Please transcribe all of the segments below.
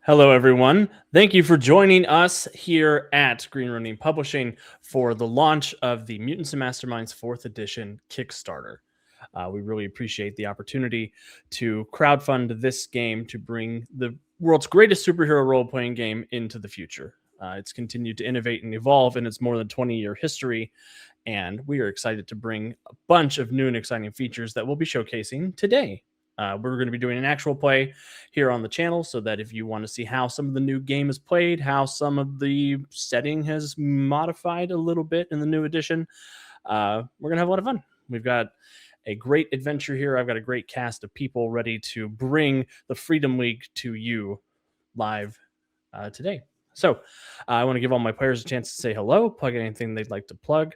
Hello, everyone. Thank you for joining us here at Green Ronin Publishing for the launch of the Mutants and Masterminds 4th edition Kickstarter. We really appreciate the opportunity to crowdfund this game to bring the world's greatest superhero role-playing game into the future. It's continued to innovate and evolve in its more than 20-year history, and we are excited to bring a bunch of new and exciting features that we'll be showcasing today. We're going to be doing an actual play here on the channel so that if you want to see how some of the new game is played, how some of the setting has modified a little bit in the new edition, we're going to have a lot of fun. We've got a great adventure here. I've got a great cast of people ready to bring the Freedom League to you live today. So I want to give all my players a chance to say hello, plug anything they'd like to plug,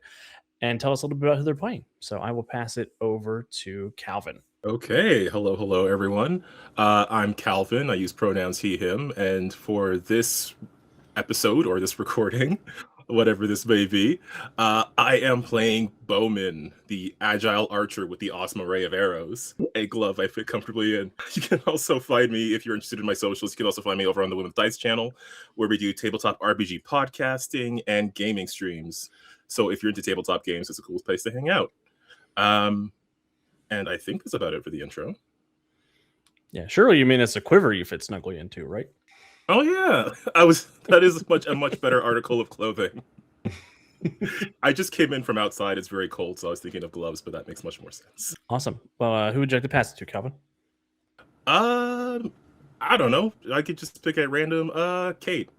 and tell us a little bit about who they're playing. So I will pass it over to Calvin. Okay, hello, everyone. I'm Calvin. I use pronouns he, him, and for this episode or this recording, whatever this may be, I am playing Bowman, the agile archer with the awesome array of arrows, a glove I fit comfortably in. You can also find me, if you're interested in my socials, you can also find me over on the Women's Dice channel, where we do tabletop RPG podcasting and gaming streams. So if you're into tabletop games, it's a cool place to hang out. And I think that's about it for the intro. Yeah, surely you mean it's a quiver you fit snugly into, right? Oh yeah, that is a much better article of clothing. I just came in from outside. It's very cold, so I was thinking of gloves, but that makes much more sense. Awesome. Well, who would you like to pass it to, Calvin? I don't know. I could just pick at random. Kate.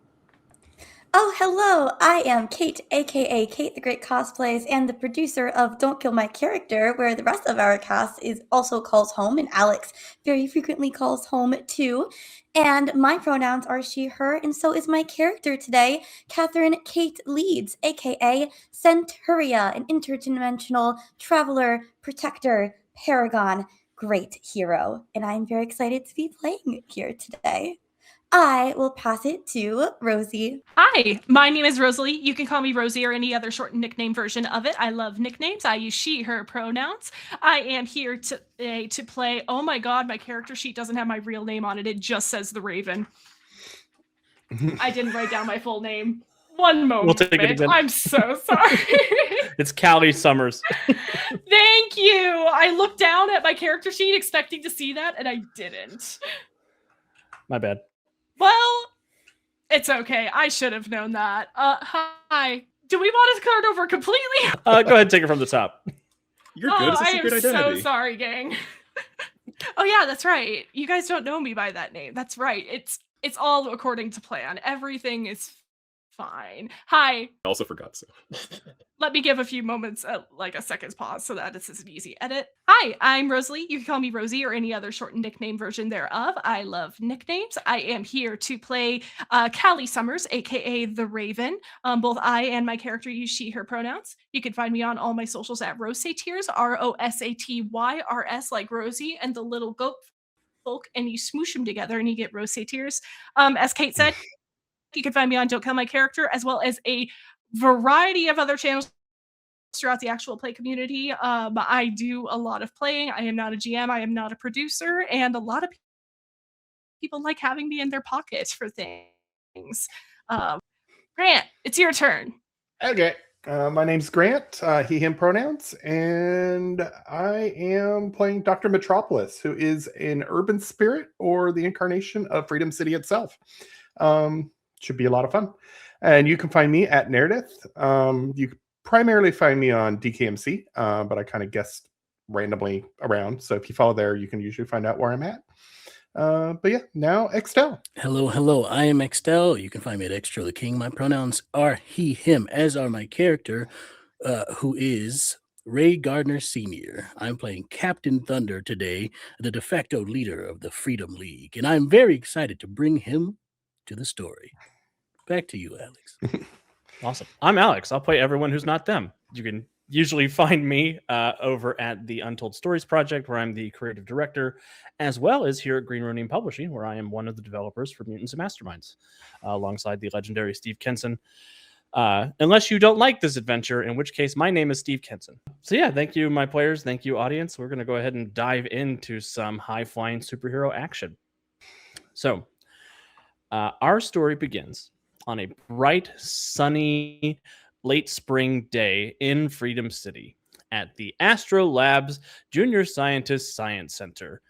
Oh, hello! I am Kate, aka Kate the Great Cosplays, and the producer of Don't Kill My Character, where the rest of our cast is also calls home, and Alex very frequently calls home too. And my pronouns are she, her, and so is my character today, Catherine Kate Leeds, aka Centuria, an interdimensional traveler, protector, paragon, great hero. And I'm very excited to be playing here today. I will pass it to Rosie. Hi, my name is Rosalie. You can call me Rosie or any other shortened nickname version of it. I love nicknames. I use she, her pronouns. I am here today to play. Oh my god, my character sheet doesn't have my real name on it. It just says the Raven. I didn't write down my full name. One moment. We'll take it again. I'm so sorry. It's Callie Summers. Thank you. I looked down at my character sheet expecting to see that, and I didn't. My bad. Well, it's okay. I should have known that. Hi. Do we want to start over completely? Go ahead and take it from the top. You're good. It's a secret identity. I am so sorry, gang. Oh yeah, that's right. You guys don't know me by that name. That's right. It's all according to plan. Everything is fine. Hi. I also forgot so. Let me give a few moments, like a second's pause, so that this is an easy edit. Hi, I'm Rosalie. You can call me Rosie or any other shortened nickname version thereof. I love nicknames. I am here to play Callie Summers, aka the Raven. Both I and my character use she, her pronouns. You can find me on all my socials at Rosatyrs, ROSATYRS, like Rosie and the little goat folk, and you smoosh them together and you get Rosatyrs. As Kate said, you can find me on Don't Kill My Character, as well as a variety of other channels throughout the actual play community. I do a lot of playing. I am not a GM. I am not a producer. And a lot of people like having me in their pocket for things. Grant, it's your turn. Okay. My name's Grant, he, him pronouns, and I am playing Dr. Metropolis, who is an urban spirit or the incarnation of Freedom City itself. Should be a lot of fun. And you can find me at Meredith. You primarily find me on DKMC, but I kind of guessed randomly around. So if you follow there, you can usually find out where I'm at. But yeah, now Extell. Hello. I am Extell. You can find me at Extra the King. My pronouns are he, him, as are my character, who is Ray Gardner Sr. I'm playing Captain Thunder today, the de facto leader of the Freedom League, and I'm very excited to bring him to the story. Back to you, Alex. Awesome. I'm Alex. I'll play everyone who's not them. You can usually find me over at the Untold Stories Project, where I'm the creative director, as well as here at Green Ronin Publishing, where I am one of the developers for Mutants and Masterminds, alongside the legendary Steve Kenson. Unless you don't like this adventure, in which case my name is Steve Kenson. So yeah, thank you, my players. Thank you, audience. We're going to go ahead and dive into some high-flying superhero action. So Our story begins on a bright, sunny, late spring day in Freedom City at the ASTRO Labs Junior Scientist Science Center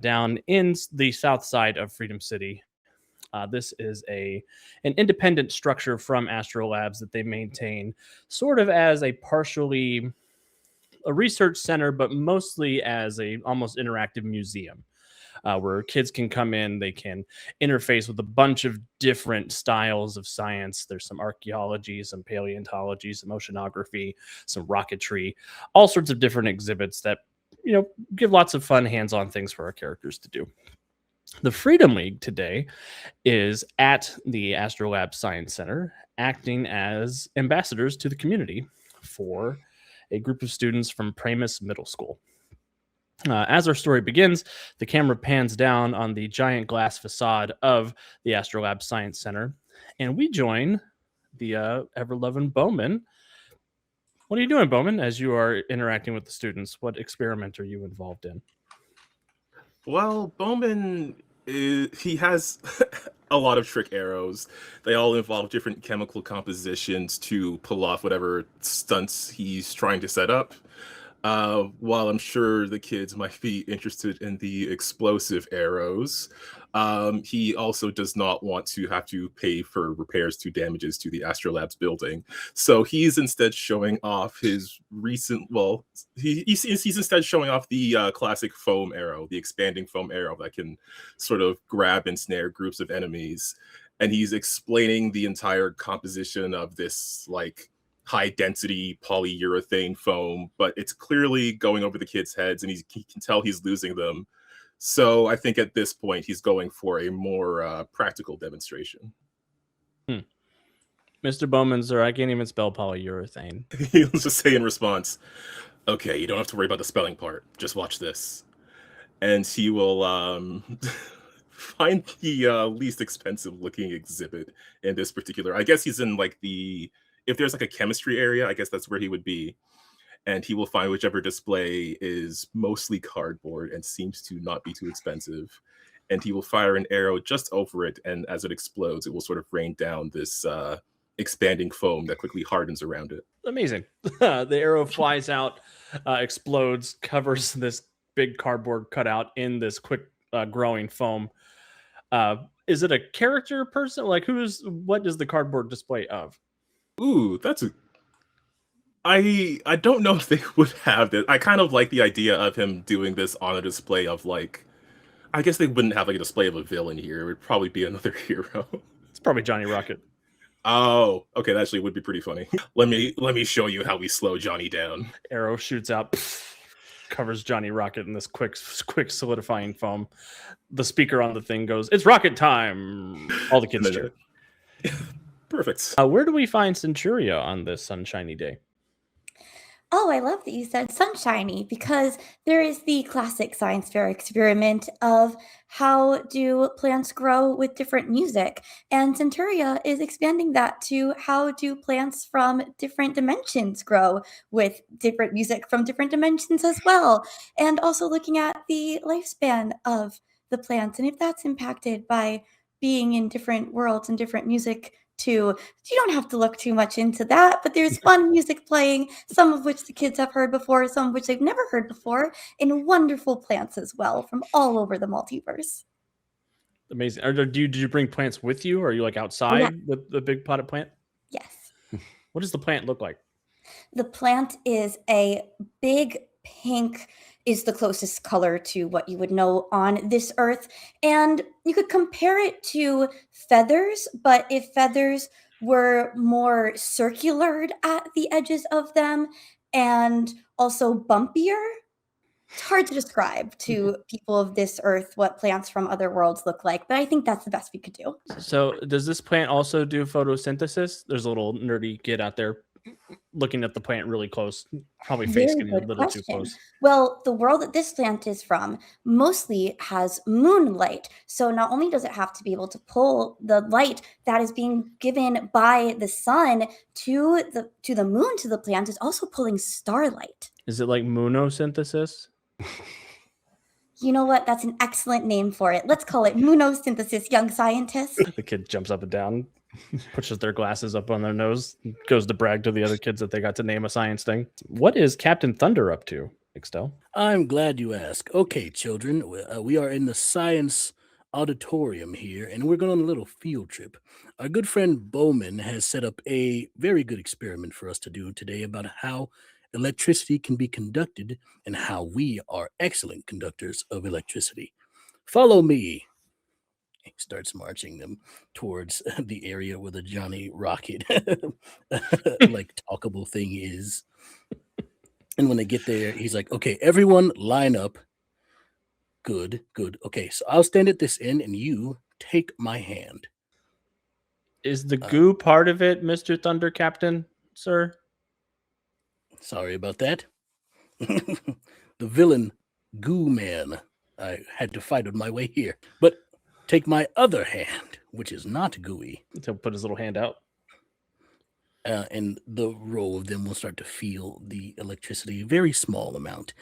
down in the south side of Freedom City. This is an independent structure from ASTRO Labs that they maintain sort of as a partially a research center, but mostly as a almost interactive museum. Where kids can come in, they can interface with a bunch of different styles of science. There's some archaeology, some paleontology, some oceanography, some rocketry, all sorts of different exhibits that, give lots of fun hands-on things for our characters to do. The Freedom League today is at the ASTRO Labs Science Center, acting as ambassadors to the community for a group of students from Pramus Middle School. As our story begins, the camera pans down on the giant glass facade of the ASTRO Labs Science Center, and we join the ever-loving Bowman. What are you doing, Bowman, as you are interacting with the students? What experiment are you involved in? Well, Bowman, he has a lot of trick arrows. They all involve different chemical compositions to pull off whatever stunts he's trying to set up. While I'm sure the kids might be interested in the explosive arrows, he also does not want to have to pay for repairs to damages to the ASTRO Labs building. So he's instead showing off his recent, he's instead showing off the classic foam arrow, the expanding foam arrow that can sort of grab and snare groups of enemies. And he's explaining the entire composition of this, high density polyurethane foam, but it's clearly going over the kids' heads and he can tell he's losing them. So I think at this point he's going for a more practical demonstration. Mr. Bowman, sir, I can't even spell polyurethane. He'll just say in response, okay, you don't have to worry about the spelling part. Just watch this. And he will find the least expensive looking exhibit in this particular. I guess he's in if there's a chemistry area, I guess that's where he would be. And he will find whichever display is mostly cardboard and seems to not be too expensive. And he will fire an arrow just over it. And as it explodes, it will sort of rain down this expanding foam that quickly hardens around it. Amazing. The arrow flies out, explodes, covers this big cardboard cutout in this quick growing foam. Is it a character person? What is the cardboard display of? Ooh, I don't know if they would have this. I kind of like the idea of him doing this on a display of I guess they wouldn't have a display of a villain here. It would probably be another hero. It's probably Johnny Rocket. Oh, okay, that actually would be pretty funny. Let me show you how we slow Johnny down. Arrow shoots out, covers Johnny Rocket in this quick solidifying foam. The speaker on the thing goes, "It's rocket time!" All the kids cheer. Perfect. Where do we find Centuria on this sunshiny day? Oh, I love that you said sunshiny because there is the classic science fair experiment of how do plants grow with different music. And Centuria is expanding that to how do plants from different dimensions grow with different music from different dimensions as well. And also looking at the lifespan of the plants and if that's impacted by being in different worlds and different music too. You don't have to look too much into that, but there's fun music playing, some of which the kids have heard before, some of which they've never heard before, and wonderful plants as well from all over the multiverse. Amazing. Did you bring plants with you? Or are you outside with the big potted plant? Yes. What does the plant look like? The plant is a big pink, is the closest color to what you would know on this earth. And you could compare it to feathers, but if feathers were more circular at the edges of them and also bumpier, it's hard to describe to people of this earth what plants from other worlds look like, but I think that's the best we could do. So does this plant also do photosynthesis? There's a little nerdy kid out there looking at the plant really close, probably face getting a little too close. Well, the world that this plant is from mostly has moonlight. So not only does it have to be able to pull the light that is being given by the sun to the moon to the plant, is also pulling starlight. Is it like moonosynthesis? You know what? That's an excellent name for it. Let's call it Munosynthesis, young scientist. The kid jumps up and down, pushes their glasses up on their nose, goes to brag to the other kids that they got to name a science thing. What is Captain Thunder up to, Extell? I'm glad you asked. Okay, children, we are in the science auditorium here, and we're going on a little field trip. Our good friend Bowman has set up a very good experiment for us to do today about how electricity can be conducted and how we are excellent conductors of electricity. Follow me. He starts marching them towards the area where the Johnny Rocket like talkable thing is. And when they get there, he's like, okay, everyone line up. Good, good. Okay, so I'll stand at this end and you take my hand. Is the goo part of it, Mr. Thunder Captain, sir? Sorry about that. The villain, Goo Man, I had to fight on my way here. But take my other hand, which is not gooey. He'll put his little hand out. And the row of them will start to feel the electricity, a very small amount,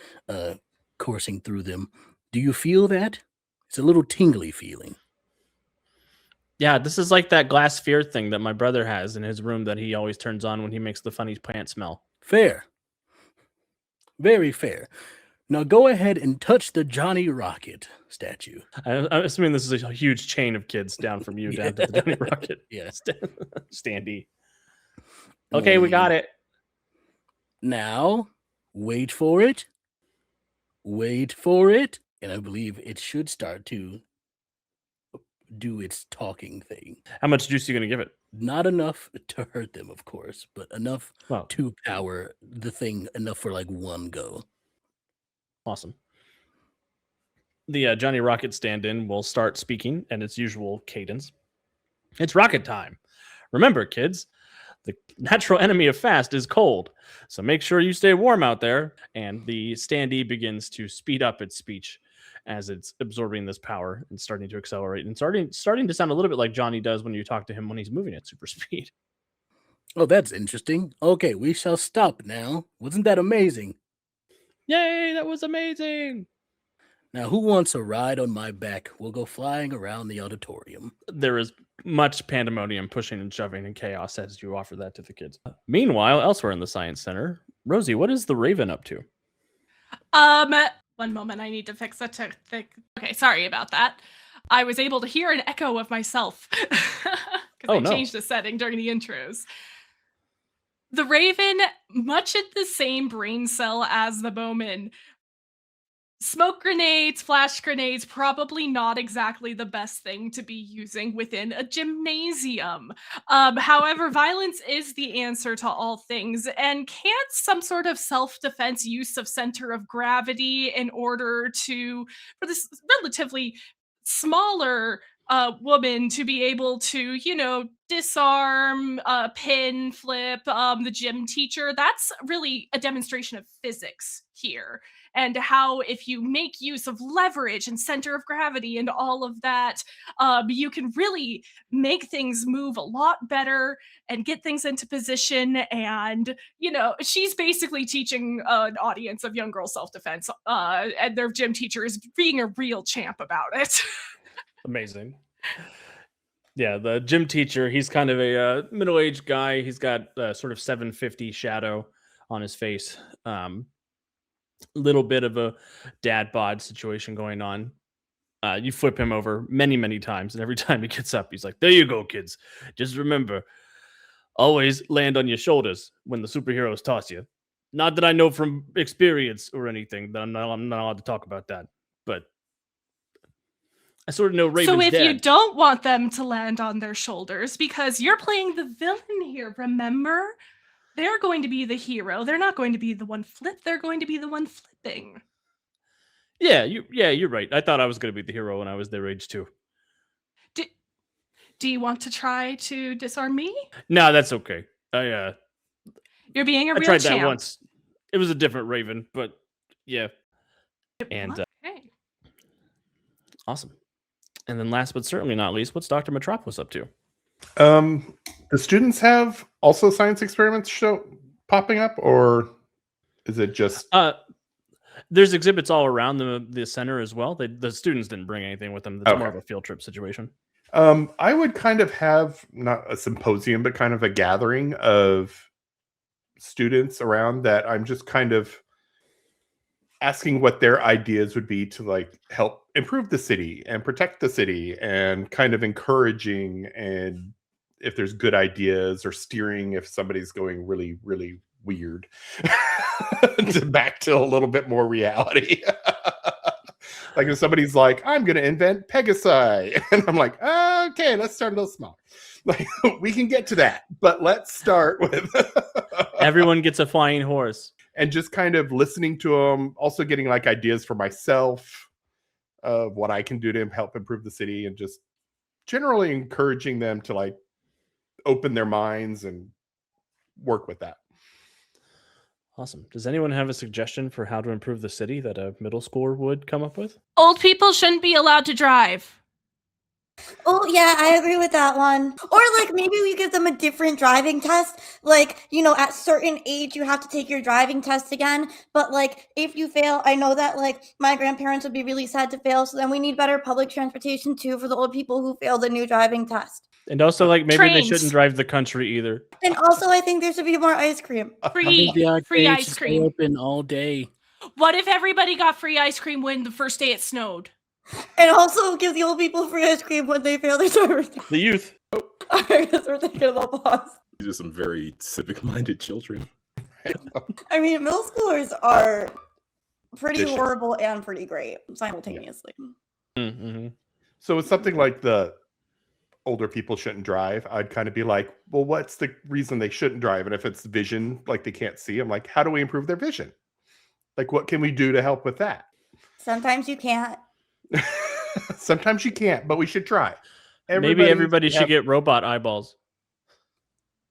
coursing through them. Do you feel that? It's a little tingly feeling. Yeah, this is like that glass sphere thing that my brother has in his room that he always turns on when he makes the funny plant smell. Fair. Very fair. Now go ahead and touch the Johnny Rocket statue. I'm assuming this is a huge chain of kids down from you down to the Johnny Rocket. Yeah. Standy. Okay, we got it. Now, wait for it. Wait for it. And I believe it should start to do its talking thing. How much juice are you going to give it? Not enough to hurt them, of course, but enough Wow. to power the thing, enough for like one go. Awesome. The Johnny Rocket stand-in will start speaking in its usual cadence. It's rocket time. Remember, kids, the natural enemy of fast is cold, so make sure you stay warm out there. And the standee begins to speed up its speech as it's absorbing this power and starting to accelerate and starting to sound a little bit like Johnny does when you talk to him when he's moving at super speed. Oh, that's interesting. Okay, we shall stop now. Wasn't that amazing? Yay, that was amazing. Now, who wants a ride on my back? We'll go flying around the auditorium. There is much pandemonium, pushing and shoving, and chaos as you offer that to the kids. Meanwhile, elsewhere in the Science Center, Rosie, what is the Raven up to? One moment, I need to fix a Okay, sorry about that. I was able to hear an echo of myself because I changed the setting during the intros. The Raven, much in the same brain cell as the Bowman. Smoke grenades, flash grenades, probably not exactly the best thing to be using within a gymnasium. However, violence is the answer to all things, and can't some sort of self-defense use of center of gravity in order to, for this relatively smaller woman to be able to, disarm, pin, flip the gym teacher, that's really a demonstration of physics here. And how if you make use of leverage and center of gravity and all of that, you can really make things move a lot better and get things into position. And, she's basically teaching an audience of young girl self-defense, and their gym teacher is being a real champ about it. Amazing. Yeah, the gym teacher, he's kind of a middle-aged guy. He's got sort of 750 shadow on his face. Little bit of a dad bod situation going on. You flip him over many, many times, and every time he gets up, he's like, "There you go, kids. Just remember, always land on your shoulders when the superheroes toss you." Not that I know from experience or anything, that I'm not allowed to talk about that, but I sort of know Raven's So if dad. you don't want them to land on their shoulders, because you're playing the villain here, remember? They're going to be the hero. They're not going to be the one flip. They're going to be the one flipping. Yeah, you're right. I thought I was going to be the hero when I was their age too. Do you want to try to disarm me? No, that's okay. You're being a I real tried champ. that once. It was a different Raven, but yeah. And okay. Awesome. And then last but certainly not least, what's Dr. Metropolis up to? The students have also science experiments popping up, or is it just There's exhibits all around the center as well. The students didn't bring anything with them. It's more of a field trip situation. I would kind of have not a symposium, but kind of a gathering of students around that I'm just kind of asking what their ideas would be to like help improve the city and protect the city, and kind of encouraging, and if there's good ideas, or steering if somebody's going really, really weird back to a little bit more reality. Like if somebody's like, I'm going to invent Pegasi, and I'm like, okay, let's start a little small. Like we can get to that, but let's start with Everyone gets a flying horse. And just kind of listening to them, also getting like ideas for myself of what I can do to help improve the city, and just generally encouraging them to like open their minds and work with that. Awesome. Does anyone have a suggestion for how to improve the city that a middle schooler would come up with? Old people shouldn't be allowed to drive. Oh, yeah, I agree with that one. Or, like, maybe we give them a different driving test. Like, you know, at certain age, you have to take your driving test again. But, like, if you fail, I know that, like, my grandparents would be really sad to fail. So then we need better public transportation, too, for the old people who failed the new driving test. And also, like, maybe Trains. they shouldn't drive the country either. And also, I think there should be more ice cream. Free ice cream. Open all day. What if everybody got free ice cream when the first day it snowed? And also give the old people free ice cream when they fail their driver's test. The youth. I guess we're thinking about pause. These are some very civic-minded children. I mean, middle schoolers are pretty Vicious. horrible and pretty great simultaneously. Mm-hmm. So it's something like the older people shouldn't drive. I'd kind of be like, well, what's the reason they shouldn't drive? And if it's vision, like they can't see, I'm like, how do we improve their vision? Like, what can we do to help with that? Sometimes you can't. Sometimes you can't, but we should try. Maybe everybody should get robot eyeballs.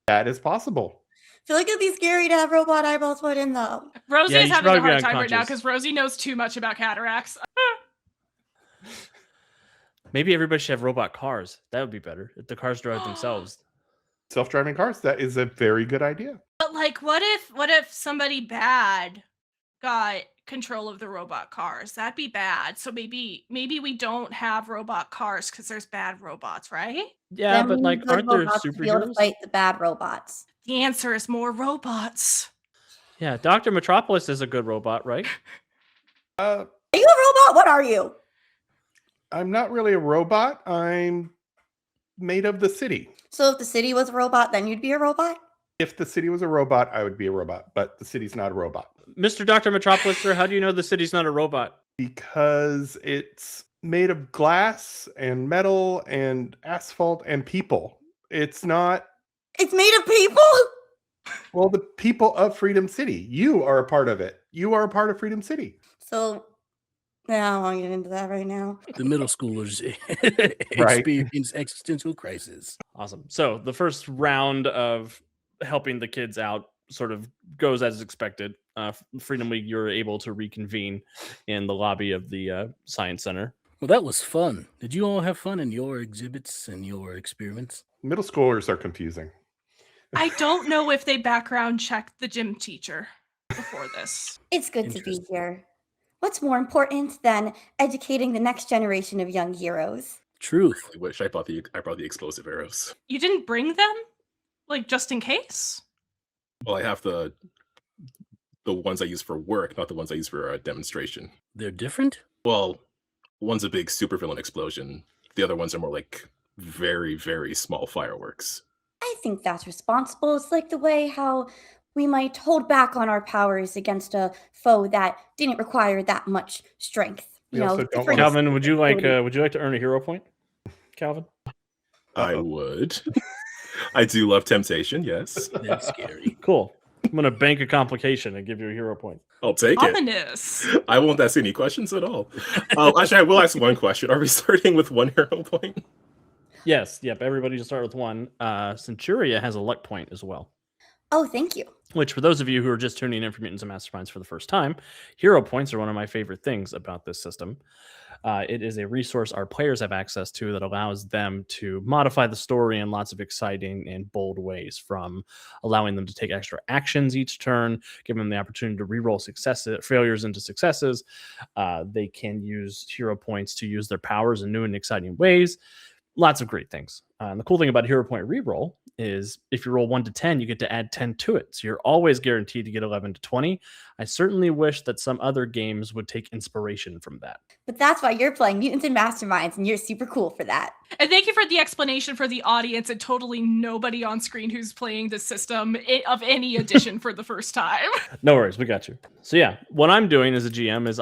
That is possible. I feel like it'd be scary to have robot eyeballs put in, though. Rosie Yeah, is you should having a probably be hard time right now unconscious. because Rosie knows too much about cataracts. Maybe everybody should have robot cars. That would be better if the cars drive themselves. Self-driving cars, that is a very good idea. But like, what if somebody bad got control of the robot cars? That'd be bad. So maybe we don't have robot cars because there's bad robots, right? Yeah, Then but we like, need good aren't there robots to be able to superheroes? fight the bad robots. The answer is more robots. Yeah, Dr. Metropolis is a good robot, right? Uh, Are you a robot? What are you? I'm not really a robot. I'm made of the city. So if the city was a robot, then you'd be a robot? If the city was a robot, I would be a robot, but the city's not a robot. Mr. Dr. Metropolis, sir, how do you know the city's not a robot? Because it's made of glass and metal and asphalt and people. It's not, It's made of people? well, the people of Freedom City. You are a part of it. You are a part of Freedom City. So, yeah, I don't want to get into that right now. The middle schoolers Right. experience existential crisis. Awesome. So the first round of helping the kids out sort of goes as expected. Freedom League, you're able to reconvene in the lobby of the Science Center. Well, that was fun. Did you all have fun in your exhibits and your experiments? Middle schoolers are confusing. I don't know if they background checked the gym teacher before this. It's good to be Interesting. here. What's more important than educating the next generation of young heroes? Truth. I wish I brought the explosive arrows. You didn't bring them? Like, just in case? Well, I have the ones I use for work, not the ones I use for a demonstration. They're different? Well, one's a big supervillain explosion. The other ones are more like very, very small fireworks. I think that's responsible. It's like the way how we might hold back on our powers against a foe that didn't require that much strength. We also don't different- wanna- Calvin, would you like to earn a hero point? Calvin? I would. I do love temptation, yes. That's scary. Cool. I'm going to bank a complication and give you a hero point. I'll take it. Ominous. I won't ask any questions at all. Actually, I will ask one question. Are we starting with 1 hero point? Yes. Yep. Everybody just start with one. Centuria has a luck point as well. Oh, thank you. Which, for those of you who are just tuning in for Mutants and Masterminds for the first time, hero points are one of my favorite things about this system. It is a resource our players have access to that allows them to modify the story in lots of exciting and bold ways, from allowing them to take extra actions each turn, giving them the opportunity to reroll failures into successes. They can use hero points to use their powers in new and exciting ways. Lots of great things. And the cool thing about hero point reroll is if you roll 1 to 10, you get to add 10 to it. So you're always guaranteed to get 11 to 20. I certainly wish that some other games would take inspiration from that. But that's why you're playing Mutants and Masterminds, and you're super cool for that. And thank you for the explanation for the audience and totally nobody on screen who's playing this system of any edition for the first time. No worries, we got you. So yeah, what I'm doing as a GM is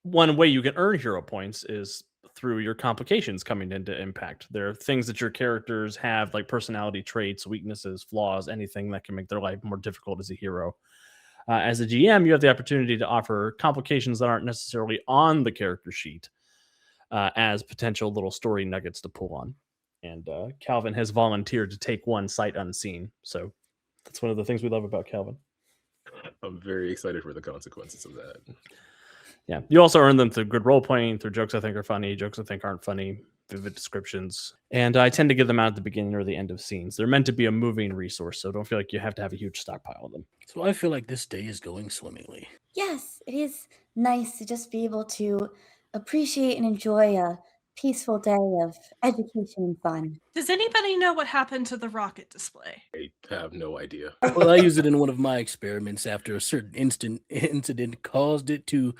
one way you can earn hero points is through your complications coming into impact. There are things that your characters have, like personality traits, weaknesses, flaws, anything that can make their life more difficult as a hero. As a GM, you have the opportunity to offer complications that aren't necessarily on the character sheet as potential little story nuggets to pull on. And Calvin has volunteered to take one sight unseen. So that's one of the things we love about Calvin. I'm very excited for the consequences of that. Yeah, you also earn them through good role playing, through jokes I think are funny, jokes I think aren't funny, vivid descriptions. And I tend to give them out at the beginning or the end of scenes. They're meant to be a moving resource, so don't feel like you have to have a huge stockpile of them. So I feel like this day is going swimmingly. Yes, it is nice to just be able to appreciate and enjoy a peaceful day of education and fun. Does anybody know what happened to the rocket display? I have no idea. Well, I used it in one of my experiments after a certain incident caused it to,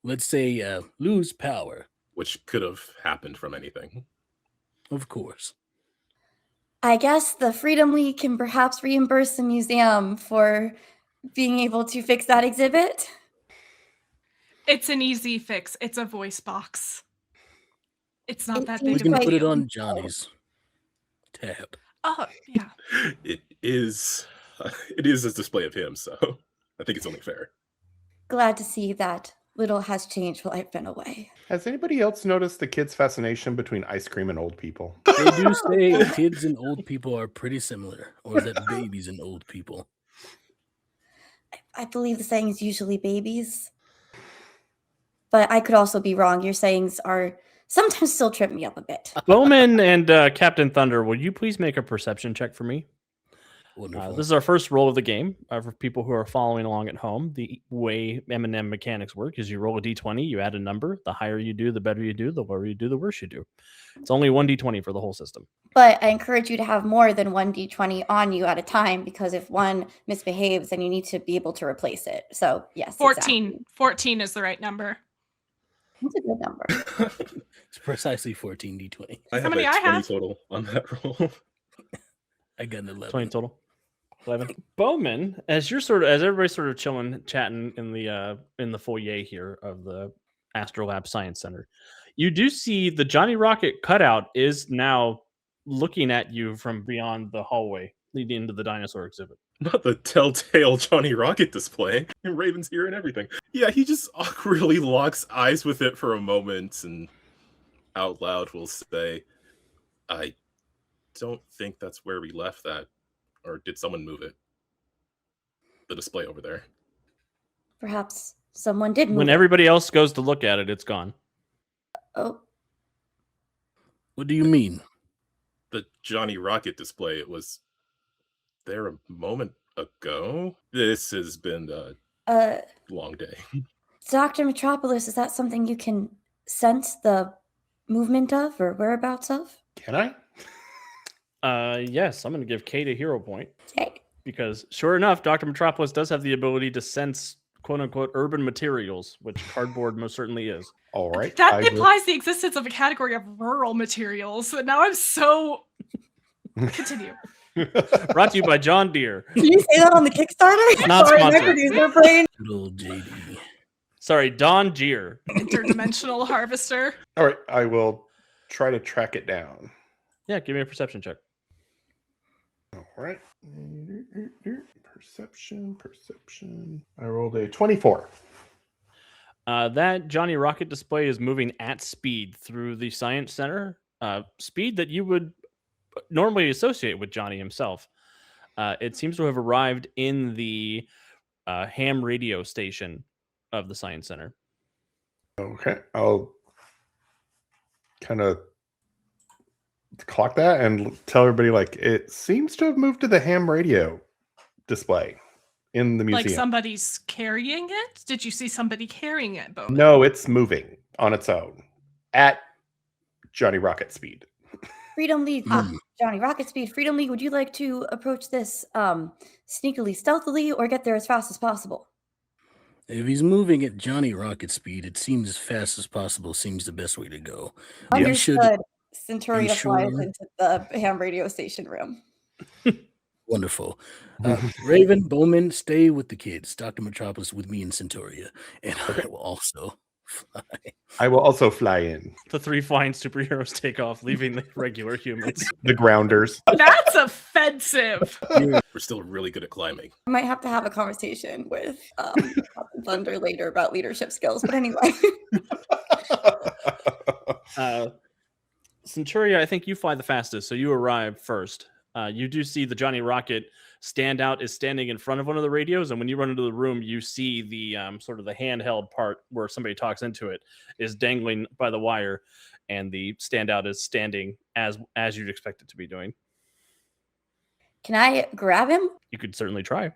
let's say, lose power. Which could have happened from anything. Of course. I guess the Freedom League can perhaps reimburse the museum for being able to fix that exhibit. It's an easy fix. It's a voice box. It's not that We big can of a put it deal. on Johnny's tab. Oh, yeah. It is a display of him, so I think it's only fair. Glad to see that little has changed while I've been away. Has anybody else noticed the kids' fascination between ice cream and old people? They do say kids and old people are pretty similar, or is that babies and old people? I believe the saying is usually babies. But I could also be wrong. Your sayings are sometimes still trip me up a bit. Bowman and Captain Thunder, will you please make a perception check for me? Wonderful. This is our first roll of the game. For people who are following along at home, the way M&M mechanics work is you roll a d20, you add a number. The higher you do, the better you do. The lower you do, the worse you do. It's only 1d20 for the whole system. But I encourage you to have more than one d20 on you at a time, because if one misbehaves, then you need to be able to replace it. So, yes. 14. Exactly. 14 is the right number. That's a good number. It's precisely 14 d20. I have How many a I 20 have? total on that roll. I got an 11. 20 total. 11. Bowman, as everybody's sort of chilling, chatting in the foyer here of the ASTRO Labs Science Center, you do see the Johnny Rocket cutout is now looking at you from beyond the hallway leading into the dinosaur exhibit. Not the telltale Johnny Rocket display. And Raven's here and everything. Yeah, he just awkwardly locks eyes with it for a moment and out loud will say, I don't think that's where we left that. Or did someone move it? The display over there. Perhaps someone did move When it. everybody else goes to look at it, it's gone. Oh, What do you mean? The Johnny Rocket display, it was there a moment ago. This has been a long day. Dr. Metropolis, is that something you can sense the movement of or whereabouts of? Can I? Yes, I'm going to give Kate a hero point. Okay. Because sure enough, Dr. Metropolis does have the ability to sense quote-unquote urban materials, which cardboard most certainly is. All right. That I will- implies the existence of a category of rural materials. So now I'm so... Continue. Brought to you by John Deere. Can you say that on the Kickstarter? Not Sorry, my sponsored. producer brain. Good old JD. Sorry, Don Deere. Interdimensional harvester. All right. I will try to track it down. Yeah, give me a perception check. All right. Perception. I rolled a 24. That Johnny Rocket display is moving at speed through the Science Center. Speed that you would normally associate with Johnny himself. It seems to have arrived in the ham radio station of the Science Center. Okay, I'll kind of clock that and tell everybody, like, it seems to have moved to the ham radio display in the museum. Like somebody's carrying it? Did you see somebody carrying it, Bowman? No, it's moving on its own at Johnny Rocket speed. Freedom League, Johnny Rocket Speed, Freedom League, would you like to approach this sneakily, stealthily, or get there as fast as possible? If he's moving at Johnny Rocket speed, it seems as fast as possible seems the best way to go. Understood. Centuria you flies sure? into the ham radio station room. Wonderful. Raven, Bowman, stay with the kids. Dr. Metropolis with me in Centuria. And I will also fly. I will also fly in. The 3 flying superheroes take off, leaving the regular humans. The grounders. That's offensive. We're still really good at climbing. I might have to have a conversation with Captain Thunder later about leadership skills, but anyway. Centuria, I think you fly the fastest, so you arrive first. You do see the Johnny Rocket standout is standing in front of one of the radios, and when you run into the room, you see the sort of the handheld part where somebody talks into it is dangling by the wire, and the standout is standing as you'd expect it to be doing. Can I grab him? You could certainly try.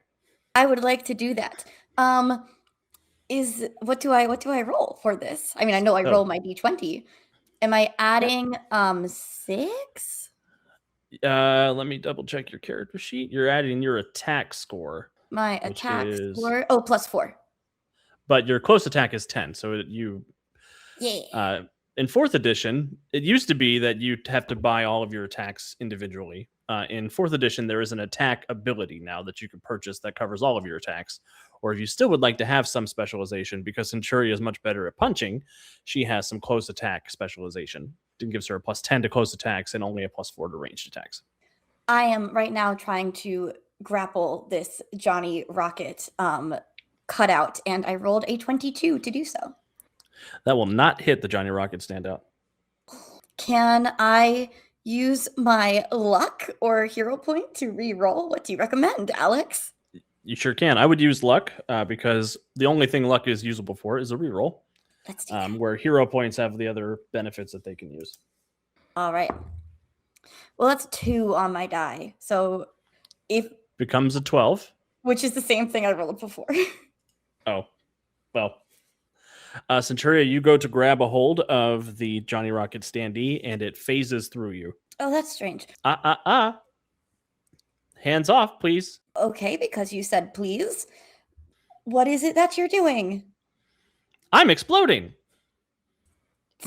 I would like to do that. What do I roll for this? I mean, I know I roll my d20. Am I adding 6? Let me double check your character sheet. You're adding your attack score. My attack score. Oh, +4. But your close attack is 10. So you. Yeah. In 4th edition, it used to be that you'd have to buy all of your attacks individually. In 4th edition, there is an attack ability now that you can purchase that covers all of your attacks. Or if you still would like to have some specialization, because Centuria is much better at punching, she has some close attack specialization. It gives her a +10 to close attacks and only a +4 to ranged attacks. I am right now trying to grapple this Johnny Rocket cutout, and I rolled a 22 to do so. That will not hit the Johnny Rocket standout. Can I use my luck or hero point to re-roll? What do you recommend, Alex? You sure can. I would use luck because the only thing luck is usable for is a reroll. Let's do that. Where hero points have the other benefits that they can use. All right. Well, that's 2 on my die. So if Becomes a 12. which is the same thing I rolled before. Oh, well. Centuria, you go to grab a hold of the Johnny Rocket standee, and it phases through you. Oh, that's strange. Hands off, please. Okay, because you said please. What is it that you're doing? I'm exploding.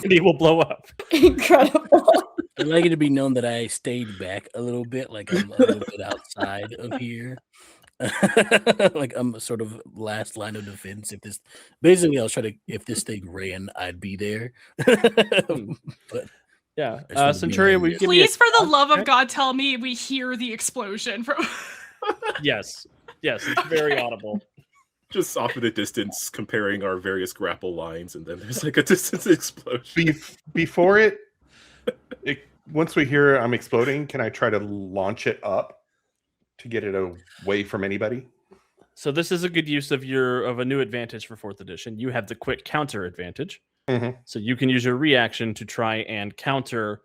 And he will blow up. Incredible. I'd like it to be known that I stayed back a little bit, like I'm a little bit outside of here. Like I'm a sort of last line of defense. Basically, I was trying to, if this thing ran, I'd be there. But Yeah. I just wanna be Centuria, on will you this. give me a Please, for the con love of check? God, tell me we hear the explosion from. Yes. Yes, it's very audible. Just off in the distance, comparing our various grapple lines, and then there's like a distance explosion. Before it, once we hear I'm exploding, can I try to launch it up to get it away from anybody? So this is a good use of a new advantage for 4th edition. You have the quick counter advantage. Mm-hmm. So you can use your reaction to try and counter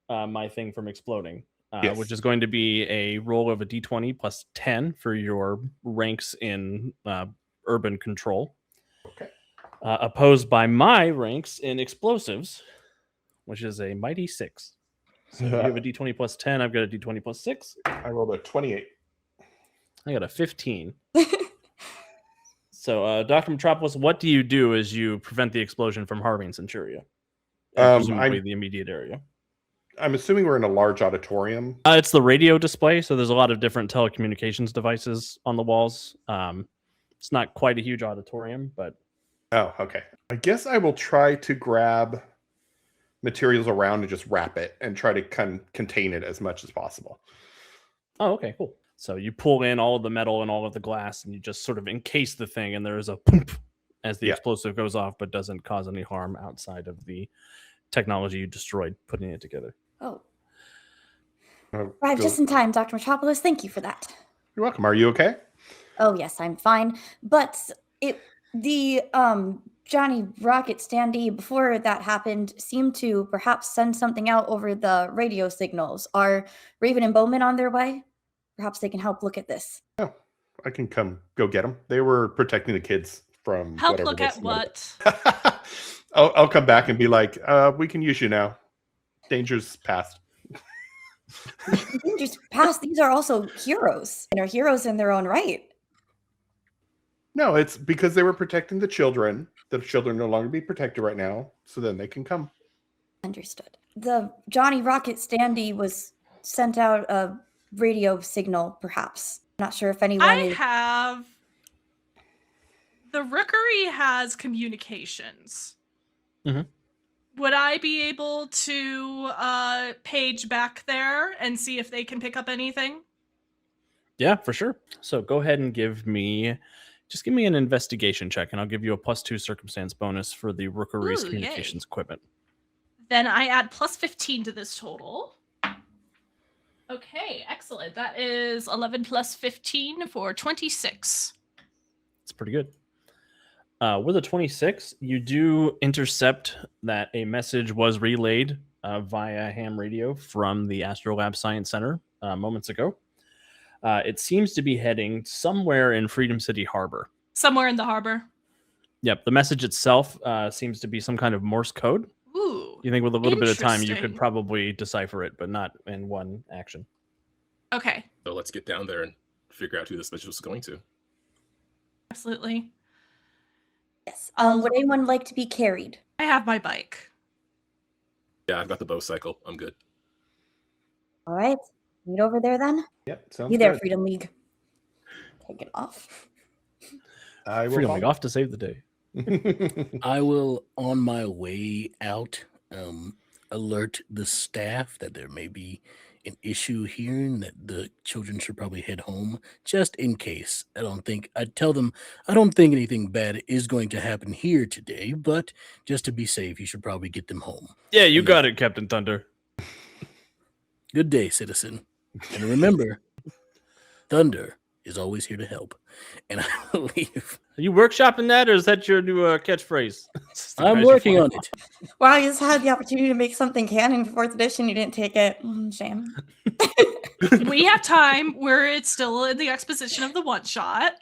my thing from exploding, Yes. which is going to be a roll of a d20 plus 10 for your ranks in urban control. Okay. Opposed by my ranks in explosives, which is a mighty 6. So you have a d20 plus 10. I've got a d20 plus 6. I rolled a 28. I got a 15. So, Dr. Metropolis, what do you do as you prevent the explosion from harming Centuria? Presumably the immediate area. I'm assuming we're in a large auditorium. It's the radio display, so there's a lot of different telecommunications devices on the walls. It's not quite a huge auditorium, but... Oh, okay. I guess I will try to grab materials around and just wrap it and try to contain it as much as possible. Oh, okay, cool. So you pull in all of the metal and all of the glass, and you just sort of encase the thing, and there is a poof as the explosive goes off, but doesn't cause any harm outside of the technology you destroyed putting it together. Oh. Arrived just in time, Dr. Metropolis. Thank you for that. You're welcome. Are you okay? Oh yes, I'm fine. But the Johnny Rocket standee before that happened seemed to perhaps send something out over the radio signals. Are Raven and Bowman on their way? Perhaps they can help look at this. Oh, I can come go get them. They were protecting the kids from Help whatever look this at might what? have been. I'll come back and be like, we can use you now. Danger's past. Danger's past. These are also heroes, and are heroes in their own right. No, it's because they were protecting the children. The children no longer be protected right now, so then they can come. Understood. The Johnny Rocket standee was sent out a radio signal, perhaps. Not sure if anyone I is. have. The Rookery has communications. Mhm. Would I be able to page back there and see if they can pick up anything? Yeah, for sure. So go ahead and give me an investigation check, and I'll give you a +2 circumstance bonus for the Rookery's Ooh, yay. communications equipment. Then I add +15 to this total. Okay, excellent. That is 11 plus 15 for 26. It's pretty good. With a 26, you do intercept that a message was relayed via ham radio from the ASTRO Labs Science Center moments ago. It seems to be heading somewhere in Freedom City Harbor. Somewhere in the harbor. Yep, the message itself seems to be some kind of Morse code. Ooh. You think with a little bit of time you could Interesting. probably decipher it, but not in one action. Okay, So let's get down there and figure out who this message was going to. absolutely. Yes. Would anyone like to be carried? I have my bike. Yeah, I've got the bow cycle. I'm good. All right. Meet over there then. Yep, sounds Be there, good. Freedom League. Take it off. I will Freedom follow. off to save the day. I will, on my way out, alert the staff that there may be an issue here and that the children should probably head home, just in case. I'd tell them I don't think anything bad is going to happen here today, but just to be safe, you should probably get them home. Yeah, you Yeah. got it, Captain Thunder. Good day, citizen. And remember, Thunder is always here to help. And I will leave. Are you workshopping that, or is that your new catchprise? I'm working on it. Wow, you just had the opportunity to make something canon for 4th edition. You didn't take it. Shame. We have time. It's still in the exposition of the one shot.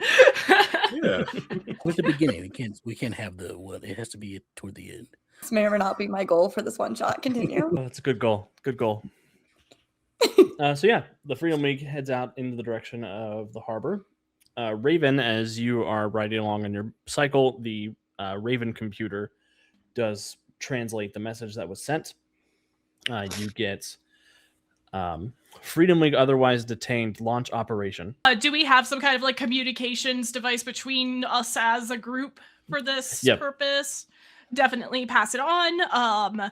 Yeah. At the beginning, we can't have the one. It has to be toward the end. This may or may not be my goal for this one shot. Continue. Oh, that's a good goal. Good goal. So yeah, the Freedom League heads out into the direction of the harbor. Raven, as you are riding along on your cycle, the Raven computer does translate the message that was sent. You get Freedom League otherwise detained launch operation. Do we have some kind of like communications device between us as a group for this purpose? Definitely pass it on.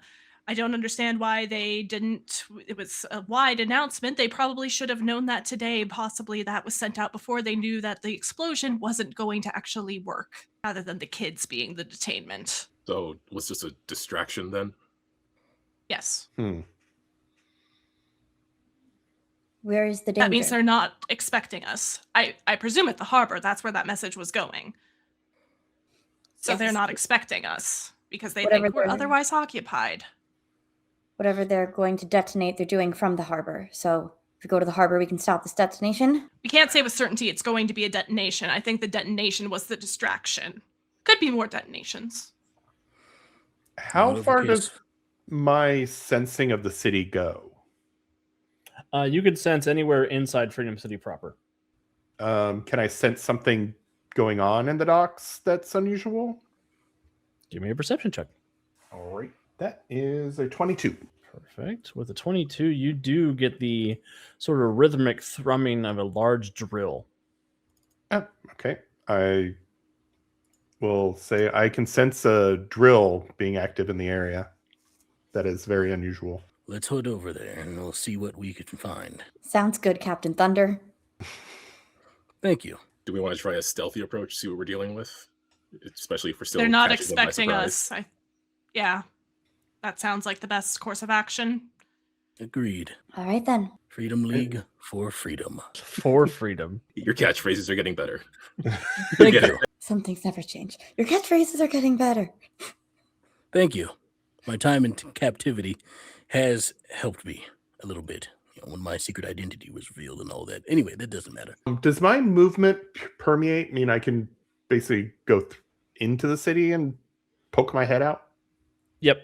I don't understand why they didn't. It was a wide announcement. They probably should have known that today. Possibly that was sent out before they knew that the explosion wasn't going to actually work, rather than the kids being the detainment. So it was just a distraction then? Yes. Where is the danger? That means they're not expecting us. I presume at the harbor, that's where that message was going. So Yes. they're not expecting us because they Whatever think we're they're- otherwise occupied. Whatever they're going to detonate, they're doing from the harbor. So if we go to the harbor, we can stop this detonation. We can't say with certainty it's going to be a detonation. I think the detonation was the distraction. Could be more detonations. How Whatever far case. does my sensing of the city go? You could sense anywhere inside Freedom City proper. Can I sense something going on in the docks that's unusual? Give me a perception check. All right. That is a 22. Perfect. With a 22, you do get the sort of rhythmic thrumming of a large drill. Oh, okay. I will say I can sense a drill being active in the area. That is very unusual. Let's head over there and we'll see what we can find. Sounds good, Captain Thunder. Thank you. Do we want to try a stealthy approach, see what we're dealing with? Especially if we're still They're not catching them by expecting surprise. us. Yeah. That sounds like the best course of action. Agreed. All right then. Freedom League for freedom. For freedom. Your catchphrases are getting better. Thank Get you. Some things never change. Your catchphrases are getting better. Thank you. My time in captivity has helped me a little bit. When my secret identity was revealed and all that. Anyway, that doesn't matter. Does my movement permeate mean I can basically go into the city and poke my head out? Yep.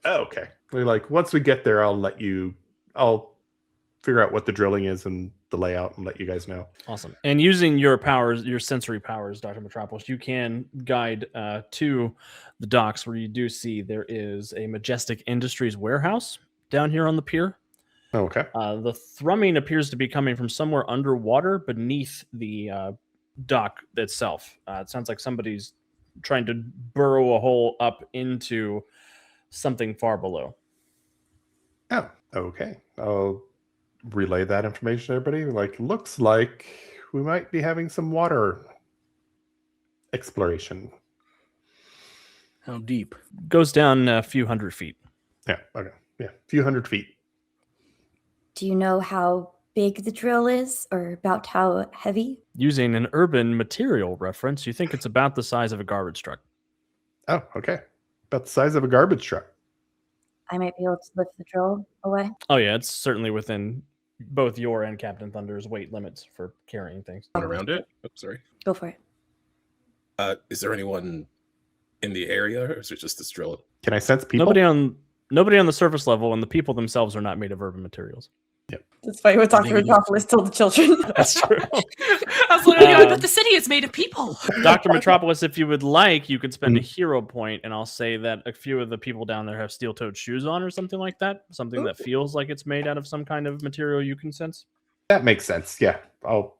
Oh, okay. They're like, once we get there, I'll figure out what the drilling is and the layout and let you guys know. Awesome. And using your powers, your sensory powers, Dr. Metropolis, you can guide to the docks where you do see there is a Majestic Industries warehouse down here on the pier. Oh, okay. The thrumming appears to be coming from somewhere underwater beneath the dock itself. It sounds like somebody's trying to burrow a hole up into something far below. Oh, okay. I'll relay that information to everybody. Like, looks like we might be having some water exploration. How deep? Goes down a few hundred feet. Yeah, okay. Yeah, a few hundred feet. Do you know how big the drill is or about how heavy? Using an urban material reference, you think it's about the size of a garbage truck. Oh, okay. About the size of a garbage truck. I might be able to lift the drill away. Oh yeah, it's certainly within both your and Captain Thunder's weight limits for carrying things. Around it. Oops, sorry. Go for it. Is there anyone in the area, or is it just this drill? Can I sense people? Nobody on the surface level, and the people themselves are not made of urban materials. That's why with I Dr. think it is. Metropolis told the children. That's true. I was literally going, but the city is made of people. Dr. Metropolis, if you would like, you could spend a hero point, and I'll say that a few of the people down there have steel-toed shoes on or something like that. Something that feels like it's made out of some kind of material you can sense. That makes sense. Yeah. I'll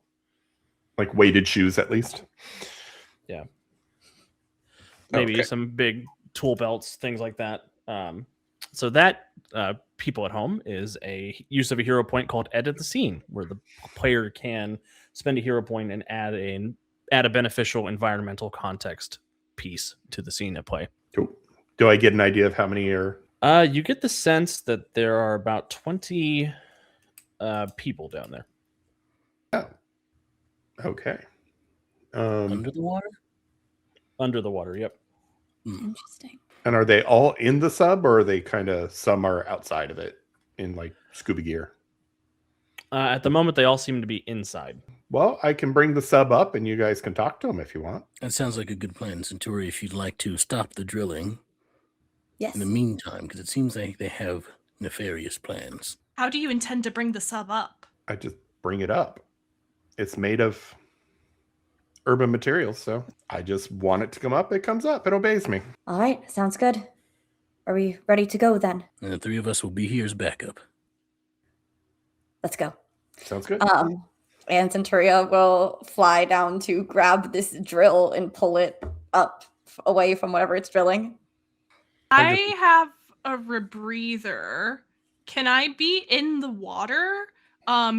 like weighted shoes at least. Yeah. Maybe Okay. some big tool belts, things like that. So that people at home is a use of a hero point called Edit the Scene, where the player can spend a hero point and add a beneficial environmental context piece to the scene at play. Cool. Do I get an idea of how many are? You get the sense that there are about 20 people down there. Oh. Okay. Under the water? Under the water, yep. Interesting. And are they all in the sub, or are they kind of some are outside of it in like scuba gear? At the moment, they all seem to be inside. Well, I can bring the sub up and you guys can talk to them if you want. That sounds like a good plan, Centuria, if you'd like to stop the drilling Yes. in the meantime, because it seems like they have nefarious plans. How do you intend to bring the sub up? I just bring it up. It's made of urban materials, so I just want it to come up. It comes up. It obeys me. All right. Sounds good. Are we ready to go then? And the three of us will be here as backup. Let's go. Sounds good. And Centuria will fly down to grab this drill and pull it up away from whatever it's drilling. I have a rebreather. Can I be in the water?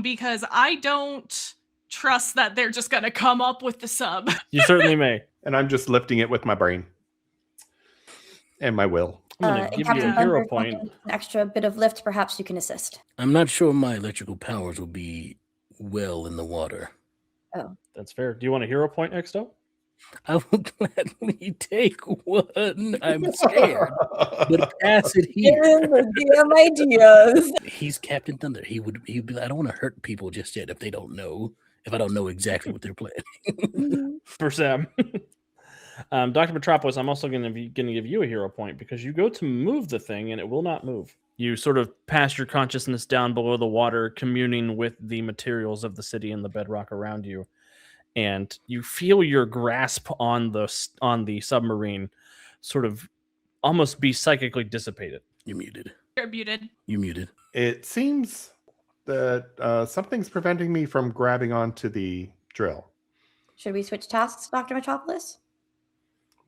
Because I don't trust that they're just gonna come up with the sub. You certainly may. And I'm just lifting it with my brain and my will. I'm going And to give you Captain a hero Thunder, if you point. want an extra bit of lift, perhaps you can assist. I'm not sure my electrical powers will be well in the water. That's fair. Do you want a hero point, Extell? I will gladly take one. I'm scared. But pass it here. Damn ideas. He's Captain Thunder. He'd be like, I don't want to hurt people just yet if they don't know, if I don't know exactly what they're planning. For Sam. Dr. Metropolis, I'm also going to give you a hero point because you go to move the thing and it will not move. You sort of pass your consciousness down below the water, communing with the materials of the city and the bedrock around you. And you feel your grasp on the submarine sort of almost be psychically dissipated. You're muted. You're muted. You're muted. It seems that something's preventing me from grabbing onto the drill. Should we switch tasks, Dr. Metropolis?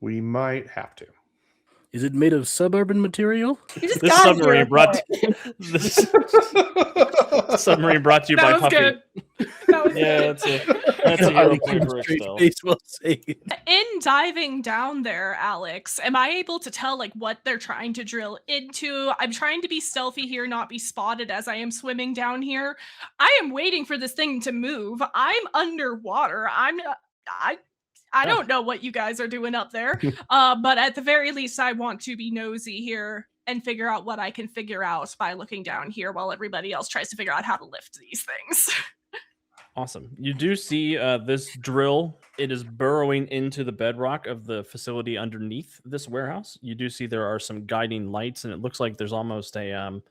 We might have to. Is it made of suburban material? You just This got a submarine hero brought point. this submarine brought to you by That was Puffy. good. That was Yeah, that's a hero point for Extell. Will say. In diving down there, Alex, am I able to tell like what they're trying to drill into? I'm trying to be stealthy here, not be spotted as I am swimming down here. I am waiting for this thing to move. I'm underwater. I don't know what you guys are doing up there, but at the very least, I want to be nosy here and figure out what I can figure out by looking down here while everybody else tries to figure out how to lift these things. Awesome. You do see this drill. It is burrowing into the bedrock of the facility underneath this warehouse. You do see there are some guiding lights, and it looks like there's almost a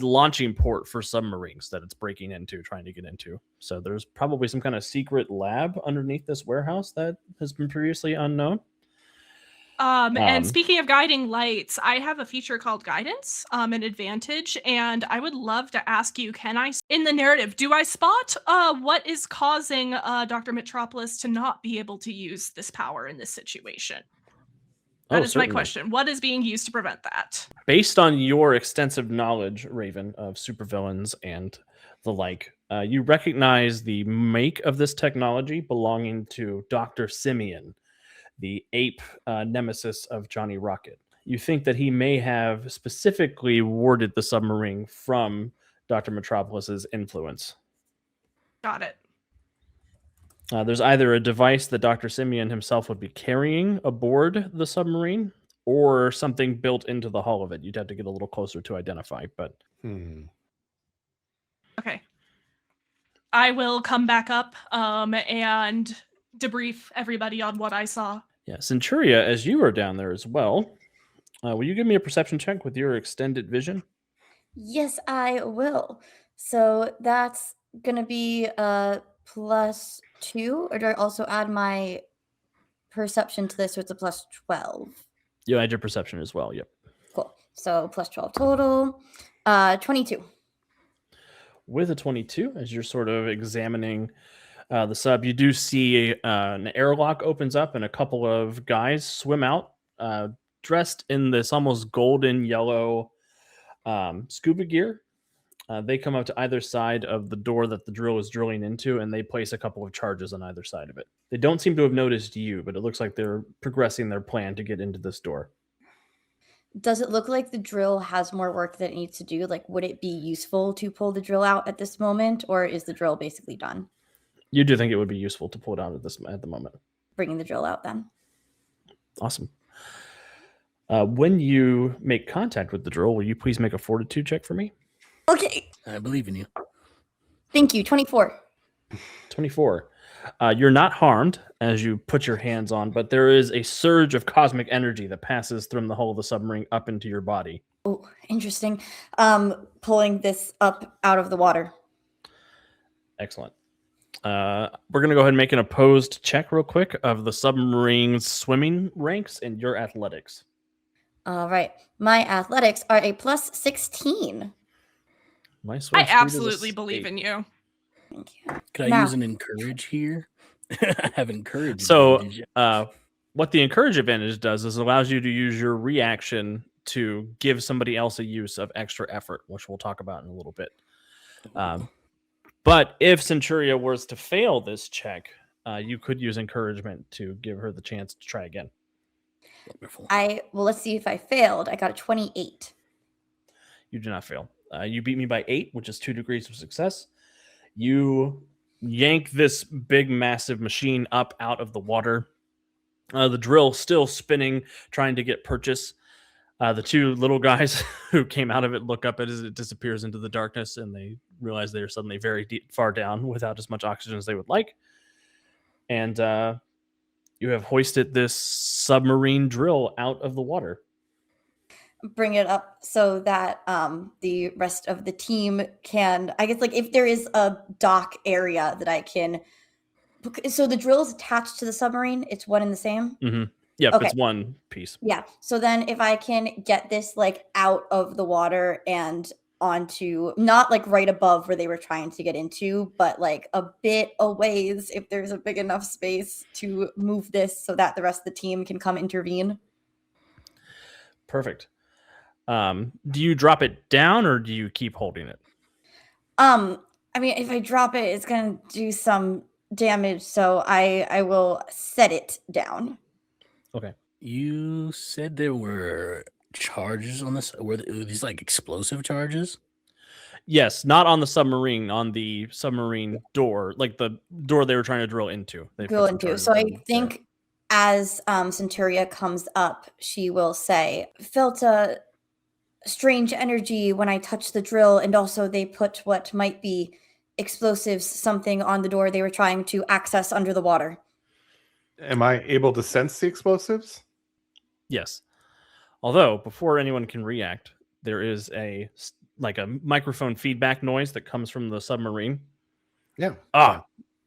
launching port for submarines that it's breaking into, trying to get into. So there's probably some kind of secret lab underneath this warehouse that has been previously unknown. And speaking of guiding lights, I have a feature called Guidance, an advantage, and I would love to ask you, in the narrative, do I spot what is causing Dr. Metropolis to not be able to use this power in this situation? That is my question. What is being used to prevent that? Based on your extensive knowledge, Raven, of supervillains and the like, you recognize the make of this technology belonging to Dr. Simian, the ape nemesis of Johnny Rocket. You think that he may have specifically warded the submarine from Dr. Metropolis's influence. Got it. There's either a device that Dr. Simian himself would be carrying aboard the submarine or something built into the hull of it. You'd have to get a little closer to identify, but... Okay. I will come back up and debrief everybody on what I saw. Yeah, Centuria, as you are down there as well, will you give me a perception check with your extended vision? Yes, I will. So that's going to be +2, or do I also add my perception to this, so it's a +12? You add your perception as well, yep. Cool. So +12 total, 22. With a 22, as you're sort of examining the sub, you do see an airlock opens up and a couple of guys swim out, dressed in this almost golden yellow scuba gear. They come up to either side of the door that the drill is drilling into, and they place a couple of charges on either side of it. They don't seem to have noticed you, but it looks like they're progressing their plan to get into this door. Does it look like the drill has more work that it needs to do? Like, would it be useful to pull the drill out at this moment, or is the drill basically done? You do think it would be useful to pull it out at the moment. Bringing the drill out then. Awesome. When you make contact with the drill, will you please make a fortitude check for me? Okay. I believe in you. Thank you. 24. 24. You're not harmed as you put your hands on, but there is a surge of cosmic energy that passes from the hull of the submarine up into your body. Oh, interesting. Pulling this up out of the water. Excellent. We're going to go ahead and make an opposed check real quick of the submarine's swimming ranks and your athletics. All right. My athletics are a +16. I absolutely believe in you. Thank you. Could I use an encourage here? I have encourage. So, what the encourage advantage does is allows you to use your reaction to give somebody else a use of extra effort, which we'll talk about in a little bit. But if Centuria was to fail this check, you could use encouragement to give her the chance to try again. Wonderful. Well, let's see if I failed. I got a 28. You do not fail. You beat me by 8, which is 2 degrees of success. You yank this big, massive machine up out of the water. The drill still spinning, trying to get purchase. The two little guys who came out of it look up as it disappears into the darkness, and they realize they are suddenly very far down without as much oxygen as they would like. And you have hoisted this submarine drill out of the water. Bring it up so that the rest of the team can, I guess, like if there is a dock area that I can. So the drill is attached to the submarine. It's one and the same. Mm-hmm. Yeah, okay. It's one piece. Yeah. So then if I can get this like out of the water and onto, not like right above where they were trying to get into, but like a bit a ways, if there's a big enough space to move this so that the rest of the team can come intervene. Perfect. Do you drop it down or do you keep holding it? I mean, if I drop it, it's gonna do some damage, so I will set it down. Okay. You said there were charges on this. Were these like explosive charges? Yes, not on the submarine, on the submarine door, like the door they were trying to drill into. They Go put some into. charges So I down there. think as Centuria comes up, she will say, "Felt a strange energy when I touched the drill, and also they put what might be explosives, something on the door they were trying to access under the water." Am I able to sense the explosives? Yes. Although, before anyone can react, there is a microphone feedback noise that comes from the submarine. Yeah. Ah,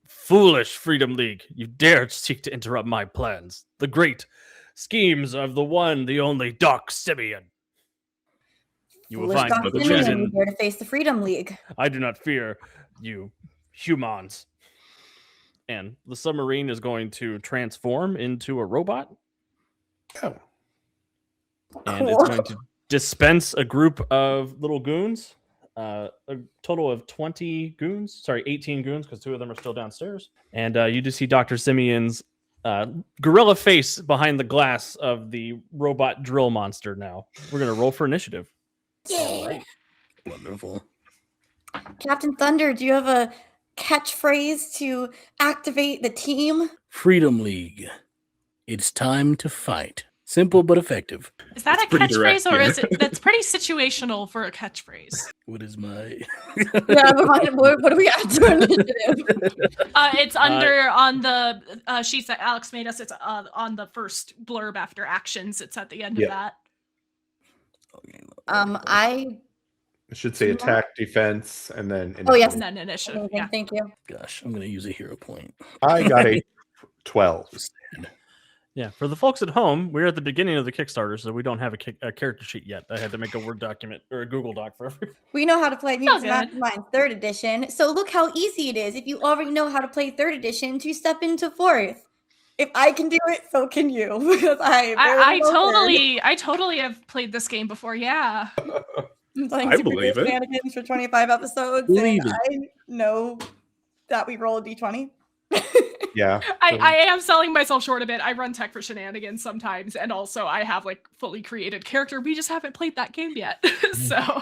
foolish Freedom League! You dare seek to interrupt my plans. The great schemes of the one, the only Doc Simian. You will Foolish find Doc no Simian, reason. you dare to face the Freedom League. I do not fear you humans. And the submarine is going to transform into a robot, Oh. and it's going to dispense a group of little goons. A total of 18 goons, because 2 of them are still downstairs. And you just see Dr. Simian's gorilla face behind the glass of the robot drill monster now. We're going to roll for initiative. Yeah. Wonderful. Captain Thunder, do you have a catchphrase to activate the team? Freedom League. It's time to fight. Simple but effective. Is that It's a pretty direct, catchphrase or yeah. is it? That's pretty situational for a catchphrase. What is my? Yeah, but what do we add to initiative? It's under on the sheets that Alex made us. It's on the first blurb after actions. It's at the end Yeah. of that. I should say attack, defense, and then. Oh, yes. And then initiative. amazing, Yeah. thank you. Gosh, I'm gonna use a hero point. I got a 12. Yeah, for the folks at home, we're at the beginning of the Kickstarter, so we don't have a character sheet yet. I had to make a Word document or a Google Doc for everyone. We know how to play Mutants good. Masterminds 3rd edition, so look how easy it is if you already know how to play 3rd edition to step into 4th. If I can do it, so can you. Because I totally have played this game before. Yeah. I'm playing I Super believe Ghost it. Shenanigans for 25 episodes, Believe and it. I know that we roll a d20. Yeah. I am selling myself short a bit. I run tech for Shenanigans sometimes, and also I have like fully created character. We just haven't played that game yet. So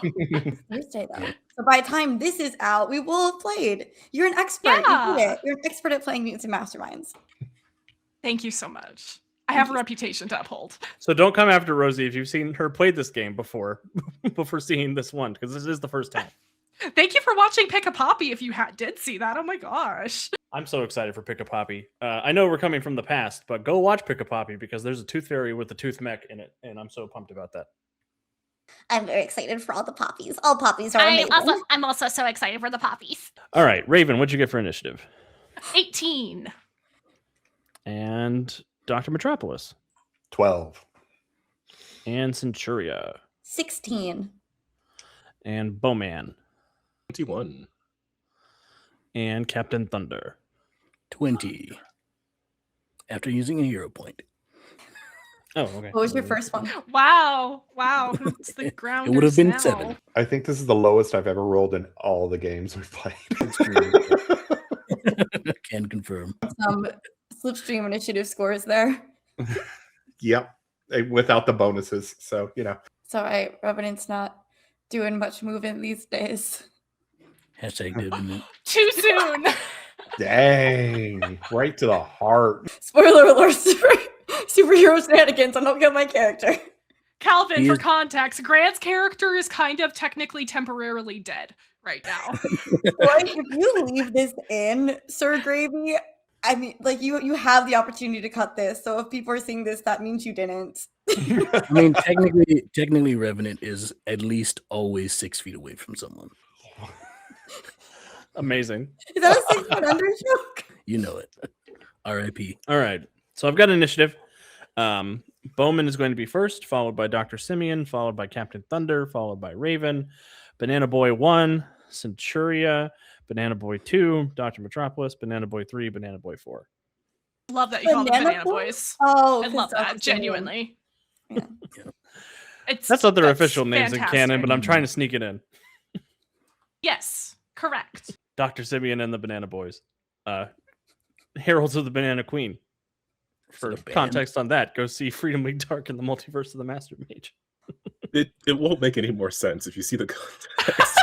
Thursday though. So by the time this is out, we will have played. You're an expert. Yeah. You did it. You're an expert at playing Mutants and Masterminds. thank you so much. I have a reputation to uphold. So don't come after Rosie if you've seen her play this game before seeing this one, because this is the first time. Thank you for watching Pick a Poppy if you did see that. Oh my gosh. I'm so excited for Pick a Poppy. I know we're coming from the past, but go watch Pick a Poppy because there's a tooth fairy with a tooth mech in it, and I'm so pumped about that. I'm very excited for all the poppies. All poppies are amazing. I'm also so excited for the poppies. All right, Raven, what'd you get for initiative? 18. And Dr. Metropolis. 12. And Centuria. 16. And Bowman. 21. And Captain Thunder. 20. After using a hero point. Oh, okay. What was your first one? Wow. It's the ground. It would have been 7. I think this is the lowest I've ever rolled in all the games we've played. Can confirm. Some Slipstream initiative scores there. Yep. Without the bonuses. So, So Revenant's not doing much moving these days. Hashtag didn't. Too soon. Dang. Right to the heart. Spoiler alert, superhero shenanigans. I don't get my character. Calvin, for context, Grant's character is kind of technically temporarily dead right now. Like, if you leave this in, Sir Gravy, I mean, like, you have the opportunity to cut this. So if people are seeing this, that means you didn't. I mean, technically, Revenant is at least always 6 feet away from someone. Amazing. Is that a 6 foot under joke? You know it. R.I.P. All right. So I've got initiative. Bowman is going to be first, followed by Dr. Simian, followed by Captain Thunder, followed by Raven, Banana Boy 1, Centuria, Banana Boy 2, Dr. Metropolis, Banana Boy 3, Banana Boy 4. Love that you call them Banana Boy? Boys. Oh, I love that, genuinely. Yeah. That's not their that's official names in canon, but I'm fantastic. trying to sneak it in. Yes, Correct. Dr. Simian and the Banana Boys. Heralds of the Banana Queen. For it a band? context on that, go see Freedom League Dark in the Multiverse of the Master Mage. It won't make any more sense if you see the context.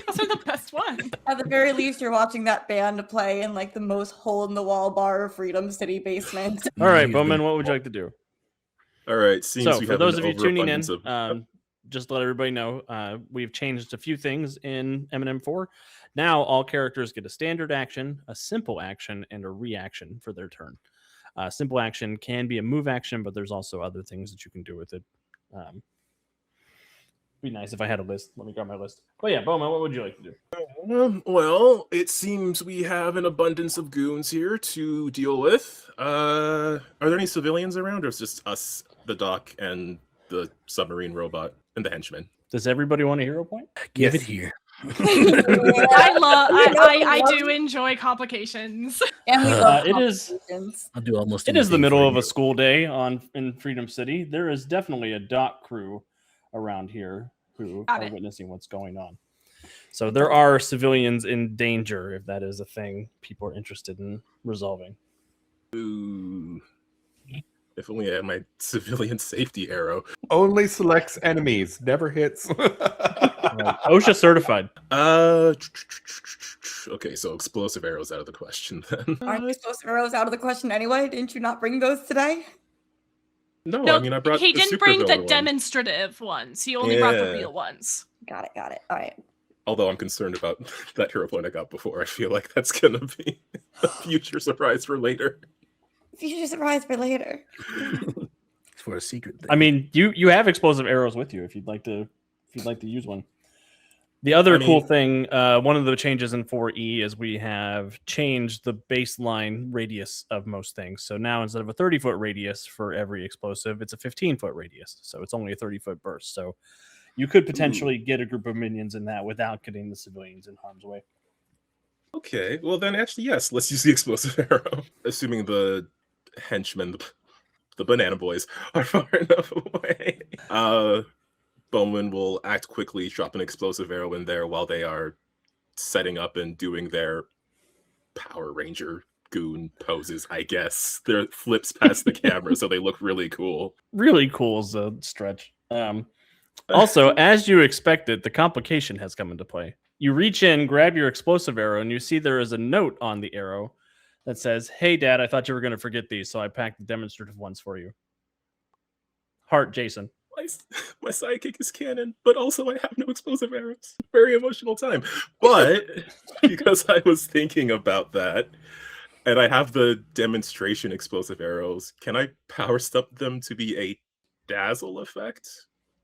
Those are the best ones. At the very least, you're watching that band play in like the most hole-in-the-wall bar of Freedom City basement. All right, He's Bowman, been- what would you like to do? All right, seems So, we for have those an of you tuning in, overabundance of- just to let everybody know, we've changed a few things in M&M4. Now, all characters get a standard action, a simple action, and a reaction for their turn. Simple action can be a move action, but there's also other things that you can do with it. Be nice if I had a list. Let me grab my list. But yeah, Bowman, what would you like to do? Well, it seems we have an abundance of goons here to deal with. Are there any civilians around, or is it just us, the doc, and the submarine robot, and the henchman? Does everybody want a hero point? Give Yes. it here. I do enjoy complications. And we love It is. complications. I'll do almost It is the anything middle for of you. a school day in Freedom City. There is definitely a dock crew around here who Got are it. witnessing what's going on. So there are civilians in danger, if that is a thing people are interested in resolving. Ooh. If only I had my civilian safety arrow. Only selects enemies, never hits. Right. OSHA certified. Okay, so explosive arrows out of the question then. Aren't explosive arrows out of the question anyway? Didn't you not bring those today? No, No, I mean I brought he the didn't bring the supervillain one. demonstrative ones. He only brought the Yeah. real ones. Got it. All right. Although I'm concerned about that hero point I got before. I feel like that's gonna be a future surprise for later. Future surprise for later. It's for a secret thing. I mean, you have explosive arrows with you if you'd like to use one. The other I cool mean- thing, one of the changes in 4E is we have changed the baseline radius of most things. So now instead of a 30-foot radius for every explosive, it's a 15-foot radius. So it's only a 30-foot burst. So you could potentially get a group of minions in that without getting the civilians in harm's way. Okay, well then actually yes, let's use the explosive arrow. Assuming the henchmen, the banana boys, are far enough away. Bowman will act quickly, drop an explosive arrow in there while they are setting up and doing their Power Ranger goon poses, I guess. Their flips past the camera, so they look really cool. Really cool is a stretch. Also, as you expected, the complication has come into play. You reach in, grab your explosive arrow, and you see there is a note on the arrow that says, "Hey, Dad, I thought you were going to forget these, so I packed the demonstrative ones for you." Heart, Jason. My sidekick is canon, but also I have no explosive arrows. Very emotional time. But because I was thinking about that, and I have the demonstration explosive arrows, can I power step them to be a dazzle effect?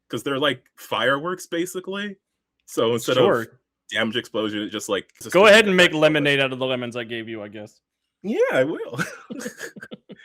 Because they're like fireworks, basically. So instead of damage explosion, it just like... Go ahead and make lemonade out of the lemons I gave you, I guess. Yeah, I will.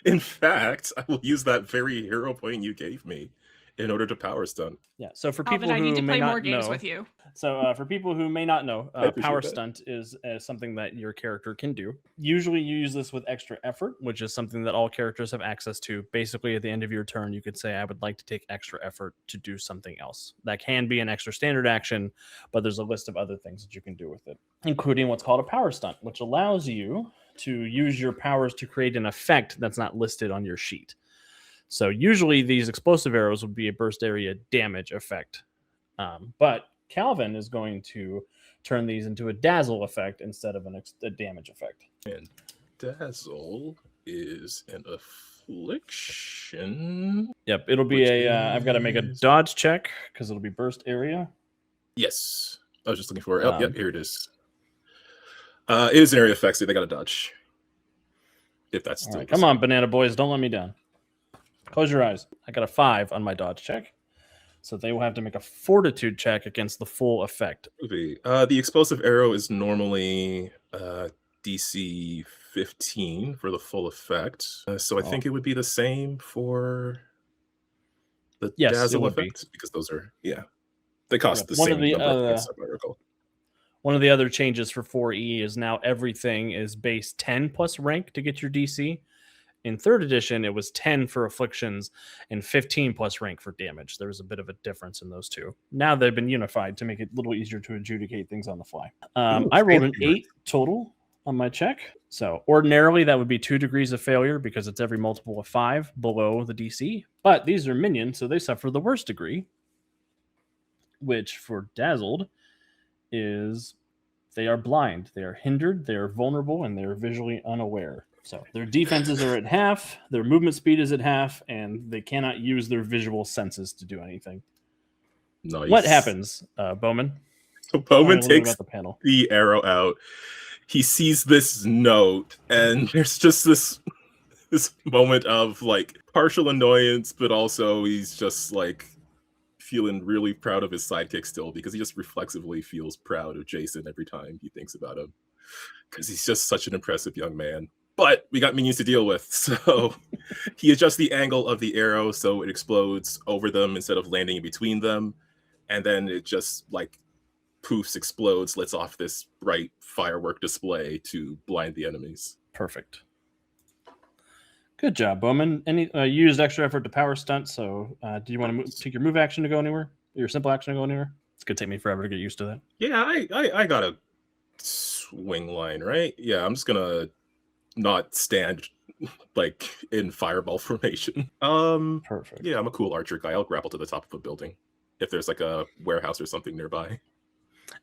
In fact, I will use that very hero point you gave me in order to power stunt. Yeah. So for people Alvin, I need who to may play not more games know, with you. So for people who may not know, I appreciate power that. stunt is something that your character can do. Usually you use this with extra effort, which is something that all characters have access to. Basically, at the end of your turn, you could say, I would like to take extra effort to do something else. That can be an extra standard action, but there's a list of other things that you can do with it, including what's called a power stunt, which allows you to use your powers to create an effect that's not listed on your sheet. So usually these explosive arrows would be a burst area damage effect. But Calvin is going to turn these into a dazzle effect instead of a damage effect. And dazzle is an affliction. Yep, it'll be Which I've got to make a is- dodge check because it'll be burst area. Yes. I was just looking for it. Oh, yep, here it is. It is an area effect, so they got to dodge. If that's All still right, the come same. on, banana boys, don't let me down. Close your eyes. I got a 5 on my dodge check. So they will have to make a fortitude check against the full effect. Movie. The explosive arrow is normally DC 15 for the full effect. So I think it would be the same for the Yes, it dazzle would be. effect because those are they cost Yeah, the one of same the, number of points, if I recall. One of the other changes for 4E is now everything is base 10 plus rank to get your DC. In 3rd edition, it was 10 for afflictions and 15 plus rank for damage. There was a bit of a difference in those two. Now they've been unified to make it a little easier to adjudicate things on the fly. I rolled an 8 total on my check. So ordinarily that would be 2 degrees of failure because it's every multiple of 5 below the DC. But these are minions, so they suffer the worst degree, which for Dazzled is they are blind, they are hindered, they are vulnerable, and they are visually unaware. So their defenses are at half, their movement speed is at half, and they cannot use their visual senses to do anything. Nice. What happens, Bowman? So Bowman Tell me takes about the panel. the arrow out. He sees this note, and there's just this moment of like partial annoyance, but also he's just like feeling really proud of his sidekick still, because he just reflexively feels proud of Jason every time he thinks about him, because he's just such an impressive young man. But we got minions to deal with, so he adjusts the angle of the arrow so it explodes over them instead of landing in between them, and then it just like poofs, explodes, lets off this bright firework display to blind the enemies. Perfect. Good job, Bowman. You used extra effort to power stunt, so do you want to take your move action to go anywhere? Your simple action to go anywhere? It's going to take me forever to get used to that. Yeah, I got a swing line, right? Yeah, I'm just going to not stand like in fireball formation. Perfect. Yeah, I'm a cool archer guy. I'll grapple to the top of a building if there's like a warehouse or something nearby.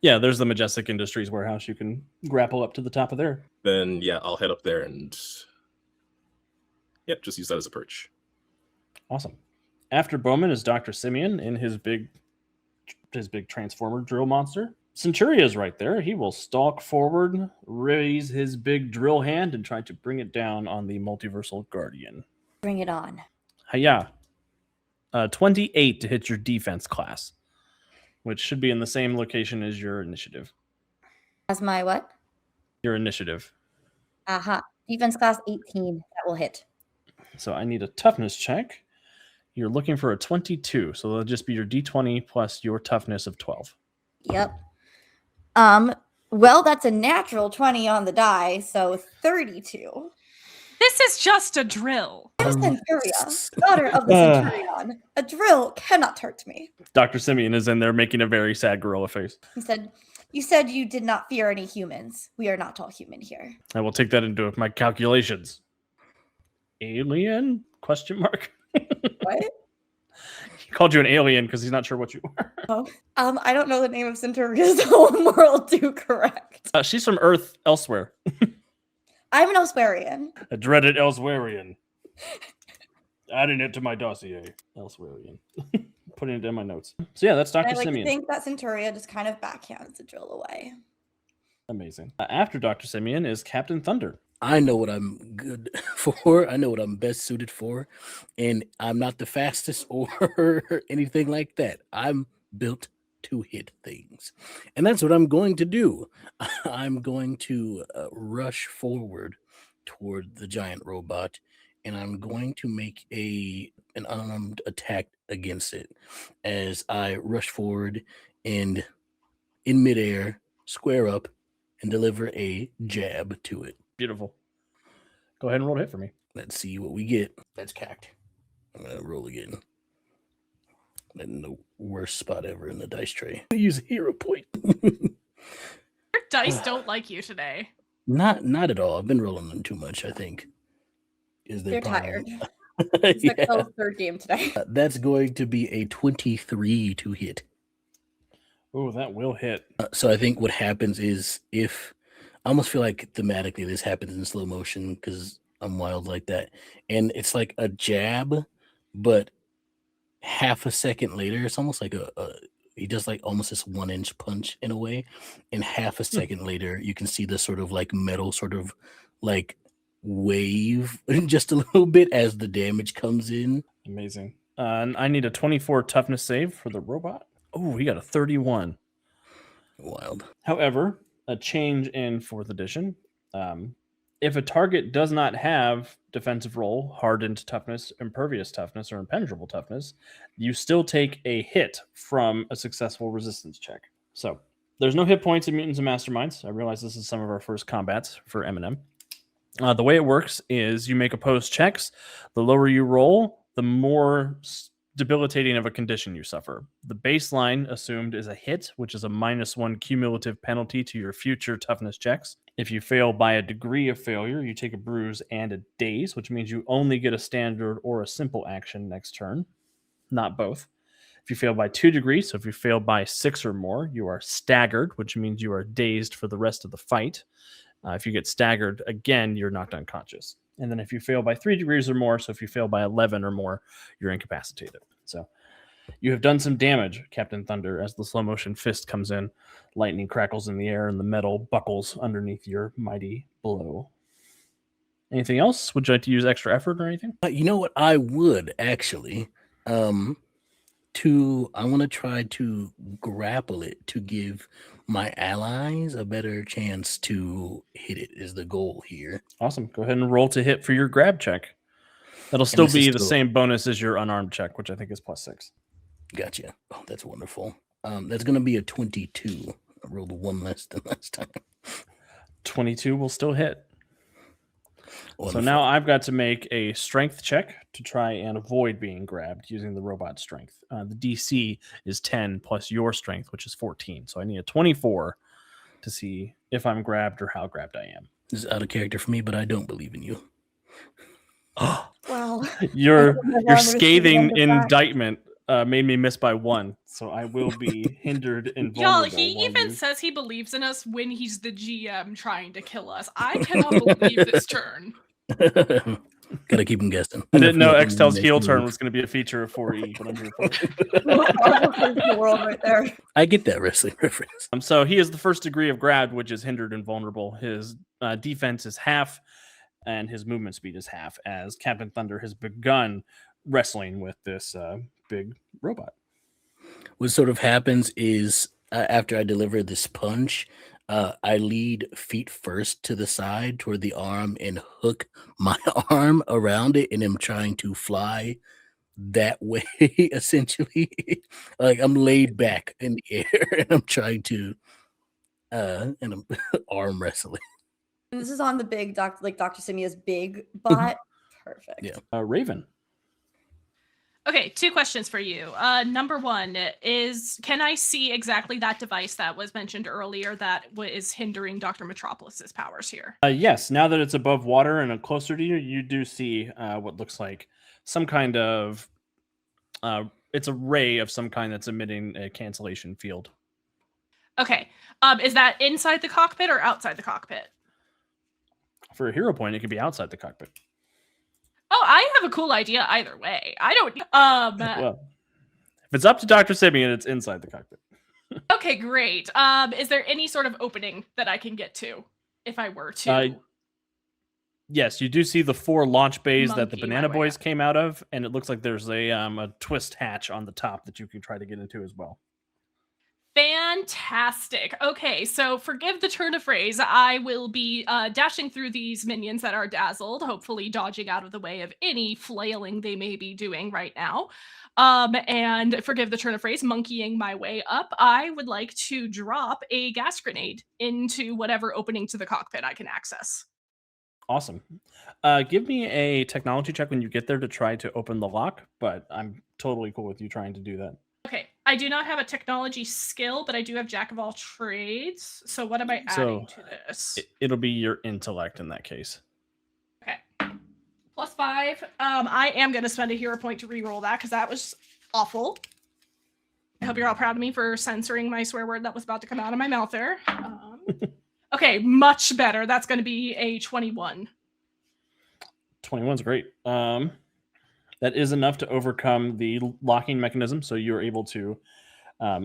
Yeah, there's the Majestic Industries warehouse. You can grapple up to the top of there. Then yeah, I'll head up there and just use that as a perch. Awesome. After Bowman is Dr. Simian in his big transformer drill monster. Centuria is right there. He will stalk forward, raise his big drill hand, and try to bring it down on the Multiversal Guardian. Bring it on. Hiya. 28 to hit your defense class, which should be in the same location as your initiative. As my what? Your initiative. Aha. Defense class 18. That will hit. So I need a toughness check. You're looking for a 22, so that'll just be your d20 plus your toughness of 12. Yep. Well, that's a natural 20 on the die, so 32. This is just a drill. I'm Centuria, daughter of the Centurion. A drill cannot hurt me. Dr. Simian is in there making a very sad gorilla face. He said, "You said you did not fear any humans. We are not all human here." I will take that into my calculations. Alien? Question mark. What? He called you an alien because he's not sure what you are. Oh. I don't know the name of Centuria, so we'll do correct. She's from Earth elsewhere. I'm an Elsewarian. A dreaded Elsewarian. Adding it to my dossier. Elsewarian. Putting it in my notes. So yeah, that's Dr. I like Simian. to think that Centuria just kind of backhands the drill away. Amazing. After Dr. Simian is Captain Thunder. I know what I'm good for. I know what I'm best suited for. And I'm not the fastest or anything like that. I'm built to hit things. And that's what I'm going to do. I'm going to rush forward toward the giant robot, and I'm going to make an unarmed attack against it as I rush forward and in midair square up and deliver a jab to it. Beautiful. Go ahead and roll a hit for me. Let's see what we get. That's cacked. I'm going to roll again. In the worst spot ever in the dice tray. Use a hero point. Your dice don't like you today. Not at all. I've been rolling them too much, I think. They're tired. It's Extell's third game today. That's going to be a 23 to hit. Oh, that will hit. So I think what happens is I almost feel like thematically this happens in slow motion because I'm wild like that. And it's like a jab, but half a second later, it's almost like he does like almost this 1-inch punch in a way. And half a second later, you can see the sort of like metal sort of like wave just a little bit as the damage comes in. Amazing. And I need a 24 toughness save for the robot. Oh, we got a 31. Wild. However, a change in 4th edition. If a target does not have defensive roll, hardened toughness, impervious toughness, or impenetrable toughness, you still take a hit from a successful resistance check. So there's no hit points in Mutants and Masterminds. I realize this is some of our first combats for M&M. The way it works is you make opposed checks. The lower you roll, the more debilitating of a condition you suffer. The baseline assumed is a hit, which is a -1 cumulative penalty to your future toughness checks. If you fail by a degree of failure, you take a bruise and a daze, which means you only get a standard or a simple action next turn, not both. If you fail by 2 degrees, so if you fail by 6 or more, you are staggered, which means you are dazed for the rest of the fight. If you get staggered again, you're knocked unconscious. And then if you fail by 3 degrees or more, so if you fail by 11 or more, you're incapacitated. So you have done some damage, Captain Thunder, as the slow motion fist comes in. Lightning crackles in the air and the metal buckles underneath your mighty blow. Anything else? Would you like to use extra effort or anything? You know what? I would actually. I want to try to grapple it to give my allies a better chance to hit it is the goal here. Awesome. Go ahead and roll to hit for your grab check. That'll still be the same bonus as your unarmed check, which I think is +6. Gotcha. Oh, that's wonderful. That's going to be a 22. I rolled one less than last time. 22 will still hit. Wonderful. So now I've got to make a strength check to try and avoid being grabbed using the robot strength. The DC is 10 plus your strength, which is 14. So I need a 24 to see if I'm grabbed or how grabbed I am. This is out of character for me, but I don't believe in you. Wow. Your scathing indictment made me miss by 1, so I will be hindered and Y'all, vulnerable. he even says he believes in us when he's the GM trying to kill us. I cannot believe this turn. Gotta keep him guessing. I didn't know Extell's heel turn was going to be a feature of 4E, but I'm here for it. The world right there. I get that wrestling reference. So he is the first degree of grab, which is hindered and vulnerable. His defense is half, and his movement speed is half, as Captain Thunder has begun wrestling with this big robot. What sort of happens is after I deliver this punch, I lead feet first to the side toward the arm and hook my arm around it, and I'm trying to fly that way, essentially. Like I'm laid back in the air and I'm trying to and I'm arm wrestling. And this is on the big Dr. Simia's big bot. Perfect. Yeah. Raven. Okay, 2 questions for you. Number 1 is, can I see exactly that device that was mentioned earlier that is hindering Dr. Metropolis's powers here? Yes, now that it's above water and closer to you, you do see what looks like some kind of, it's a ray of some kind that's emitting a cancellation field. Okay, is that inside the cockpit or outside the cockpit? For a hero point, it could be outside the cockpit. Oh, I have a cool idea either way. I don't. Well, if it's up to Dr. Simian, it's inside the cockpit. Okay, great. Is there any sort of opening that I can get to if I were to? Yes, you do see the 4 launch bays that the Monkey Banana my way Boys up. came out of, and it looks like there's a twist hatch on the top that you can try to get into as well. Fantastic. Okay, so forgive the turn of phrase. I will be dashing through these minions that are dazzled, hopefully dodging out of the way of any flailing they may be doing right now. And forgive the turn of phrase, monkeying my way up. I would like to drop a gas grenade into whatever opening to the cockpit I can access. Awesome. Give me a technology check when you get there to try to open the lock, but I'm totally cool with you trying to do that. Okay, I do not have a technology skill, but I do have jack of all trades. So what am I adding to this? It'll be your intellect in that case. Okay. +5. I am going to spend a hero point to reroll that because that was awful. I hope you're all proud of me for censoring my swear word that was about to come out of my mouth there. Okay, much better. That's going to be a 21. 21's great. That is enough to overcome the locking mechanism, so you're able to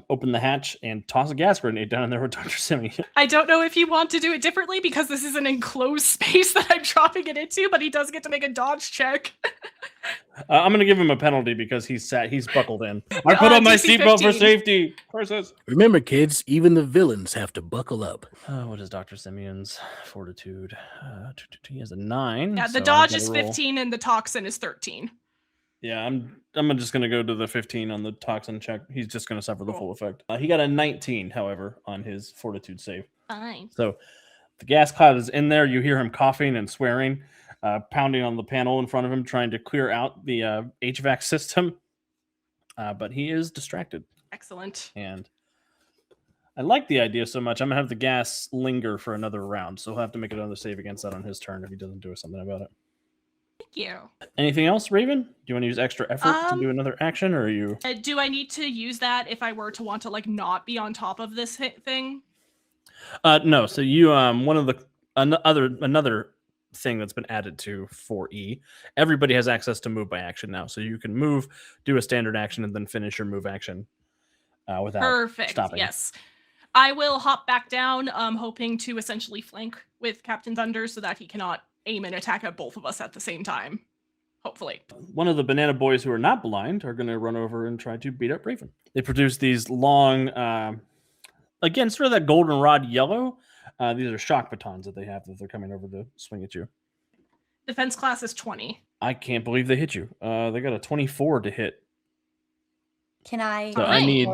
open the hatch and toss a gas grenade down in there with Dr. Simian. I don't know if you want to do it differently because this is an enclosed space that I'm dropping it into, but he does get to make a dodge check. I'm going to give him a penalty because he's buckled in. I put on my DC seatbelt for 15. safety. Curses. Remember, kids, even the villains have to buckle up. What is Dr. Simian's fortitude? He has a 9. Yeah, the so dodge I've is gotta roll. 15 and the toxin is 13. Yeah, I'm just going to go to the 15 on the toxin check. He's just going to suffer the full effect. He got a 19, however, on his fortitude save. Fine. So The gas cloud is in there. You hear him coughing and swearing, pounding on the panel in front of him, trying to clear out the HVAC system. But he is distracted. Excellent. And I like the idea so much, I'm going to have the gas linger for another round. So he'll have to make another save against that on his turn if he doesn't do something about it. Thank you. Anything else, Raven? Do you want to use extra effort to do another action, or are you? Do I need to use that if I were to want to not be on top of this thing? No. So you one of the another thing that's been added to 4E. Everybody has access to move by action now, so you can move, do a standard action, and then finish your move action without stopping. Yes. I will hop back down, hoping to essentially flank with Captain Thunder so that he cannot aim and attack at both of us at the same time. Hopefully. One of the banana boys who are not blind are going to run over and try to beat up Raven. They produce these long, again, sort of that goldenrod yellow. These are shock batons that they have that they're coming over to swing at you. Defense class is 20. I can't believe they hit you. They got a 24 to hit. Can I? So I need.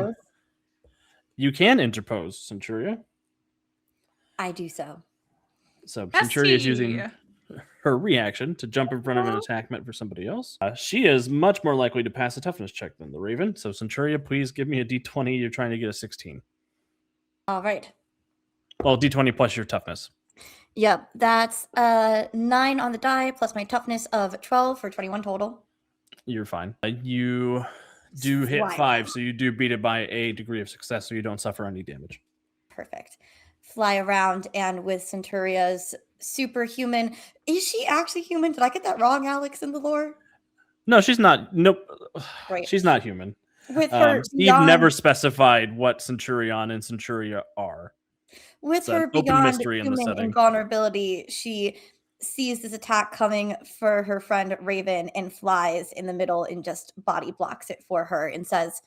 You can interpose, Centuria. I do so. So Centuria is using her reaction to jump in front of an attack meant for somebody else. She is much more likely to pass a toughness check than the Raven. So Centuria, please give me a d20. You're trying to get a 16. All right. Well, d20 plus your toughness. Yep, that's 9 on the die plus my toughness of 12 for 21 total. You're fine. You do hit 5, so you do beat it by a degree of success, so you don't suffer any damage. Perfect. Fly around, and with Centuria's superhuman, is she actually human? Did I get that wrong, Alex, in the lore? No, she's not. Nope. Right. She's not human. With her Steve never specified what Centurion and Centuria are. With her beyond human invulnerability, she sees this attack coming for her friend Raven and flies in the middle and just body blocks it for her and says,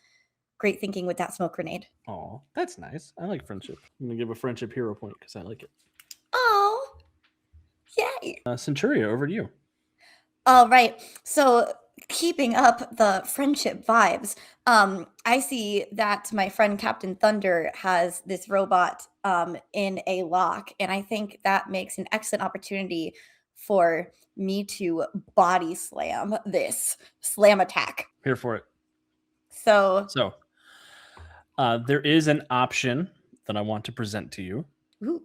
"Great thinking with that smoke grenade." Oh, that's nice. I like friendship. I'm going to give a friendship hero point because I like it. Oh, yay. Centuria, over to you. All right. So keeping up the friendship vibes, I see that my friend Captain Thunder has this robot in a lock, and I think that makes an excellent opportunity for me to body slam this slam attack. Here for it. So there is an option that I want to present to you. Ooh.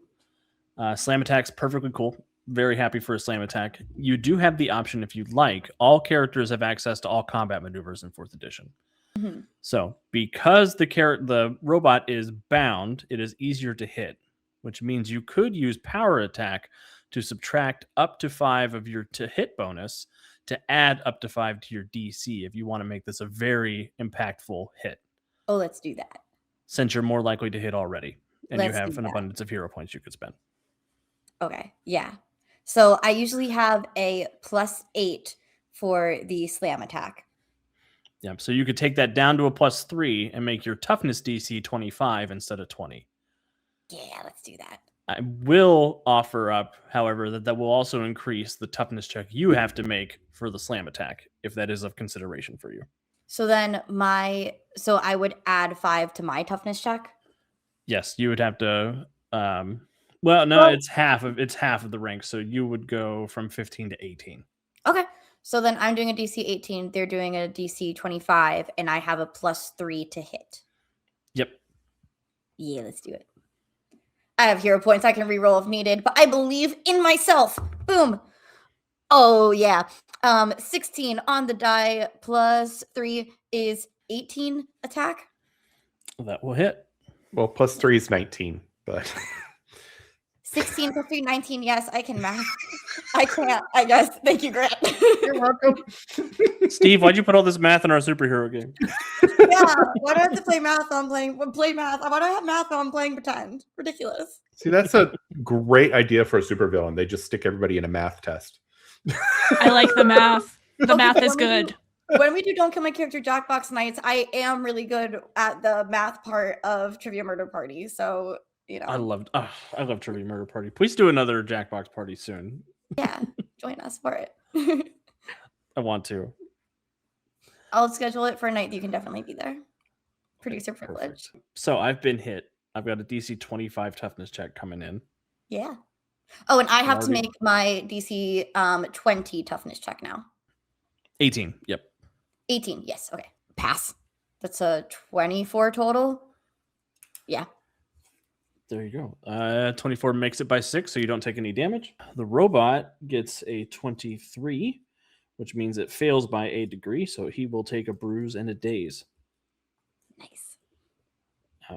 Slam attack's perfectly cool. Very happy for a slam attack. You do have the option, if you'd like, all characters have access to all combat maneuvers in 4th edition. Mm-hmm. So because the robot is bound, it is easier to hit, which means you could use power attack to subtract up to 5 of your to hit bonus to add up to 5 to your DC if you want to make this a very impactful hit. Oh, let's do that. Since you're more likely to hit already, and you have an abundance of hero points you could spend. Okay, yeah. So I usually have a +8 for the slam attack. Yeah, so you could take that down to a +3 and make your toughness DC 25 instead of 20. Yeah, let's do that. I will offer up, however, that will also increase the toughness check you have to make for the slam attack, if that is of consideration for you. So then I would add 5 to my toughness check? Yes, you would have to it's half of the rank, so you would go from 15 to 18. Okay. So then I'm doing a DC 18, they're doing a DC 25, and I have a +3 to hit. Yep. Yeah, let's do it. I have hero points I can reroll if needed, but I believe in myself. Boom. Oh, yeah. 16 on the die +3 is 18 attack. That will hit. Well, +3 is 19, but 16 + 3, 19. Yes, I can math. I can't, I guess. Thank you, Grant. You're welcome. Steve, why'd you put all this math in our superhero game? Yeah, why do I have to play math on play math? Why do I have math on playing pretend? Ridiculous. See, that's a great idea for a supervillain. They just stick everybody in a math test. I like the math. The math is good. When we do Don't Kill My Character Jackbox nights, I am really good at the math part of Trivia Murder Party. So, you know. I love Trivia Murder Party. Please do another Jackbox party soon. Yeah, join us for it. I want to. I'll schedule it for a night that you can definitely be there. Producer privilege. Perfect. So I've been hit. I've got a DC 25 toughness check coming in. Yeah. Oh, and I have to Already- make my DC 20 toughness check now. 18. Yep. 18. Yes. Okay. Pass. That's a 24 total. Yeah. There you go. 24 makes it by 6, so you don't take any damage. The robot gets a 23, which means it fails by a degree, so he will take a bruise and a daze. Nice.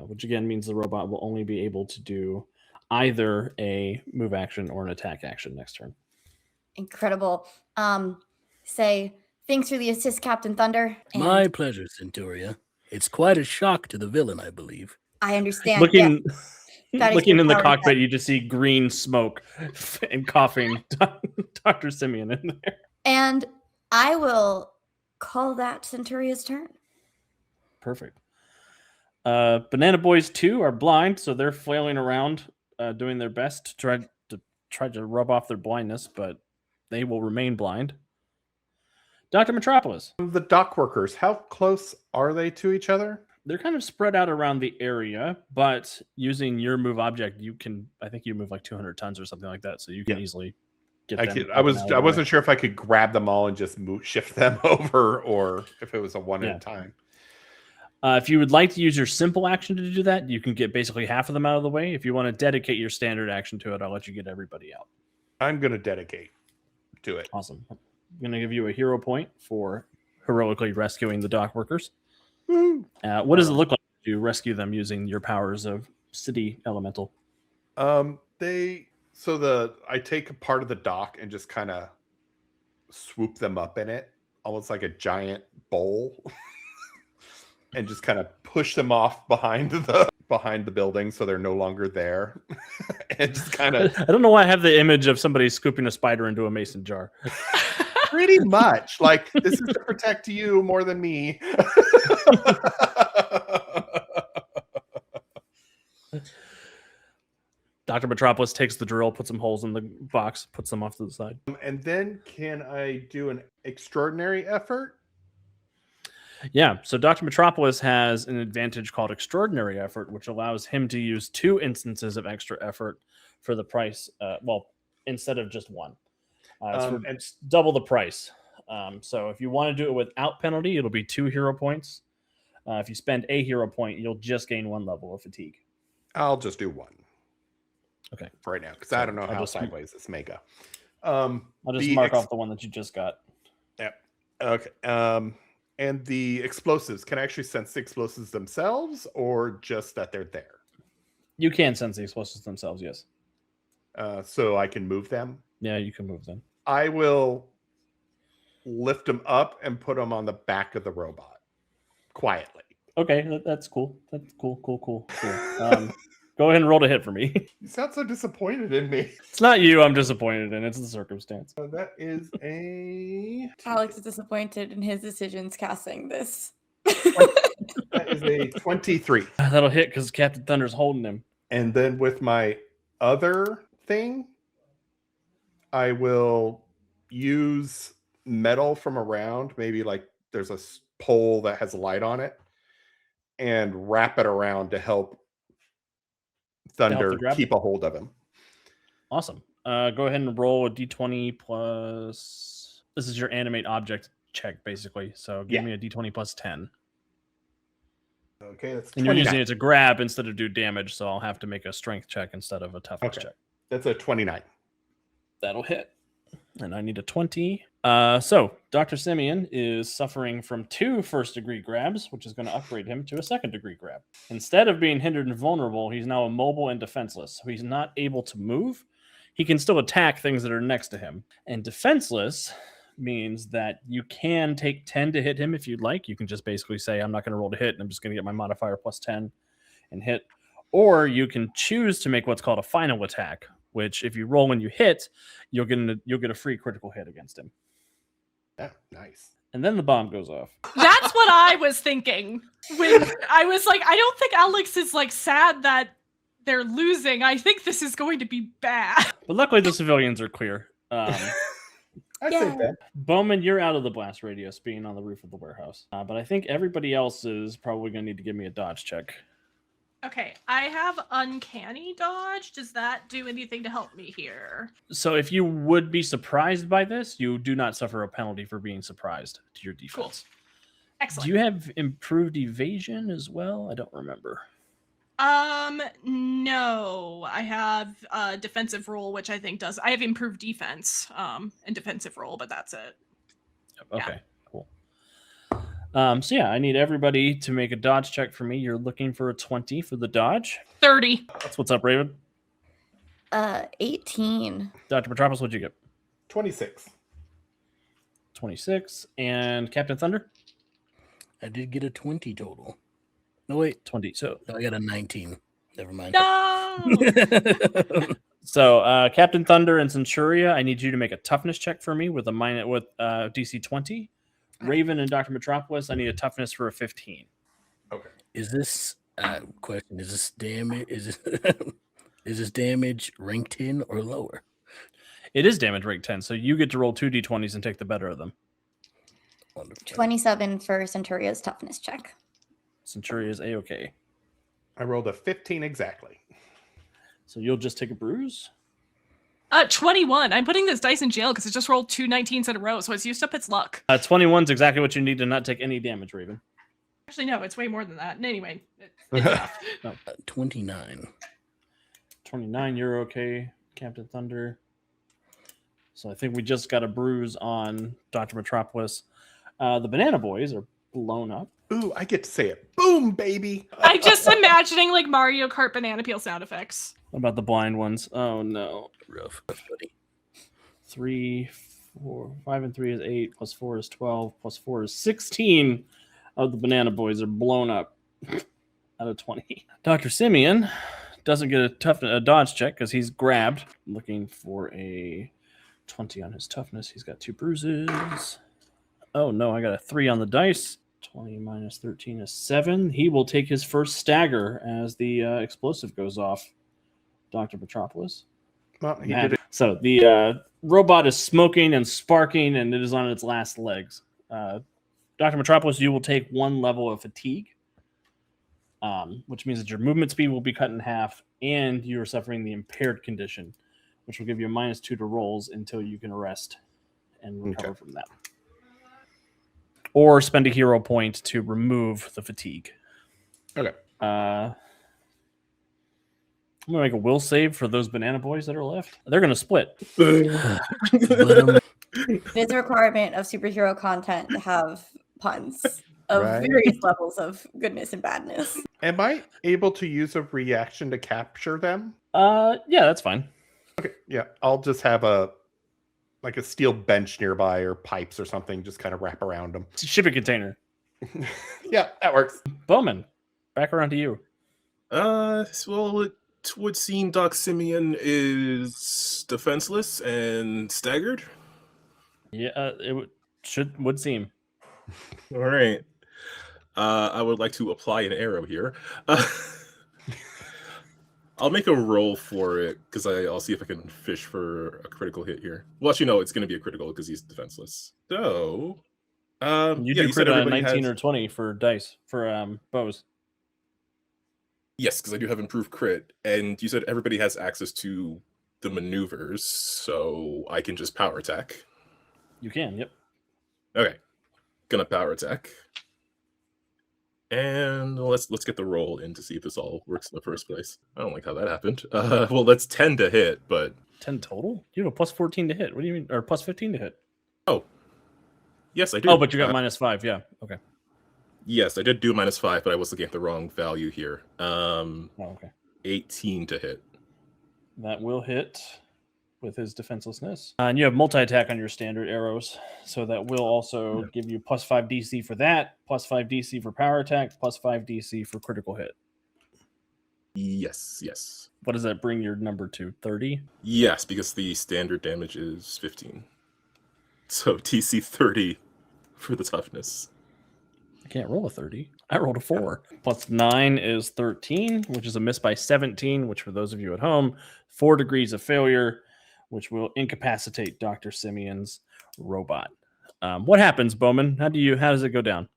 Which again means the robot will only be able to do either a move action or an attack action next turn. Incredible. Say thanks for the assist, Captain Thunder. And My pleasure, Centuria. It's quite a shock to the villain, I believe. I understand. Looking, That is looking your in the power cockpit, set. you just see green smoke and coughing Dr. Simian in there. And I will call that Centuria's turn. Perfect. Banana Boys 2 are blind, so they're flailing around, doing their best to try to rub off their blindness, but they will remain blind. Dr. Metropolis. The dock workers, how close are they to each other? They're kind of spread out around the area, but using your move object, I think you move like 200 tons or something like that, so you can easily get them. I wasn't sure if I could grab them all and just shift them over, or if it was a one at a time. If you would like to use your simple action to do that, you can get basically half of them out of the way. If you want to dedicate your standard action to it, I'll let you get everybody out. I'm going to dedicate to it. Awesome. I'm going to give you a hero point for heroically rescuing the dock workers. Woo. What does it look like to rescue them using your powers of city elemental? I take a part of the dock and just kind of swoop them up in it, almost like a giant bowl, and just kind of push them off behind the building so they're no longer there. And just kind of I don't know why I have the image of somebody scooping a spider into a mason jar. pretty much like, this is to protect you more than me. Dr. Metropolis takes the drill, puts some holes in the box, puts them off to the side. And then can I do an extraordinary effort? Yeah, so Dr. Metropolis has an advantage called extraordinary effort, which allows him to use 2 instances of extra effort for the price. Instead of just one. It's double the price. So if you want to do it without penalty, it'll be 2 hero points. If you spend a hero point, you'll just gain 1 level of fatigue. I'll just do 1. Okay. For right now, because I don't know how just sideways this may go. I'll just mark off the one that you just got. Yep. Okay. And the explosives, can I actually sense the explosives themselves, or just that they're there? You can sense the explosives themselves, yes. So I can move them? Yeah, you can move them. I will lift them up and put them on the back of the robot. Quietly. Okay, that's cool. That's cool. Go ahead and roll to hit for me. You sound so disappointed in me. It's not you I'm disappointed in. It's the circumstance. That is a... Alex is disappointed in his decisions casting this. That is a 23. That'll hit because Captain Thunder's holding him. And then with my other thing, I will use metal from around. Maybe like there's a pole that has a light on it, and wrap it around to help Thunder keep a hold of him. Awesome. Go ahead and roll a d20 plus... This is your animate object check, basically. So give me a d20 plus 10. Okay, that's 29. And you're using it to grab instead of do damage, so I'll have to make a strength check instead of a toughness check. That's a 29. That'll hit. And I need a 20. So Dr. Simian is suffering from 2 first-degree grabs, which is going to upgrade him to a second-degree grab. Instead of being hindered and vulnerable, he's now immobile and defenseless. So he's not able to move. He can still attack things that are next to him. And defenseless means that you can take 10 to hit him if you'd like. You can just basically say, I'm not going to roll to hit, and I'm just going to get my modifier plus 10 and hit. Or you can choose to make what's called a final attack, which if you roll when you hit, you'll get a free critical hit against him. Yeah, nice. And then the bomb goes off. That's what I was thinking when I was like, I don't think Alex is like sad that they're losing. I think this is going to be bad. But luckily the civilians are clear. I think that. Bowman, you're out of the blast radius, being on the roof of the warehouse. But I think everybody else is probably going to need to give me a dodge check. Okay, I have uncanny dodge. Does that do anything to help me here? So if you would be surprised by this, you do not suffer a penalty for being surprised to your defense. Excellent. Do you have improved evasion as well? I don't remember. No. I have defensive roll, which I think does. I have improved defense, and defensive roll, but that's it. Okay, cool. So yeah, I need everybody to make a dodge check for me. You're looking for a 20 for the dodge. 30. That's what's up, Raven. 18. Dr. Metropolis, what'd you get? 26. 26. And Captain Thunder? I did get a 20 total. No, wait. 20. So No, I got a 19. Never mind. No. So Captain Thunder and Centuria, I need you to make a toughness check for me with a DC 20. Raven and Dr. Metropolis, I need a toughness for a 15. Okay. Is this question? Is this damage? Is this damage rank 10 or lower? It is damage rank 10, so you get to roll 2 d20s and take the better of them. Wonderful. 27 for Centuria's toughness check. Centuria is A-okay. I rolled a 15 exactly. So you'll just take a bruise? 21. I'm putting this dice in jail because it just rolled 2 19s in a row, so it's used up its luck. 21 is exactly what you need to not take any damage, Raven. Actually, no, it's way more than that. And anyway, it's enough. 29. 29, you're okay, Captain Thunder. So I think we just got a bruise on Dr. Metropolis. The Banana Boys are blown up. Ooh, I get to say it. Boom, baby. I'm just imagining like Mario Kart banana peel sound effects. What about the blind ones? Oh no. Rough, buddy. 3, 4, 5 and 3 is 8, plus 4 is 12, plus 4 is 16 of the Banana Boys are blown up out of 20. Dr. Simian doesn't get a dodge check because he's grabbed. Looking for a 20 on his toughness. He's got 2 bruises. Oh no, I got a 3 on the dice. 20 minus 13 is 7. He will take his first stagger as the explosive goes off. Dr. Metropolis. Well, he did it. So the robot is smoking and sparking, and it is on its last legs. Dr. Metropolis, you will take 1 level of fatigue, which means that your movement speed will be cut in half, and you are suffering the impaired condition, which will give you a -2 to rolls until you can rest and recover from that. Or spend a hero point to remove the fatigue. Okay. I'm going to make a will save for those Banana Boys that are left. They're going to split. It is a requirement of superhero content to have puns of Right. various levels of goodness and badness. Am I able to use a reaction to capture them? Yeah, that's fine. Okay. Yeah. I'll just have a steel bench nearby or pipes or something, just kind of wrap around them. Shipping container. Yeah, that works. Bowman, back around to you. Well, it would seem Doc Simian is defenseless and staggered. Yeah, would seem. All right. I would like to apply an arrow here. I'll make a roll for it because I'll see if I can fish for a critical hit here. Well, actually, no, it's going to be a critical because he's defenseless. So, You do crit on 19 or 20 for dice for bows. Yes, because I do have improved crit, and you said everybody has access to the maneuvers, so I can just power attack. You can, yep. Okay, gonna power attack, and let's get the roll in to see if this all works in the first place. I don't like how that happened. Well, that's 10 to hit, but 10 total? You have a plus 14 to hit. What do you mean? Or plus 15 to hit? oh, yes, I do. Oh, but you got -5. Yeah, okay. Yes, I did do -5, but I was looking at the wrong value here. Oh, okay. 18 to hit. That will hit with his defenselessness. And you have multi-attack on your standard arrows, so that will also give you +5 DC for that, +5 DC for power attack, +5 DC for critical hit. Yes. What does that bring your number to? 30? Yes, because the standard damage is 15. So DC 30 for the toughness. I can't roll a 30. I rolled a 4. +9 is 13, which is a miss by 17, which for those of you at home, 4 degrees of failure, which will incapacitate Dr. Simian's robot. What happens, Bowman? How does it go down?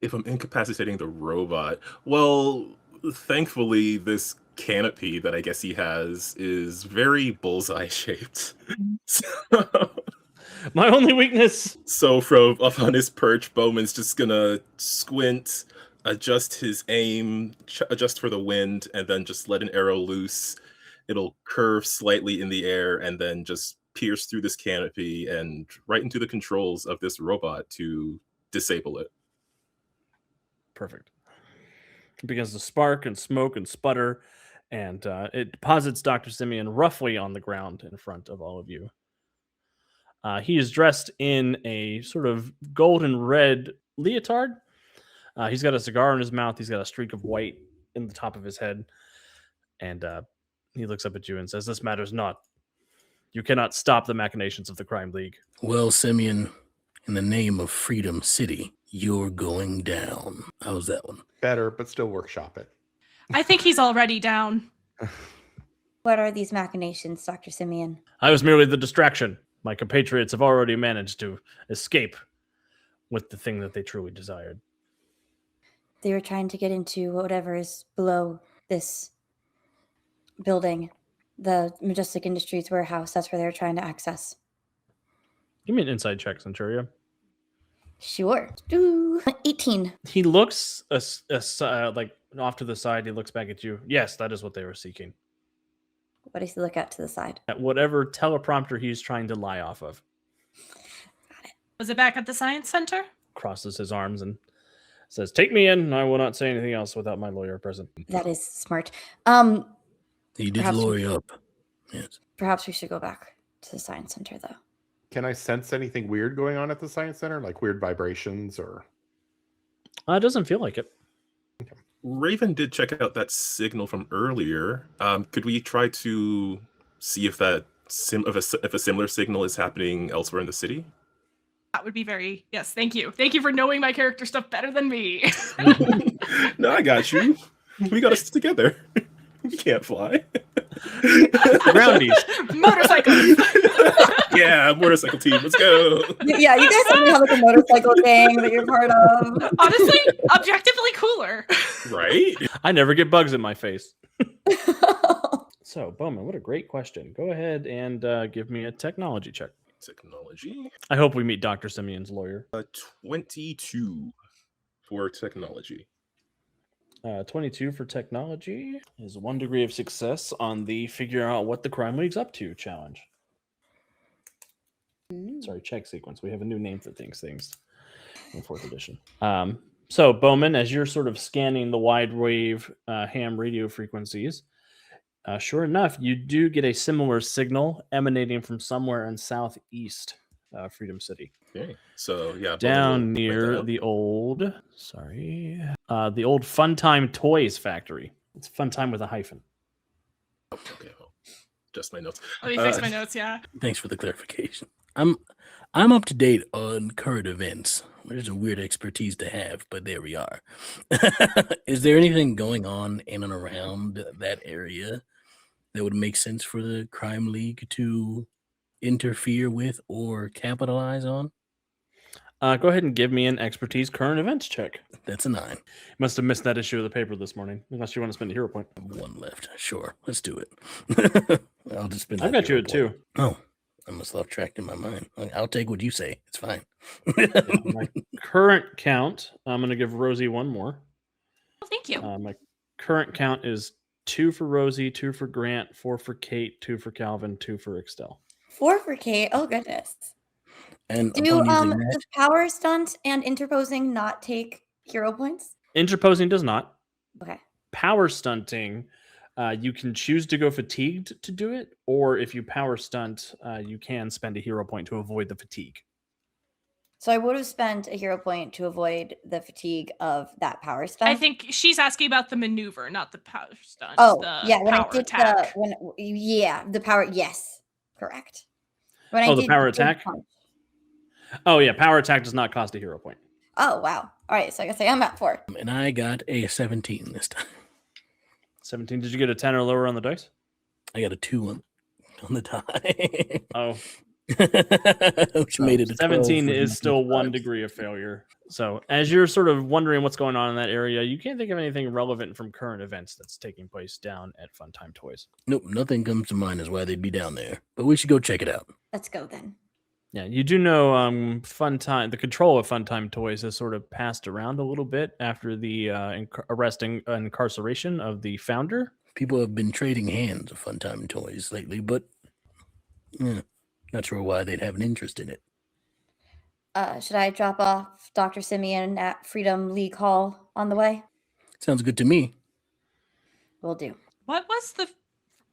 If I'm incapacitating the robot, well, Thankfully, this canopy that I guess he has is very bullseye shaped. My only weakness. So from up on his perch, Bowman's just gonna squint, adjust his aim, adjust for the wind, and then just let an arrow loose. It'll curve slightly in the air and then just pierce through this canopy and right into the controls of this robot to disable it. Perfect. It begins to spark and smoke and sputter, and it deposits Dr. Simian roughly on the ground in front of all of you. He is dressed in a sort of golden red leotard. He's got a cigar in his mouth. He's got a streak of white in the top of his head. And he looks up at you and says, "This matters not. You cannot stop the machinations of the Crime League." Well, Simian, in the name of Freedom City, you're going down. How's that one? Better, but still workshop it. I think he's already down. What are these machinations, Dr. Simian? I was merely the distraction. My compatriots have already managed to escape with the thing that they truly desired. They were trying to get into whatever is below this building, the Majestic Industries warehouse. That's where they were trying to access. Give me an inside check, Centuria. Sure. Ooh, 18. He looks like off to the side. He looks back at you. Yes, that is what they were seeking. What does he look at to the side? At whatever teleprompter he's trying to lie off of. Was it back at the science center? Crosses his arms and says, "Take me in. I will not say anything else without my lawyer present." That is smart. He did Perhaps lawyer up. Yes. Perhaps we should go back to the science center, though. Can I sense anything weird going on at the science center, like weird vibrations or? It doesn't feel like it. Raven did check out that signal from earlier. Could we try to see if that if a similar signal is happening elsewhere in the city? That would be very, yes, thank you. Thank you for knowing my character stuff better than me. No, I got you. We got us together. We can't fly. Groundies. Motorcycles. Yeah, motorcycle team. Let's go. Yeah, you guys don't have like a motorcycle gang that you're part of. Honestly, objectively cooler. Right? I never get bugs in my face. So, Bowman, what a great question. Go ahead and give me a technology check. Technology. I hope we meet Dr. Simian's lawyer. 22 for technology. 22 for technology is 1 degree of success on the figure out what the Crime League's up to challenge. Sorry, check sequence. We have a new name for things in 4th edition. So, Bowman, as you're sort of scanning the wide wave ham radio frequencies, sure enough, you do get a similar signal emanating from somewhere in southeast Freedom City. Okay. So, yeah. Down near the old, the old Funtime Toys factory. It's Funtime with a hyphen. Okay. Well, just my notes. Let me fix my notes, yeah. Thanks for the clarification. I'm up to date on current events. There's a weird expertise to have, but there we are. Is there anything going on in and around that area that would make sense for the Crime League to interfere with or capitalize on? Go ahead and give me an expertise current events check. That's a 9. Must have missed that issue of the paper this morning, unless you want to spend a hero point. 1 left. Sure, let's do it. I'll just spend. I've got you at 2. Oh, I must have lost track in my mind. I'll take what you say. It's fine. My current count, I'm going to give Rosie 1 more. Well, thank you. My current count is 2 for Rosie, 2 for Grant, 4 for Kate, 2 for Calvin, 2 for Extell. 4 for Kate. Oh, goodness. And Do the power stunt and interposing not take hero points? Interposing does not. Okay. Power stunting, you can choose to go fatigued to do it, or if you power stunt, you can spend a hero point to avoid the fatigue. So I would have spent a hero point to avoid the fatigue of that power stunt. I think she's asking about the maneuver, not the power stunt. Oh, the yeah. When I power did attack. the power. Yes, correct. When I The did power the big attack? punch. Oh, yeah. Power attack does not cost a hero point. Oh, wow. All right. So I guess I am at 4. And I got a 17 this time. 17. Did you get a 10 or lower on the dice? I got a 2 on the die. Oh, Which made it a 17 12 is with still nothing 1 but degree of failure. So as you're sort of wondering what's going on in that area, you can't think of anything relevant from current events that's taking place down at Funtime Toys. Nope, nothing comes to mind as why they'd be down there. But we should go check it out. Let's go then. Yeah, you do know the control of Funtime Toys has sort of passed around a little bit after the arrest and incarceration of the founder. People have been trading hands of Funtime Toys lately, but not sure why they'd have an interest in it. Should I drop off Dr. Simian at Freedom League Hall on the way? Sounds good to me. Will do. What was the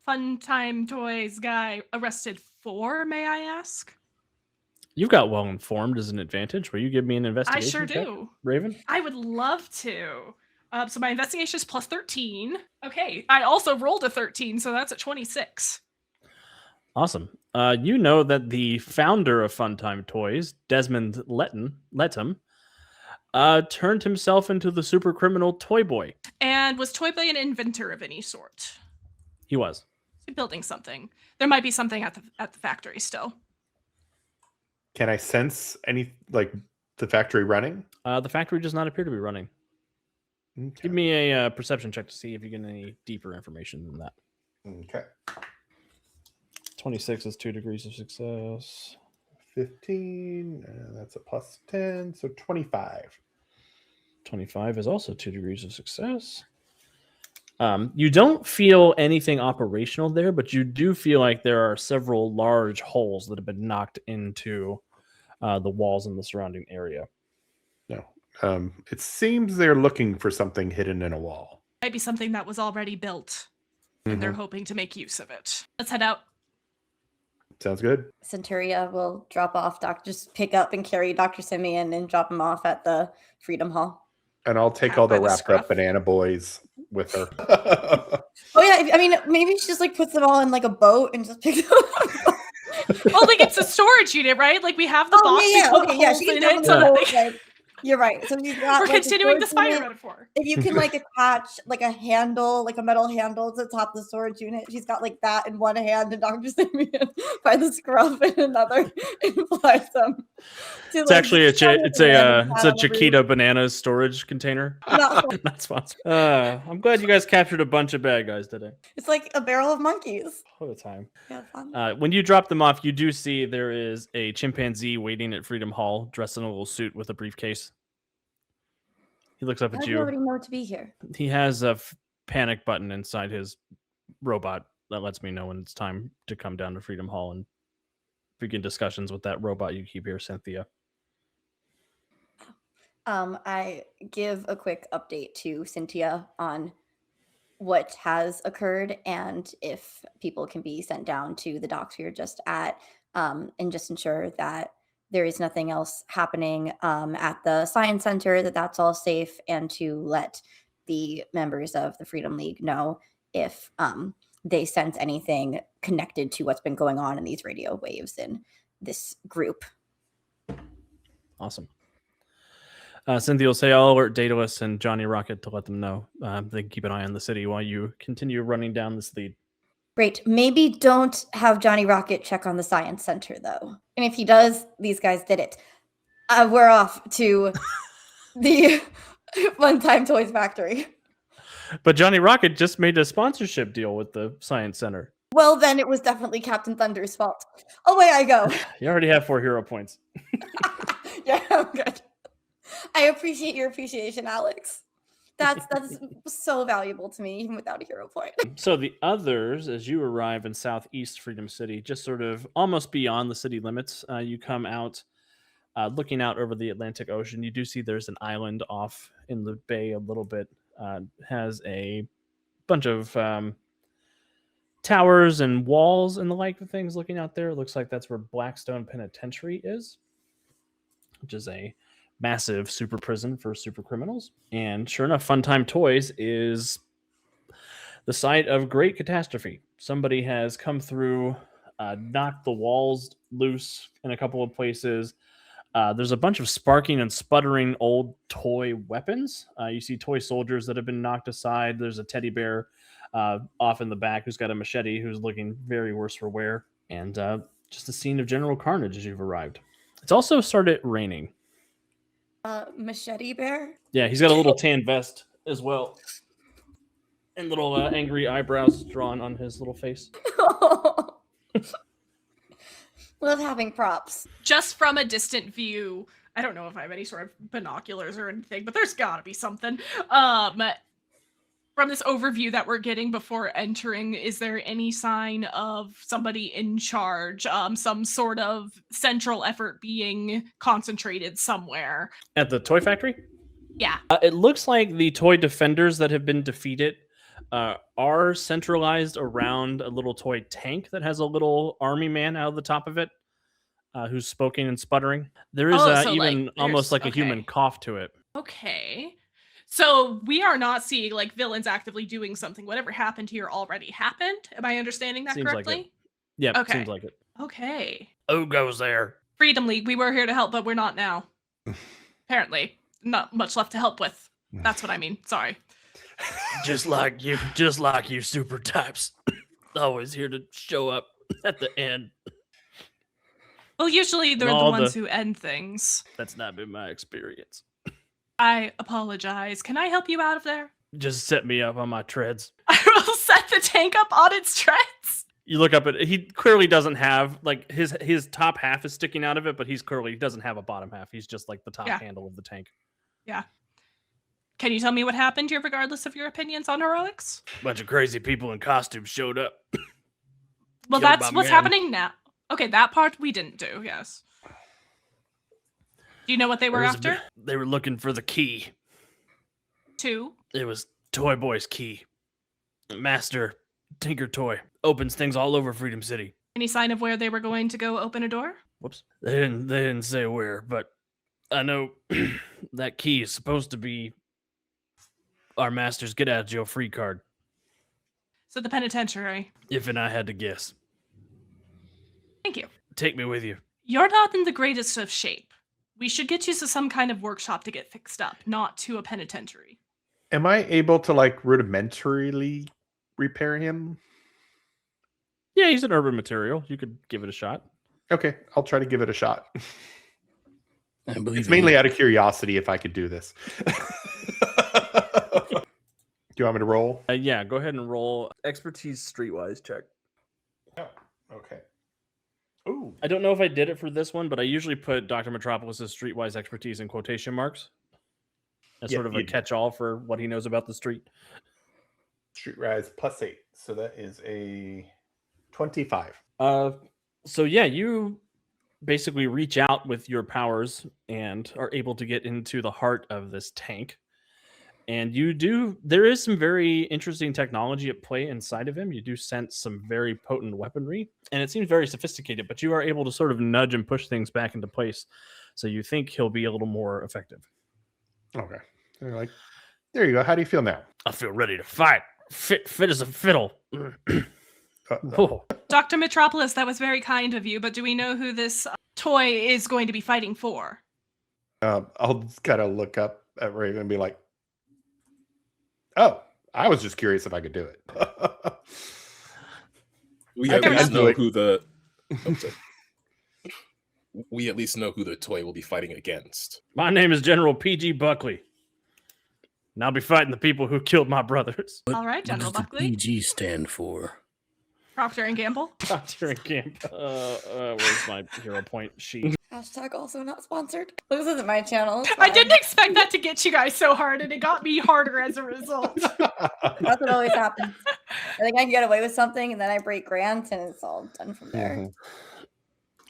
Funtime Toys guy arrested for, may I ask? You've got well informed as an advantage. Will you give me an I investigation sure check, do. Raven? I would love to. So my investigation is plus 13. Okay, I also rolled a 13, so that's a 26. Awesome. You know that the founder of Funtime Toys, Desmond Lettum, turned himself into the super criminal Toy Boy. And was Toy Boy an inventor of any sort? He was. Building something. There might be something at the factory still. Can I sense any, like, the factory running? The factory does not appear to be running. Okay. Give me a perception check to see if you get any deeper information than that. Okay. 26 is 2 degrees of success. 15, that's a plus 10, so 25. 25 is also 2 degrees of success. You don't feel anything operational there, but you do feel like there are several large holes that have been knocked into the walls in the surrounding area. No. It seems they're looking for something hidden in a wall. Might be something that was already built, and they're hoping to make use of it. Let's head out. Sounds good. Centuria will drop off just pick up and carry Dr. Simian and drop him off at the Freedom Hall. And I'll take Out all by the the wrapped scruff. up banana boys with her. Oh yeah, I mean maybe she just like puts them all in like a boat and just picks them up. Well, like it's a storage unit, right? Like we have the box. Oh, yeah, we put okay, the yeah, holes she can in it, so definitely that they hold, like, you're right. So you've got we're like, a continuing the storage spider unit. metaphor. If you can like attach like a handle, like a metal handle to the top of the storage unit, she's got like that in one hand and Dr. Simian by the scruff in another and flies them. It's actually it's a Chiquita banana storage container. Not Not sponsored. I'm glad you guys captured a bunch of bad guys today. It's like a barrel of monkeys. All the time. Yeah, fun. When you drop them off, you do see there is a chimpanzee waiting at Freedom Hall, dressed in a little suit with a briefcase. He looks up How at do you you. already know to be here? He has a panic button inside his robot that lets me know when it's time to come down to Freedom Hall and begin discussions with that robot you keep here, Cynthia. I give a quick update to Cynthia on what has occurred and if people can be sent down to the docks we were just at, and just ensure that there is nothing else happening at the Science Center, that's all safe, and to let the members of the Freedom League know if they sense anything connected to what's been going on in these radio waves in this group. Awesome. Cynthia will say, I'll alert Daedalus and Johnny Rocket to let them know. They can keep an eye on the city while you continue running down this lead. Great. Maybe don't have Johnny Rocket check on the Science Center, though. And if he does, these guys did it. We're off to the Funtime Toys factory. But Johnny Rocket just made a sponsorship deal with the Science Center. Well, then it was definitely Captain Thunder's fault. Away I go. You already have 4 hero points. Yeah, I'm good. I appreciate your appreciation, Alex. That's so valuable to me, even without a hero point. So the others, as you arrive in Southeast Freedom City, just sort of almost beyond the city limits, you come out, looking out over the Atlantic Ocean. You do see there's an island off in the bay a little bit. Has a bunch of towers and walls and the like of things looking out there. It looks like that's where Blackstone Penitentiary is, which is a massive super prison for super criminals. And sure enough, Funtime Toys is the site of great catastrophe. Somebody has come through, knocked the walls loose in a couple of places. There's a bunch of sparking and sputtering old toy weapons. You see toy soldiers that have been knocked aside. There's a teddy bear off in the back who's got a machete who's looking very worse for wear. And Just a scene of general carnage as you've arrived. It's also started raining. Machete bear? Yeah, he's got a little tan vest as well. And little angry eyebrows drawn on his little face. Love having props. Just from a distant view, I don't know if I have any sort of binoculars or anything, but there's gotta be something. From this overview that we're getting before entering, is there any sign of somebody in charge, some sort of central effort being concentrated somewhere? At the toy factory? Yeah. It looks like the toy defenders that have been defeated are centralized around a little toy tank that has a little army man out of the top of it who's spoking and sputtering. There is so, even like, almost like a okay. human cough to it. Okay. So we are not seeing like villains actively doing something. Whatever happened here already happened. Am I understanding that Seems like correctly? it. Yeah, Okay. seems like it. Okay. Who goes there? Freedom League, we were here to help, but we're not now. Apparently. Not much left to help with. That's what I mean. Sorry. Just like you super types. Always here to show up at the end. Well, usually they're the All ones the- who end things. That's not been my experience. I apologize. Can I help you out of there? Just set me up on my treads. I will set the tank up on its treads. You look up at he clearly doesn't have like his top half is sticking out of it, but he doesn't have a bottom half. He's just like the top handle of the tank. Yeah. Can you tell me what happened here, regardless of your opinions on heroics? Bunch of crazy people in costumes showed up. Well, Killed that's my what's man. happening now. Okay, that part we didn't do, yes. Do you know what they were after? They were looking for the key. Two. It was Toy Boy's key. Master Tinker Toy opens things all over Freedom City. Any sign of where they were going to go open a door? Whoops. They didn't say where, but I know that key is supposed to be our master's get out of jail free card. So the penitentiary. If and I had to guess. Thank you. Take me with you. You're not in the greatest of shape. We should get you to some kind of workshop to get fixed up, not to a penitentiary. Am I able to like rudimentarily repair him? Yeah, he's an urban material. You could give it a shot. Okay, I'll try to give it a shot. I believe It's mainly out of curiosity if I could do this. Do you want me to roll? Yeah, go ahead and roll expertise streetwise check. Oh, okay. Ooh. I don't know if I did it for this one, but I usually put Dr. Metropolis' streetwise expertise in quotation marks as Yeah, sort of you a did. catch-all for what he knows about the street. Streetwise +8. So that is a 25. So yeah, you basically reach out with your powers and are able to get into the heart of this tank. And there is some very interesting technology at play inside of him. You do sense some very potent weaponry, and it seems very sophisticated, but you are able to sort of nudge and push things back into place. So you think he'll be a little more effective. Okay. They're like, there you go. How do you feel now? I feel ready to fight. Fit as a fiddle. Oh. Dr. Metropolis, that was very kind of you, but do we know who this toy is going to be fighting for? I'll just kind of look up at Raven and be like, oh, I was just curious if I could do it. We I at can least do know it. who the. Oh, sorry. We at least know who the toy will be fighting against. My name is General P.G. Buckley. And I'll be fighting the people who killed my brothers. All right, What General does the Buckley. PG stand for? Procter and Gamble. Doctor in camp. Where's my hero point sheet? Hashtag also not sponsored. This isn't my channel. it's I fine. didn't expect that to get you guys so hard, and it got me harder as a result. That's what always happens. I think I can get away with something, and then I break Grant, and it's all done from there. Mhm.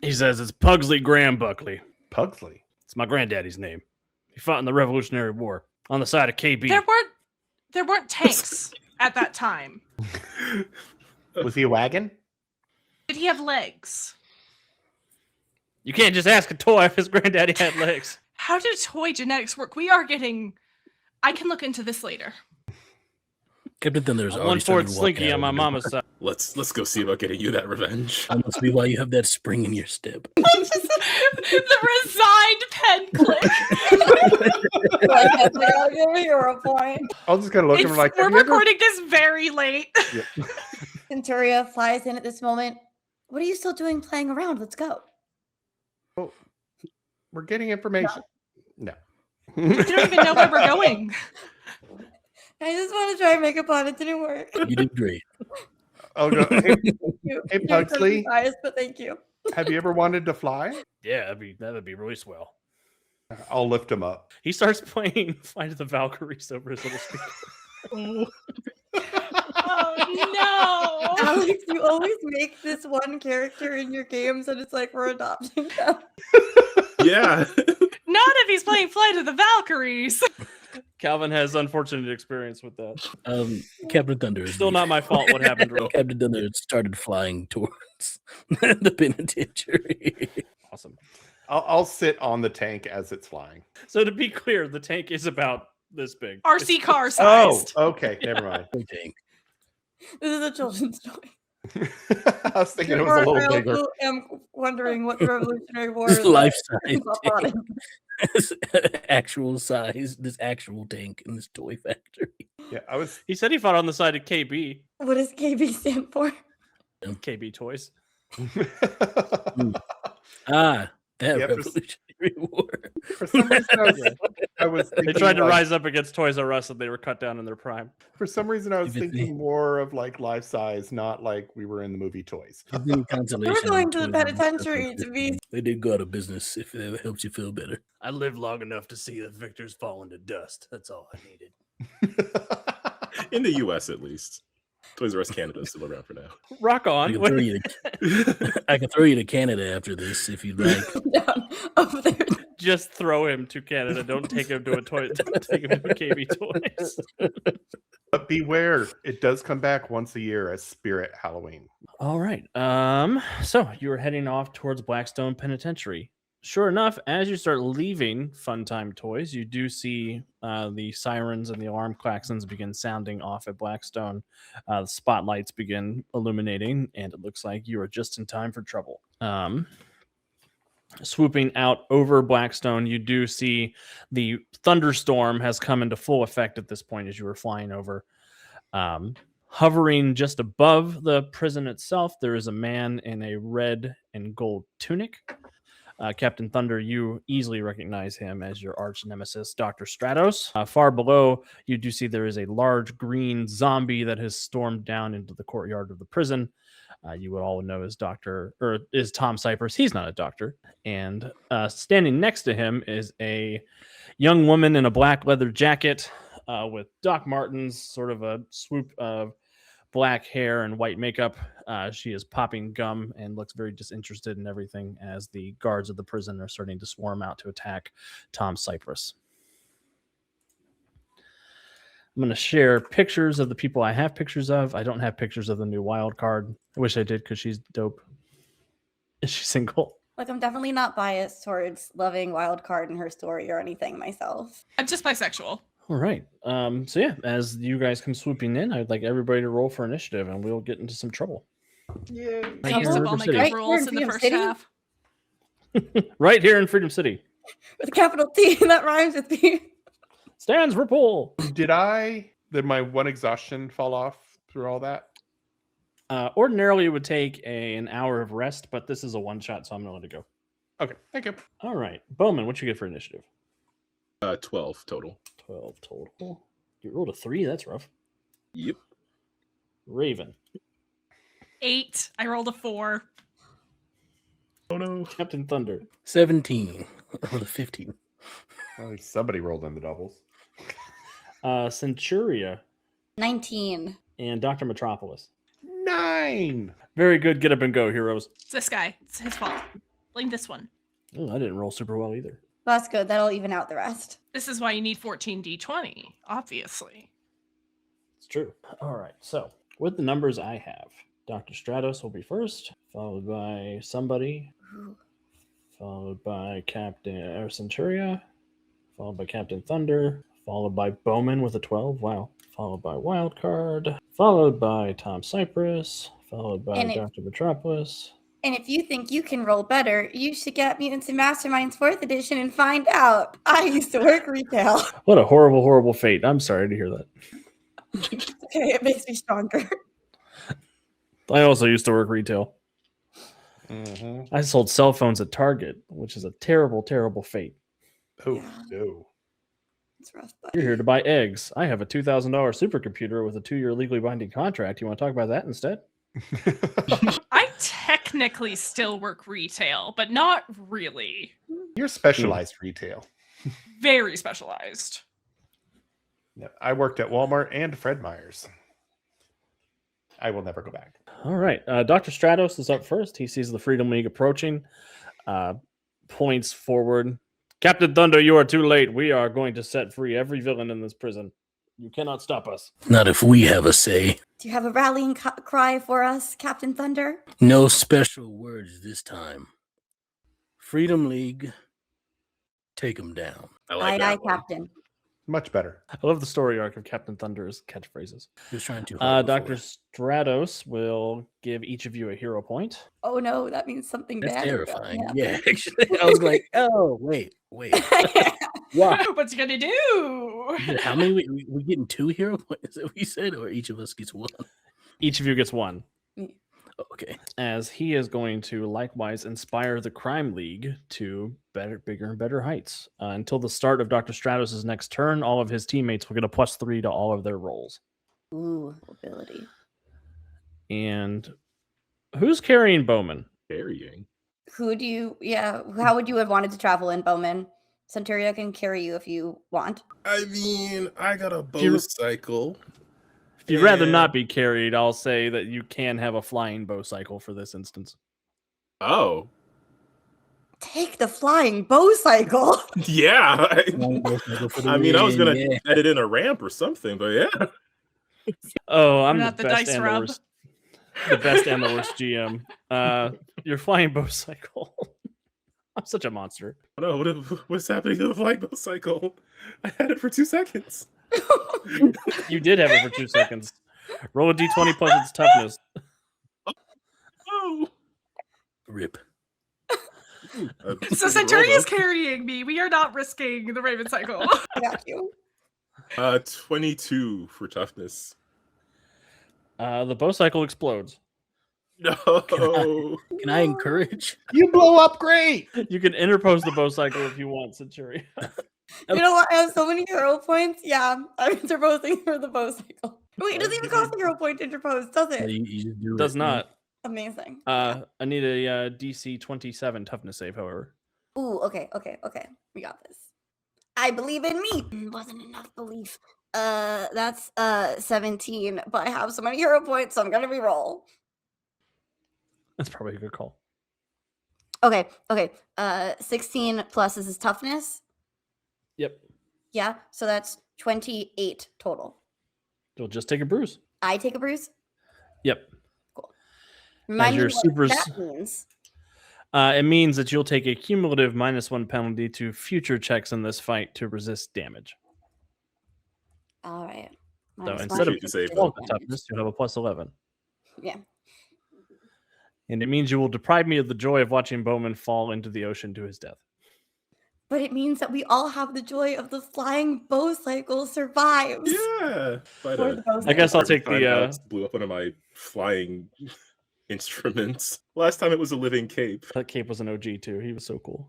He says it's Pugsley Graham Buckley. Pugsley. It's my granddaddy's name. He fought in the Revolutionary War on the side of KB. There weren't tanks at that time. Was he a wagon? Did he have legs? You can't just ask a toy if his granddaddy had legs. How do toy genetics work? We are getting. I can look into this later. Captain Thunder's I'm already one started fourth walking slinky out on my of the mama's side. Let's go see about getting you that revenge. That must be why you have that spring in your step. The resigned pen click. Like, that's like, I'll give a hero point. I'll just kind of look at him like, We're have you ever- recording this very late. Centuria flies in at this moment. What are you still doing playing around? Let's go. Oh, we're getting information. No. You don't even know where we're going. I just want to try and make a plan. It didn't work. You did great. Oh, no. Hey, You're hey totally Pugsley, biased, but thank you. have you ever wanted to fly? Yeah, that'd be really swell. I'll lift him up. He starts playing Flight of the Valkyries over his little speaker. Oh no! Alex, you always make this one character in your games, and it's like we're adopting them. Yeah. Not if he's playing Flight of the Valkyries. Calvin has unfortunate experience with that. Captain Thunder is Still not my fault what happened. Real. Captain Thunder started flying towards the penitentiary. Awesome. I'll sit on the tank as it's flying. So to be clear, the tank is about this big. RC car Oh, sized. okay. Never mind. Tank. This is a children's toy. I was thinking it was a little bigger. I am wondering what the Revolutionary War is. Life size Up on tank. it. Actual size, this actual tank in this toy factory. Yeah, I was. He said he fought on the side of KB. What does KB stand for? KB Toys. That Yeah, Revolutionary War. For some reason, I was They thinking, tried to like, rise up against Toys R Us and they were cut down in their prime. For some reason, I was If it- thinking more of like life size, not like we were in the movie Toys. We're going to the penitentiary to be- They did go out of business if it helps you feel better. I lived long enough to see the victors fall into dust. That's all I needed. In the US, at least. Toys R Us Canada is still around for now. Rock I on. can, throw you to, I can throw you to Canada after this if you'd like. Down over there. Just throw him to Canada. Don't take him to a toy. Don't take him to KB Toys. But beware, it does come back once a year as Spirit Halloween. All right. So you were heading off towards Blackstone Penitentiary. Sure enough, as you start leaving Funtime Toys, you do see the sirens and the alarm klaxons begin sounding off at Blackstone. The spotlights begin illuminating, and it looks like you are just in time for trouble. Swooping out over Blackstone, you do see the thunderstorm has come into full effect at this point as you were flying over. Hovering just above the prison itself, there is a man in a red and gold tunic. Captain Thunder, you easily recognize him as your arch nemesis, Dr. Stratos. Far below, you do see there is a large green zombie that has stormed down into the courtyard of the prison. You would all know as is Tom Cypress. He's not a doctor. And standing next to him is a young woman in a black leather jacket with Doc Martens, sort of a swoop of black hair and white makeup. She is popping gum and looks very disinterested in everything as the guards of the prison are starting to swarm out to attack Tom Cypress. I'm going to share pictures of the people I have pictures of. I don't have pictures of the new wild card. I wish I did because she's dope. Is she single? Like, I'm definitely not biased towards loving Wildcard and her story or anything myself. I'm just bisexual. All right. So yeah, as you guys come swooping in, I'd like everybody to roll for initiative and we'll get into some trouble. Yay. I used up all my City. good Right rolls here in in the first Freedom half. Right here in Freedom City. With a capital T that rhymes with P. Stands for pull. Did my one exhaustion fall off through all that? Ordinarily, it would take an hour of rest, but this is a one shot, so I'm going to let it go. Okay, thank you. All right. Bowman, what you get for initiative? 12 total. 12 total. You rolled a 3. That's rough. Yep. Raven. 8. I rolled a 4. Oh no. Captain Thunder. 17 or the 15. Well, somebody rolled in the doubles. Centuria. 19. And Dr. Metropolis. 9. Very good. Get up and go, heroes. It's this guy. It's his fault. Blame this one. Oh, I didn't roll super well either. Well, that's good. That'll even out the rest. This is why you need 14 D20, obviously. It's true. All right. So, with the numbers I have, Dr. Stratos will be first, followed by somebody, followed by Captain Centuria, followed by Captain Thunder, followed by Bowman with a 12. Wow. Followed by Wildcard, followed by Tom Cypress, followed by Dr. Metropolis. And if you think you can roll better, you should get Mutants and Masterminds 4th edition and find out. I used to work retail. What a horrible, horrible fate. I'm sorry to hear that. Okay, it makes me stronger. I also used to work retail. Mhm. I sold cell phones at Target, which is a terrible, terrible fate. Oh, Yeah. no. It's rough, You're here to buddy. buy eggs. I have a $2,000 supercomputer with a 2-year legally binding contract. You want to talk about that instead? I technically still work retail, but not really. You're specialized retail. Very specialized. No, I worked at Walmart and Fred Meyer's. I will never go back. All right. Dr. Stratos is up first. He sees the Freedom League approaching, points forward. Captain Thunder, you are too late. We are going to set free every villain in this prison. You cannot stop us. Not if we have a say. Do you have a rallying cry for us, Captain Thunder? No special words this time. Freedom League, take them down. I like Aye, that aye, one. Captain. Much better. I love the story arc of Captain Thunder's catchphrses. He was trying too hard. Dr. before. Stratos will give each of you a hero point. Oh no, that means something That's bad. is about to terrifying. happen. Yeah, actually, I was like, oh, wait. Wow. What's he gonna do? How many? We getting 2 hero points that we said, or each of us gets 1? Each of you gets 1, Okay. as he is going to likewise inspire the Crime League to bigger and better heights. Until the start of Dr. Stratos' next turn, all of his teammates will get a +3 to all of their rolls. Ooh, ability. And who's carrying Bowman? Carrying. Who do you? Yeah, how would you have wanted to travel in, Bowman? Centuria can carry you if you want. I mean, I got a you- bow cycle. If you'd rather Yeah. not be carried, I'll say that you can have a flying bow cycle for this instance. Oh, Take the flying bow cycle. yeah. I mean, I was gonna Yeah. edit in a ramp or something, but yeah. Oh, I'm Not the the best dice and rub. the worst. The best and the worst GM. Your flying bow cycle. I'm such a monster. No, what's happening to the flight bow cycle? I had it for 2 seconds. You did have it for 2 seconds. Roll a d20 plus its toughness. Oh. Rip. So Centuria's carrying me. We are not risking the Raven cycle. I got you. 22 for toughness. The bow cycle explodes. No. Can I encourage? You blow up great. You can interpose the bow cycle if you want, Centuria. You know what? I have so many hero points. Yeah, I'm interposing for the bow cycle. Wait, it doesn't even cost a hero point to interpose, does Yeah, it? you just do Does it. not. Amazing. I need a DC 27 toughness save, however. Ooh, okay. We got this. I believe in me. Wasn't enough belief. That's 17, but I have so many hero points, so I'm gonna reroll. That's probably a good call. Okay. 16 plus is his toughness. Yep. Yeah, so that's 28 total. You'll just take a bruise. I take a bruise. Yep. Remind me your what supers- that means. It means that you'll take a cumulative -1 penalty to future checks in this fight to resist damage. All right. So Minus instead of one to save 12 damage. toughness, you'll have a +11. Yeah. And it means you will deprive me of the joy of watching Bowman fall into the ocean to his death. But it means that we all have the joy of the flying bow cycle survives. Yeah. But, For the bow I guess I'll cycle. take time the. Alex blew up one of my flying instruments. Last time it was a living cape. That cape was an OG too. He was so cool.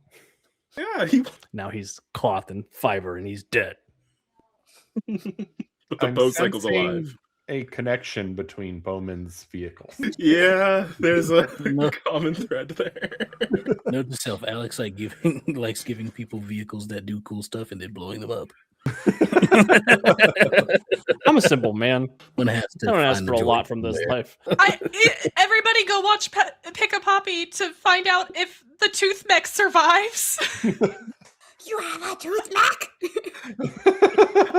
Yeah, Now he's cloth and fiber and he's dead. but the I'm bow cycle's sensing alive. A connection between Bowman's vehicles. Yeah, there's a No. common thread there. Note to self, Alex likes giving people vehicles that do cool stuff and then blowing them up. I'm a simple man. One has to I don't ask find for the a joy lot from this somewhere. life. Everybody go watch Pick a Poppy to find out if the tooth mech survives. You have a tooth mech.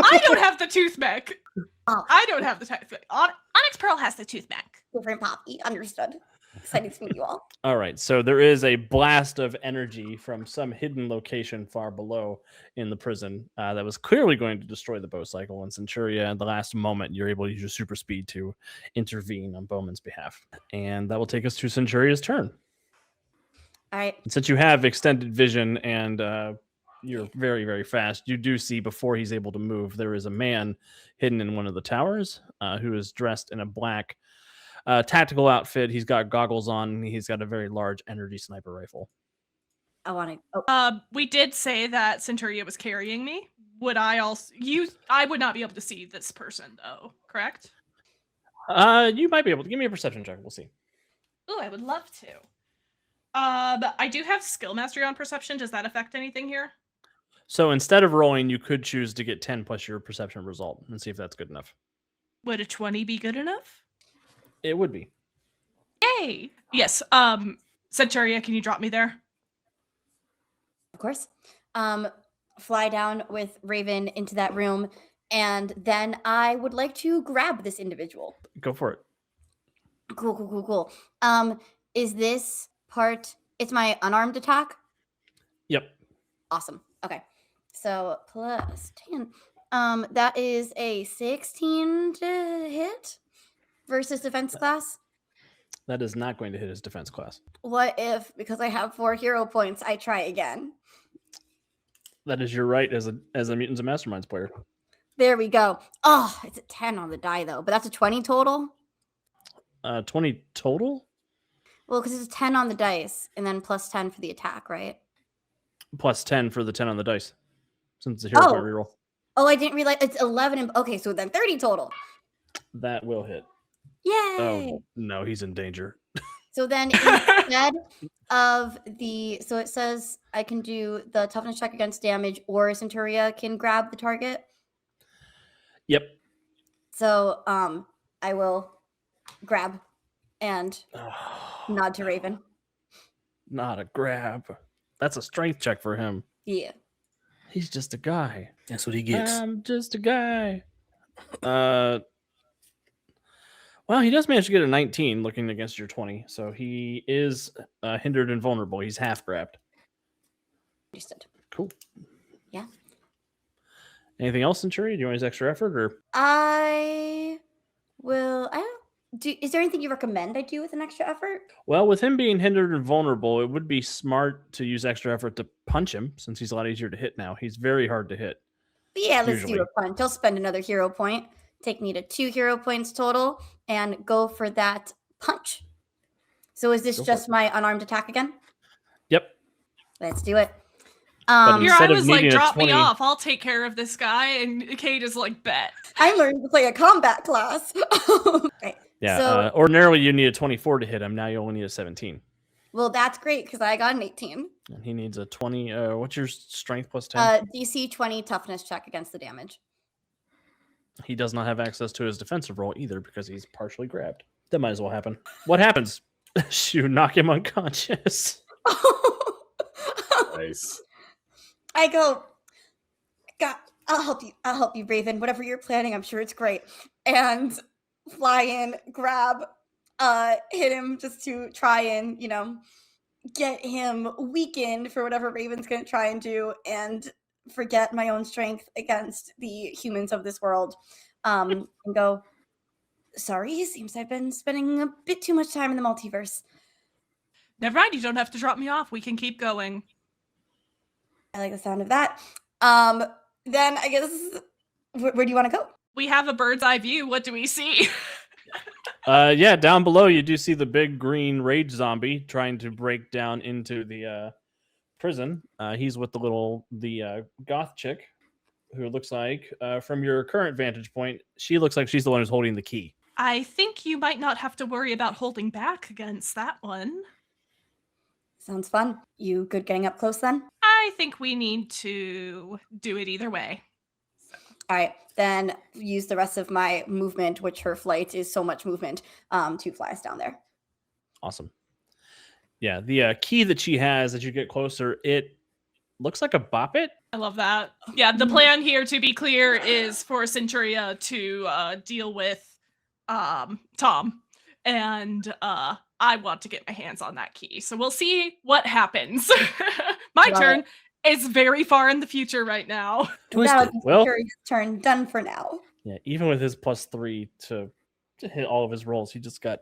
I don't have the tooth mech. Oh. I don't have the tooth mech. Onyx Pearl has the tooth mech. Different Poppy. Understood. Excited to meet you all. All right, so there is a blast of energy from some hidden location far below in the prison that was clearly going to destroy the bow cycle. And Centuria, at the last moment, you're able to use your super speed to intervene on Bowman's behalf. And that will take us to Centuria's turn. All right. And since you have extended vision and you're very, very fast, you do see before he's able to move, there is a man hidden in one of the towers who is dressed in a black tactical outfit. He's got goggles on. And he's got a very large energy sniper rifle. I want to. Oh, We did say that Centuria was carrying me. Would I also I would not be able to see this person though, correct? You might be able to give me a perception check. We'll see. Oh, I would love to. But I do have skill mastery on perception. Does that affect anything here? So instead of rolling, you could choose to get 10 plus your perception result and see if that's good enough. Would a 20 be good enough? It would be. Yay! Yes. Centuria, can you drop me there? of course. Fly down with Raven into that room, and then I would like to grab this individual. Go for it. Cool. Is this part? It's my unarmed attack. Yep. Awesome. Okay. So plus 10. That is a 16 to hit versus defense class. That is not going to hit his defense class. What if, because I have 4 hero points, I try again? That is your right as a Mutants and Masterminds player. There we go. Oh, it's a 10 on the die though, but that's a 20 total. 20 total? Well, because it's 10 on the dice and then plus 10 for the attack, right? Plus 10 for the 10 on the dice. Since it's a hero point reroll. Oh, I didn't realize it's 11. Okay, so then 30 total. That will hit. Yay! Oh, no, he's in danger. So then instead of so it says I can do the toughness check against damage, or Centuria can grab the target. Yep. So I will grab and nod to Raven. Not a grab. That's a strength check for him. Yeah. He's just a guy. That's what he gets. I'm just a guy. Well, he does manage to get a 19 looking against your 20. So he is hindered and vulnerable. He's half grabbed. Understood. Cool. Yeah. Anything else, Centuria? Do you want his extra effort, or I will. Is there anything you recommend I do with an extra effort? Well, with him being hindered and vulnerable, it would be smart to use extra effort to punch him, since he's a lot easier to hit now. He's very hard to hit. But yeah, let's usually do a punch. I'll spend another hero point. Take me to 2 hero points total and go for that punch. So is this just my unarmed attack again? Yep. Let's do it. Here I Instead of was like, needing a drop 20 me off. I'll take care of this guy. And Kate is like, bet. I learned to play a combat class. Right. Yeah. So, ordinarily, you need a 24 to hit him. Now you only need a 17. well, that's great because I got an 18. And he needs a 20. What's your strength plus 10? DC 20 toughness check against the damage. He does not have access to his defensive roll either because he's partially grabbed. That might as well happen. What happens? You knock him unconscious. Nice. I go, God, I'll help you, Raven. Whatever you're planning, I'm sure it's great. And fly in, grab, hit him just to try and, get him weakened for whatever Raven's going to try and do, and forget my own strength against the humans of this world. And go, sorry, seems I've been spending a bit too much time in the multiverse. Never mind, you don't have to drop me off. We can keep going. I like the sound of that. Then I guess, where do you want to go? We have a bird's eye view. What do we see? Yeah, down below you do see the big green rage zombie trying to break down into the prison. He's with the goth chick, who looks like, from your current vantage point, she looks like she's the one who's holding the key. I think you might not have to worry about holding back against that one. Sounds fun. You good getting up close then? I think we need to do it either way. All right, then use the rest of my movement, which her flight is so much movement, to fly us down there. Awesome. Yeah, the key that she has as you get closer, it looks like a bop it. I love that. Yeah, the plan here, to be clear, is for Centuria to deal with Tom. And I want to get my hands on that key. So we'll see what happens. My turn. It's very far in the future right now. Twisted. Well, turn done for now. Yeah, even with his +3 to hit all of his rolls, he just got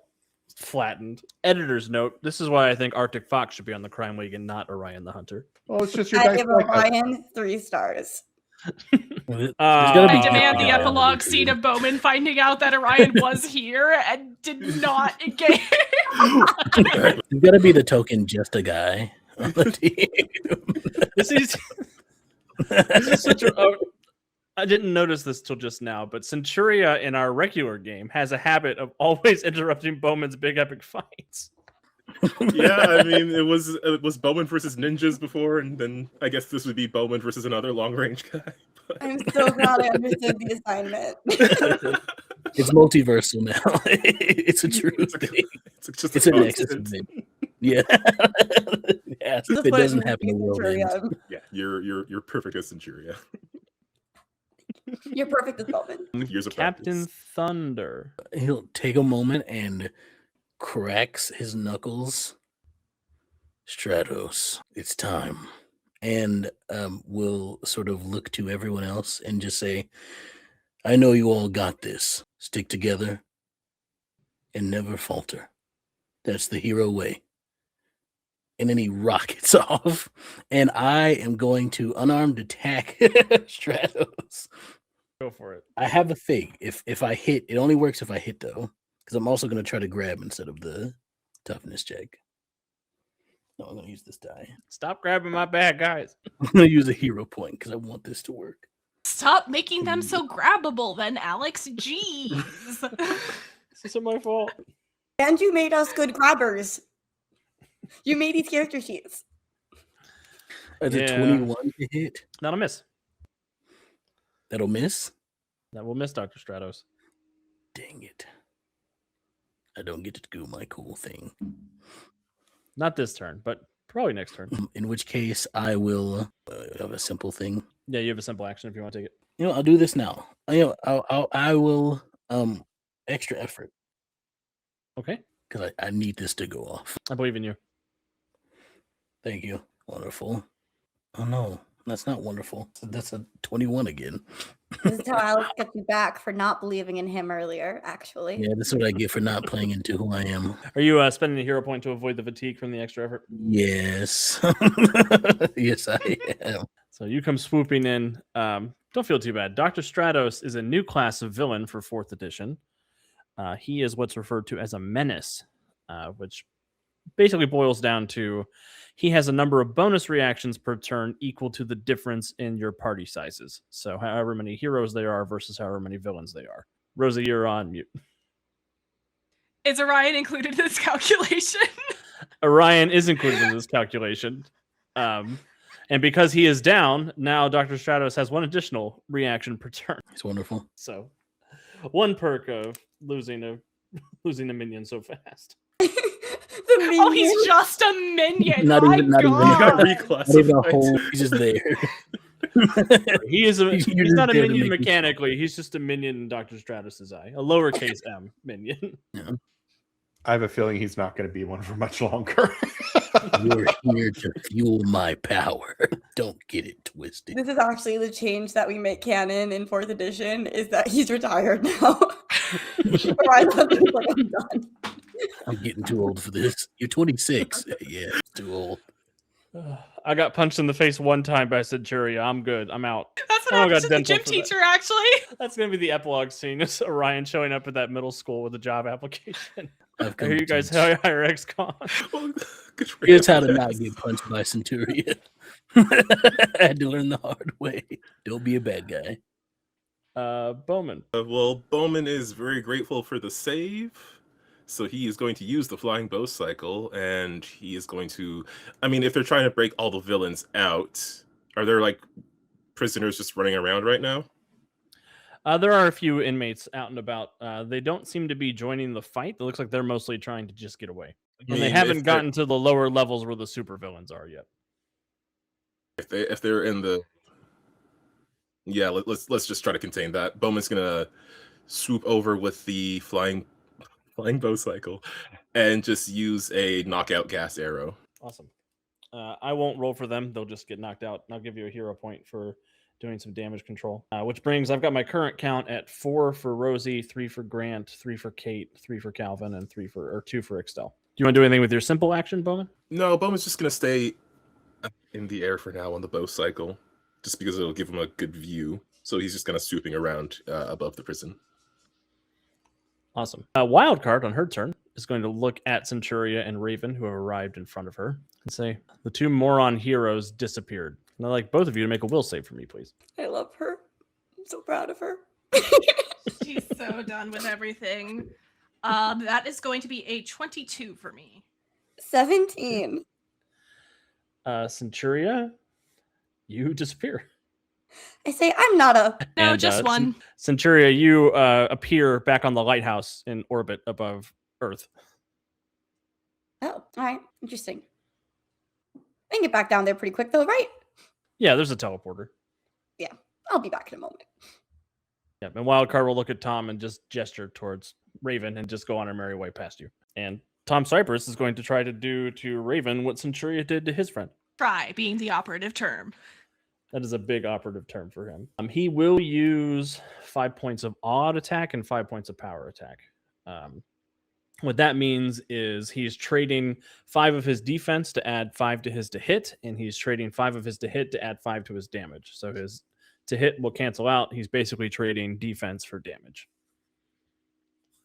flattened. Editor's note: this is why I think Arctic Fox should be on the Crime League and not Orion the Hunter. Well, it's just your I dice. give Orion 3 stars. There's gotta I be demand the guy on epilogue the scene team. of Bowman finding out that Orion was here and did not engage. There's gotta be the token just a guy on the team. This is such a. I didn't notice this till just now, but Centuria in our regular game has a habit of always interrupting Bowman's big epic fights. Yeah, I mean, it was Bowman versus ninjas before, and then I guess this would be Bowman versus another long range guy. I'm so glad I understood the assignment. It's multiversal now. It's a true thing. It's a nexus event. Yeah. Yes, if it doesn't happen, the world ends. Yeah, you're perfect as Centuria. You're perfect as Bowman. Years of Captain practice. Thunder. He'll take a moment and cracks his knuckles. Stratos, it's time. And we'll sort of look to everyone else and just say, I know you all got this. Stick together and never falter. That's the hero way. And then he rockets off, and I am going to unarmed attack Stratos. Go for it. I have a thing. If I hit, it only works if I hit though, because I'm also going to try to grab instead of the toughness check. No, I'm going to use this die. Stop grabbing my bag, guys. I'm going to use a hero point because I want this to work. Stop making them so grabbable, then, Alex. Jeez. This isn't my fault. And you made us good grabbers. You made these character sheets. That's Yeah. a 21 to hit. Not a miss. That'll miss. That will miss Dr. Stratos. Dang it. I don't get to do my cool thing. Not this turn, but probably next turn. In which case, I will have a simple thing. Yeah, you have a simple action if you want to take it. You know, I'll do this now. I will extra effort Okay. because I need this to go off. I believe in you. Thank you. Wonderful. Oh no, that's not wonderful. That's a 21 again. This is how Alex got you back for not believing in him earlier, actually. Yeah, this is what I get for not playing into who I am. Are you spending a hero point to avoid the fatigue from the extra effort? Yes. Yes, I am. So you come swooping in. Don't feel too bad. Dr. Stratos is a new class of villain for 4th edition. He is what's referred to as a menace, which basically boils down to he has a number of bonus reactions per turn equal to the difference in your party sizes. So however many heroes they are versus however many villains they are. Rosie, you're on mute. Is Orion included in this calculation? Orion is included in this calculation. And because he is down, now Dr. Stratos has one additional reaction per turn. It's wonderful. So one perk of losing a minion so fast. The minion. Oh, he's just a minion. Not My even- not even- God. Got Not even a reclassified. whole. He's just there. He's You're not just a there to minion make me- mechanically. He's just a minion in Dr. Stratos' eye. A lowercase m minion. I have a feeling he's not going to be one for much longer. You're here to fuel my power. Don't get it twisted. This is actually the change that we make canon in 4th edition, is that he's retired now. Orion Thunder's like, I'm done. I'm getting too old for this. You're 26. Yeah, it's too old. I got punched in the face one time by Centuria. I'm good. I'm out. That's what Oh, I happens got to the dental gym for that. teacher, actually. That's going to be the epilogue scene. Is Orion showing up at that middle school with a job application. I've I come hear to you guys teach. hire ex-con. Well, good for Here's him. how to not get punched by Centuria. I had to learn the hard way. Don't be a bad guy. Bowman. Well, Bowman is very grateful for the save. So he is going to use the flying bow cycle, and he is going to... I mean, if they're trying to break all the villains out, are there, like, prisoners just running around right now? There are a few inmates out and about. They don't seem to be joining the fight. It looks like they're mostly trying to just get away. And they mean, haven't if they're- gotten to the lower levels where the supervillains are yet. If they're in the... Yeah, let's just try to contain that. Bowman's going to swoop over with the flying bow cycle and just use a knockout gas arrow. Awesome. I won't roll for them. They'll just get knocked out. And I'll give you a hero point for doing some damage control. Which brings, I've got my current count at 4 for Rosie, 3 for Grant, 3 for Kate, 3 for Calvin, and 2 for Extell. Do you want to do anything with your simple action, Bowman? No, Bowman's just going to stay in the air for now on the bow cycle, just because it'll give him a good view. So he's just kind of swooping around above the prison. Awesome. Wildcard on her turn is going to look at Centuria and Raven, who have arrived in front of her, and say, "The two moron heroes disappeared. And I'd like both of you to make a will save for me, please." I love her. I'm so proud of her. She's so done with everything. That is going to be a 22 for me. 17. Centuria, you disappear. I say I'm not a. No, And, just one. Centuria, you appear back on the lighthouse in orbit above Earth. Oh, all right. Interesting. I can get back down there pretty quick, though, right? Yeah, there's a teleporter. I'll be back in a moment. Yeah, and Wildcard will look at Tom and just gesture towards Raven and just go on her merry way past you. And Tom Cypress is going to try to do to Raven what Centuria did to his friend. Try being the operative term. That is a big operative term for him. He will use 5 points of odd attack and 5 points of power attack. What that means is he's trading 5 of his defense to add 5 to his to hit, and he's trading 5 of his to hit to add 5 to his damage. So his to hit will cancel out. He's basically trading defense for damage.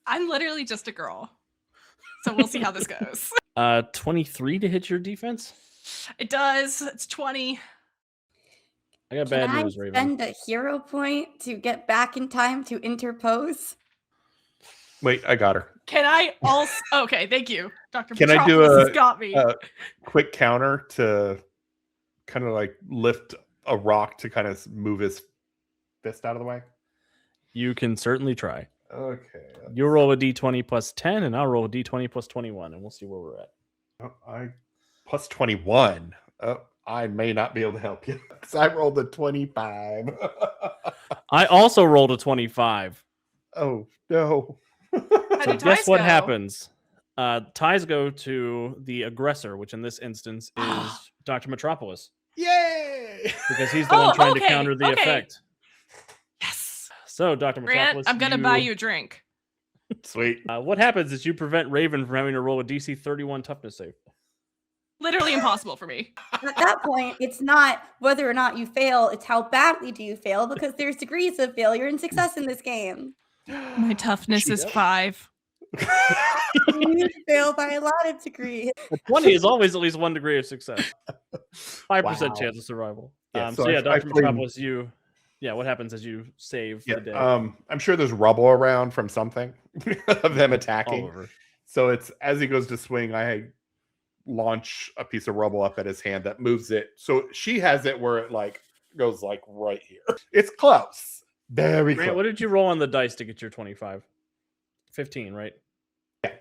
I'm literally just a girl. So we'll see how this goes. 23 to hit your defense? It does. It's 20. I got Can bad news, I Raven. spend a hero point to get back in time to interpose? Wait, I got her. Can I also... Okay, thank you. Dr. Can I do Metropolis has got me. a quick counter to kind of like lift a rock to kind of move his fist out of the way? You can certainly try. Okay. You'll roll a d20 plus 10, and I'll roll a d20 plus 21, and we'll see where we're at. I plus 21. I may not be able to help you because I rolled a 25. I also rolled a 25. Oh, no. How So did guess ties what go? happens? Ties go to the aggressor, which in this instance is Dr. Metropolis, Yay! because he's the one trying to okay, counter the okay. effect. Yes. So, Dr. Grant, Metropolis, I'm going to buy you a drink. Sweet. What happens is you prevent Raven from having to roll a DC 31 toughness save. Literally impossible for me. At that point, it's not whether or not you fail, it's how badly do you fail, because there's degrees of failure and success in this game. My toughness is 5. You fail by a lot of degrees. A 20 is always at least 1 degree of success. 5% Wow. chance of survival. Yeah, So, so yeah, I Dr. framed- Metropolis, what happens as you save Yeah, the day? I'm sure there's rubble around from something of them All attacking. over. So it's as he goes to swing, I launch a piece of rubble up at his hand that moves it. So she has it where it like goes like right here. It's close. Very Grant, close. what did you roll on the dice to get your 25? 15, right? Yeah.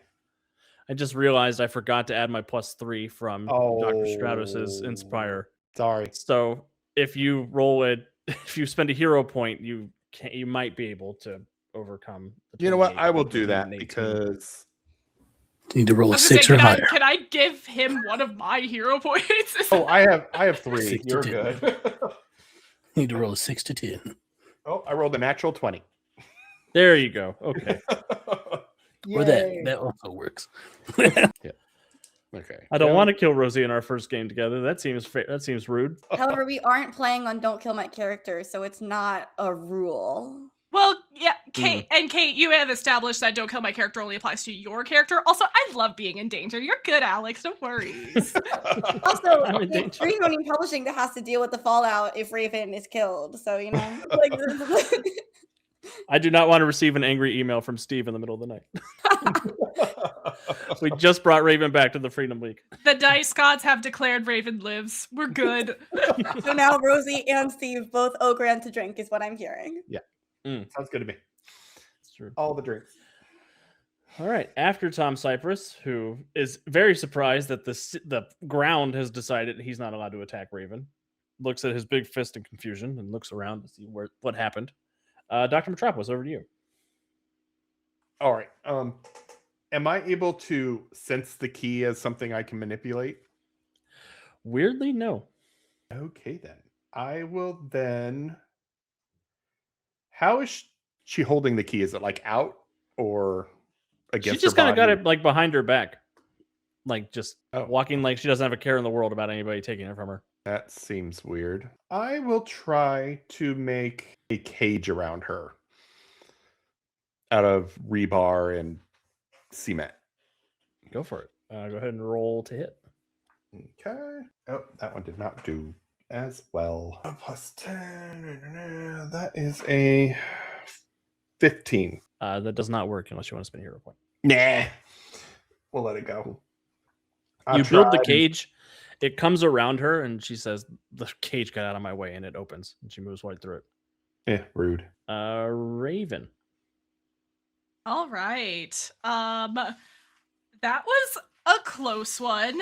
I just realized I forgot to add my +3 from Dr. Stratus's Oh. Inspire. Sorry. So if you roll it, if you spend a hero point, you might be able to overcome. The You know what? 28 I will with do that 18. because Need to roll I a was gonna 6 say, or higher. can I give him one of my hero points? I have 3. 6 to You're 10. good. Need to roll a 6 to 10. Oh, I rolled a natural 20. There you go. Okay. Or that also works. Okay. I don't want to kill Rosie in our first game together. That seems rude. However, we aren't playing on Don't Kill My Character, so it's not a rule. Well, yeah, Kate, you have established that Don't Kill My Character only applies to your character. Also, I love being in danger. You're good, Alex. No worries. Also, I'm in it's danger. Green Ronin Publishing that has to deal with the fallout if Raven is killed. So, you know, like, I do not want to receive an angry email from Steve in the middle of the night. We just brought Raven back to the Freedom League. The dice gods have declared Raven lives. We're good. so now Rosie and Steve both owe Grant to drink, is what I'm hearing. Sounds good to me. It's true. All the drinks. All right. After Tom Cypress, who is very surprised that the ground has decided he's not allowed to attack Raven, looks at his big fist in confusion and looks around to see what happened. Dr. Metropolis, over to you. All right. Am I able to sense the key as something I can manipulate? Weirdly, no. Okay, then. I will then. How is she holding the key? Is it like out or against She just her kind of got body? it like behind her back. like just Oh. walking like she doesn't have a care in the world about anybody taking it from her. That seems weird. I will try to make a cage around her out of rebar and cement. Go for it. Go ahead and roll to hit. Okay. Oh, that one did not do as well. Plus 10. That is a 15. That does not work unless you want to spend a hero point. Nah. We'll let it go. You build the cage. It comes around her, and she says, "The cage got out of my way," and it opens, and she moves right through it. Yeah, rude. Raven. All right. That was a close one.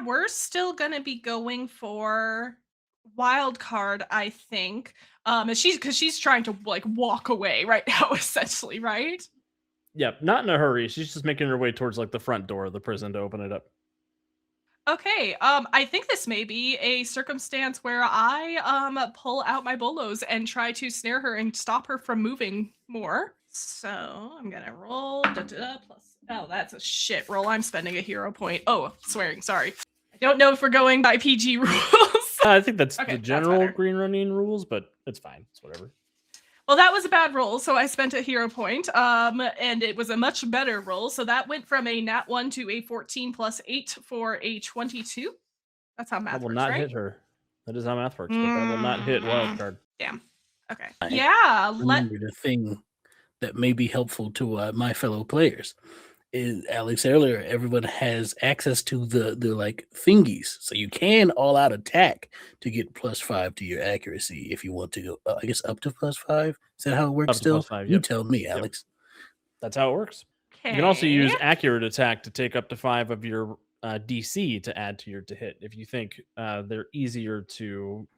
We're still gonna be going for wild card, I think. Because she's trying to like walk away right now, essentially, right? Yep, not in a hurry. She's just making her way towards like the front door of the prison to open it up. Okay. I think this may be a circumstance where I pull out my bolos and try to snare her and stop her from moving more. So I'm gonna roll plus. Oh, that's a shit roll. I'm spending a hero point. Oh, swearing. Sorry. I don't know if we're going by PG rules. I think that's Okay, the that's general better. Green Ronin rules, but it's fine. It's whatever. Well, that was a bad roll, so I spent a hero point. And it was a much better roll, so that went from a nat 1 to a 14 plus 8 for a 22. That's how math That will works, not right? hit her. That is how math works, but that will not hit wild card. Damn. Okay. I Yeah. Remember the thing that may be helpful to my fellow players is Alex earlier. Everyone has access to the like thingies, so you can all out attack to get +5 to your accuracy if you want to go. I guess up to +5. Is that how it works? Up to Still, +5, you yep. tell me, Yep. Alex. That's how it works. Okay. You can also use accurate attack to take up to 5 of your DC to add to your to hit if you think they're easier to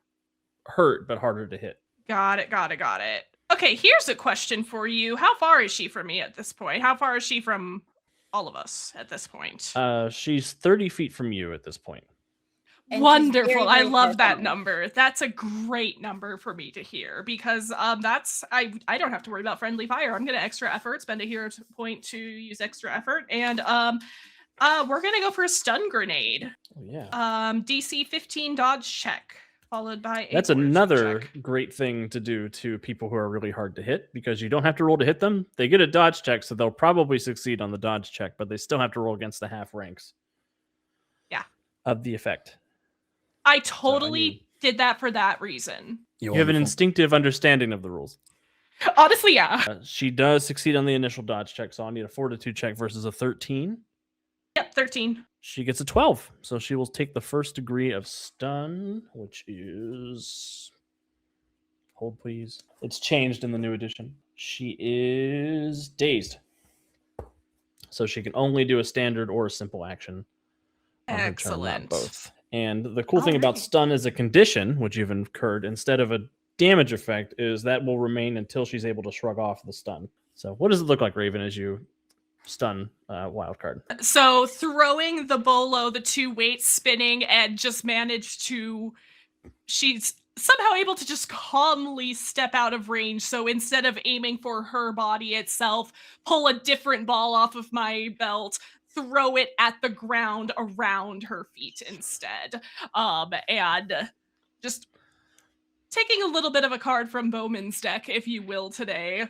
hurt but harder to hit. Got it. Okay, here's a question for you. How far is she from me at this point? How far is she from all of us at this point? She's 30 feet from you at this point. And she's Wonderful. very, I very love far that from. number. That's a great number for me to hear because that's I don't have to worry about friendly fire. I'm gonna extra effort, spend a hero point to use extra effort, and we're gonna go for a stun grenade. Oh, yeah. DC 15 dodge check, followed by a That's fortitude another check. great thing to do to people who are really hard to hit because you don't have to roll to hit them. They get a dodge check, so they'll probably succeed on the dodge check, but they still have to roll against the half ranks. Yeah. Of the effect. I totally did that for that reason. You have an instinctive understanding of the rules. Honestly, yeah. She does succeed on the initial dodge check, so I'll need a fortitude check versus a 13. Yep, 13. She gets a 12, so she will take the first degree of stun, which is... Hold, please. It's changed in the new edition. She is dazed. So she can only do a standard or a simple action on her turn, not both. And the cool thing about stun as a condition, which you've incurred, instead of a damage effect, is that will remain until she's able to shrug off the stun. So what does it look like, Raven, as you stun wildcard? So throwing the bolo, the 2 weights spinning, and just managed to... She's somehow able to just calmly step out of range. So instead of aiming for her body itself, pull a different ball off of my belt, throw it at the ground around her feet instead. And just taking a little bit of a card from Bowman's deck, if you will, today.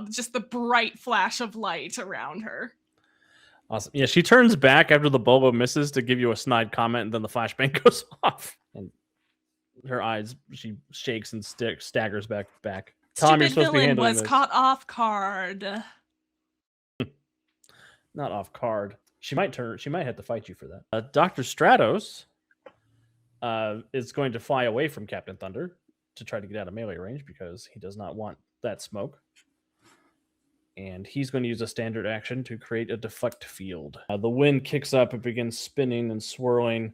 Just the bright flash of light around her. Awesome. Yeah, she turns back after the bolo misses to give you a snide comment, and then the flashbang goes off. And her eyes, she shakes and staggers back. Tom, you're supposed to be Villain handling was this. caught off guard. Not off card. She might have to fight you for that. Dr. Stratos is going to fly away from Captain Thunder to try to get out of melee range because he does not want that smoke. And he's going to use a standard action to create a deflect field. The wind kicks up, it begins spinning and swirling,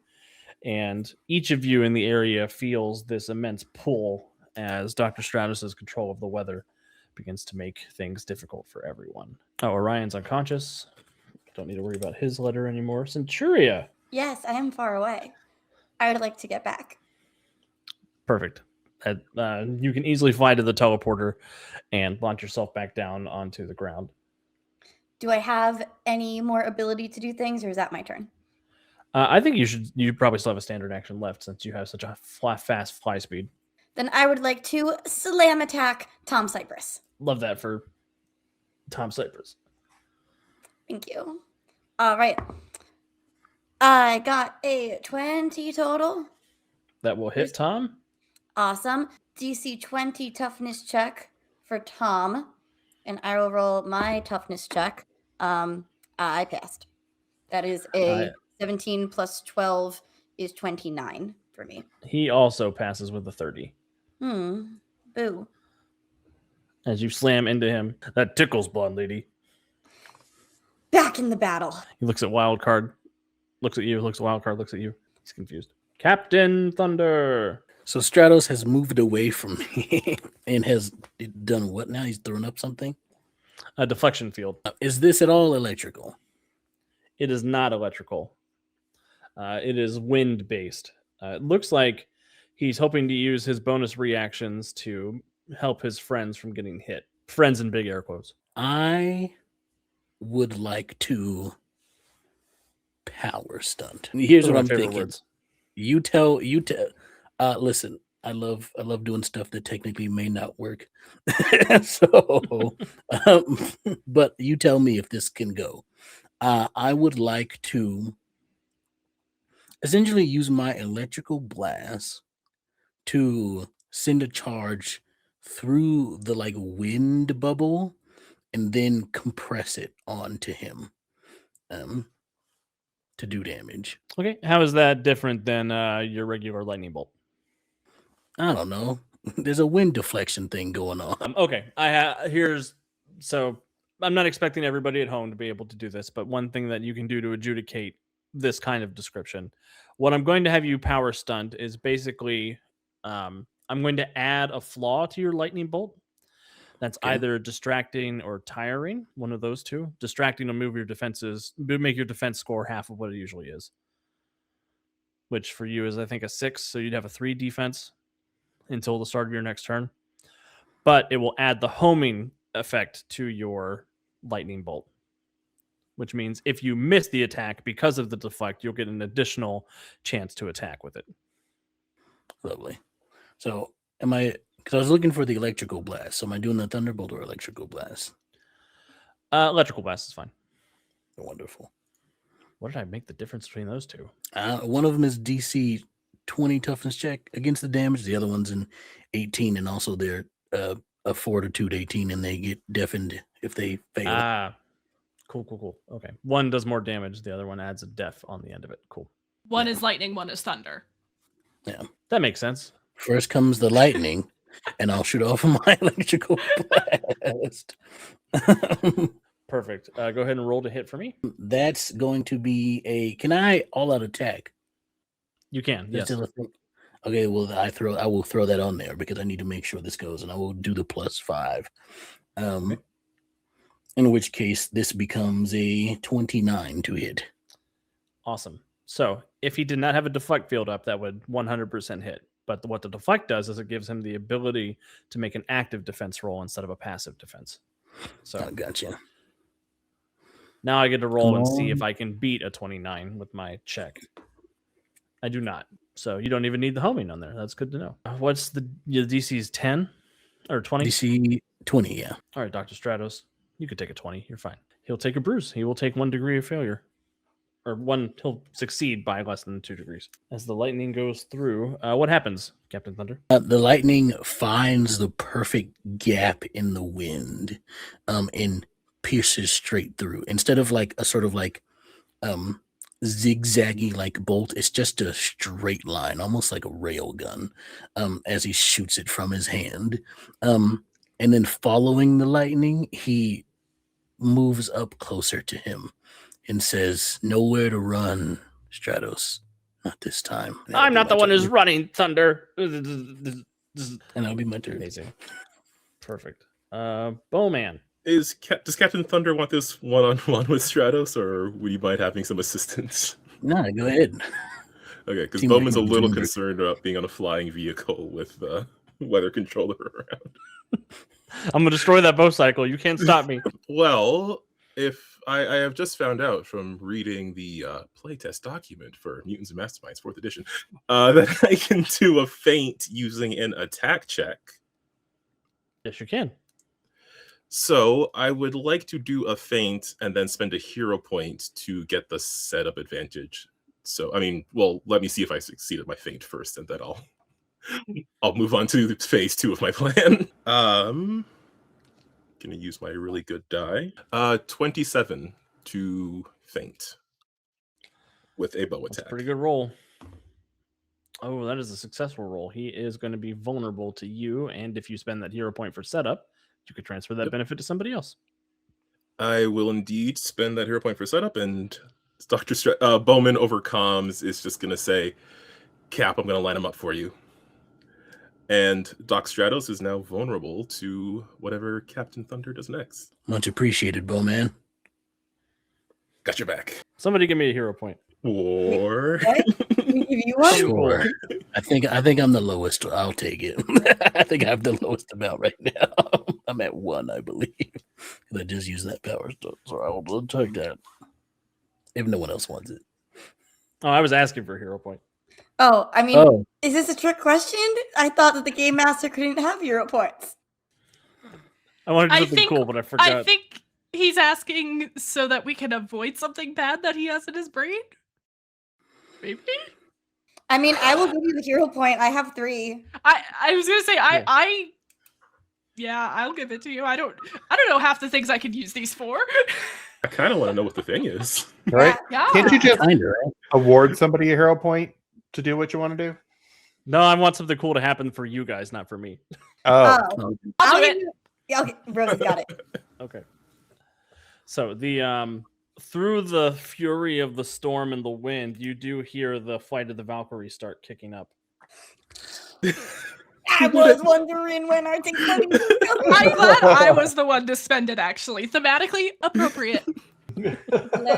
and each of you in the area feels this immense pull as Dr. Stratos' control of the weather begins to make things difficult for everyone. Oh, Orion's unconscious. Don't need to worry about his letter anymore. Centuria. Yes, I am far away. I would like to get back. Perfect. You can easily fly to the teleporter and launch yourself back down onto the ground. Do I have any more ability to do things, or is that my turn? I think you probably still have a standard action left since you have such a fast fly speed. Then I would like to slam attack Tom Cypress. Love that for Tom Cypress. Thank you. All right. I got a 20 total. That will hit Tom. Awesome. DC 20 toughness check for Tom. And I will roll my toughness check. I passed. That is a 17 plus 12 is 29 for me. He also passes with a 30. Boo. As you slam into him. That tickles, blonde lady. Back in the battle. He looks at Wildcard. Looks at you. Looks at Wildcard. Looks at you. He's confused. Captain Thunder. So Stratos has moved away from me and has done what now? He's thrown up something? A deflection field. Is this at all electrical? It is not electrical. It is wind-based. It looks like he's hoping to use his bonus reactions to help his friends from getting hit. Friends in big air quotes. I would like to power stunt. Here's what I'm thinking. Words. You tell. Listen, I love doing stuff that technically may not work. So, but you tell me if this can go. I would like to essentially use my electrical blast to send a charge through the wind bubble and then compress it onto him to do damage. Okay, how is that different than your regular lightning bolt? I don't know. There's a wind deflection thing going on. Okay, so I'm not expecting everybody at home to be able to do this, but one thing that you can do to adjudicate this kind of description, what I'm going to have you power stunt is basically, I'm going to add a flaw to your lightning bolt. That's either distracting or tiring, one of those two. Distracting will make your defense score half of what it usually is, which for you is, I think, a 6, so you'd have a 3 defense until the start of your next turn. But it will add the homing effect to your lightning bolt, which means if you miss the attack because of the deflect, you'll get an additional chance to attack with it. Lovely. So because I was looking for the electrical blast. So am I doing the thunderbolt or electrical blast? Electrical blast is fine. Wonderful. What did I make the difference between those two? One of them is DC 20 toughness check against the damage. The other one's an 18, and also they're a fortitude 18, and they get deafened if they fail. Cool. Okay. One does more damage. The other one adds a def on the end of it. Cool. One is lightning, one is thunder. Yeah. That makes sense. First comes the lightning, and I'll shoot off my electrical blast. Perfect. Go ahead and roll to hit for me. That's going to be can I all-out attack? You can, yes. Okay, well, I will throw that on there because I need to make sure this goes, and I will do the +5. Okay. In which case, this becomes a 29 to hit. Awesome. So, if he did not have a deflect field up, that would 100% hit. But what the deflect does is it gives him the ability to make an active defense roll instead of a passive defense. So, I gotcha. Now I get to roll and see if I can beat a 29 with my check. I do not. So you don't even need the homing on there. That's good to know. What's your DC's 10 or 20? DC 20, yeah. All right, Dr. Stratos, you could take a 20. You're fine. He'll take a bruise. He will take 1 degree of failure. He'll succeed by less than 2 degrees. As the lightning goes through, what happens, Captain Thunder? The lightning finds the perfect gap in the wind and pierces straight through. Instead of a sort of zigzaggy bolt, it's just a straight line, almost like a rail gun, as he shoots it from his hand. And then following the lightning, he moves up closer to him and says, "Nowhere to run, Stratos. Not this time." I'm not the one who's running, Thunder. And that'll be my turn. Amazing. Perfect. Bowman. Does Captain Thunder want this one-on-one with Stratos, or would you mind having some assistance? No, go ahead. Okay, because Bowman's a little concerned about being on a flying vehicle with weather controller around. I'm going to destroy that bow cycle. You can't stop me. Well, if I have just found out from reading the playtest document for Mutants and Masterminds 4th edition that I can do a feint using an attack check. Yes, you can. So I would like to do a feint and then spend a hero point to get the setup advantage. So, I mean, well, let me see if I succeed at my feint first, and then I'll move on to phase 2 of my plan. Gonna use my really good die. 27 to feint with a bow That's a attack. pretty good roll. Oh, that is a successful roll. He is going to be vulnerable to you, and if you spend that hero point for setup, you could transfer that benefit to somebody else. I will indeed spend that hero point for setup, and Bowman over comms is just gonna say, "Cap, I'm gonna line him up for you." And Doc Stratos is now vulnerable to whatever Captain Thunder does next. Much appreciated, Bowman. Got your back. Somebody give me a hero point. Or If you want, Sure. I think I'm the lowest. I'll take it. I think I have the lowest amount right now. I'm at 1, I believe. I just use that power stuff, so I'll take that. If no one else wants it. Oh, I was asking for a hero point. oh, I mean, Oh, is this a trick question? I thought that the game master couldn't have hero points. I wanted to I do something think- cool, but I forgot. I think he's asking so that we can avoid something bad that he has in his brain. Maybe. I mean, I will give you the hero point. I have 3. I was gonna say Yeah. I'll give it to you. I don't know half the things I could use these for. I kind of want to know what the thing is. Right? Yeah. Can't you just kinda, right? award somebody a hero point to do what you want to do? No, I want something cool to happen for you guys, not for me. Oh, Oh, I'll do give it. you- Yeah, okay, Rosie's got it. Okay. So the through the fury of the storm and the wind, you do hear the flight of the Valkyrie start kicking up. I was wondering when our thing I'm glad I was the one to spend it, actually. Thematically appropriate.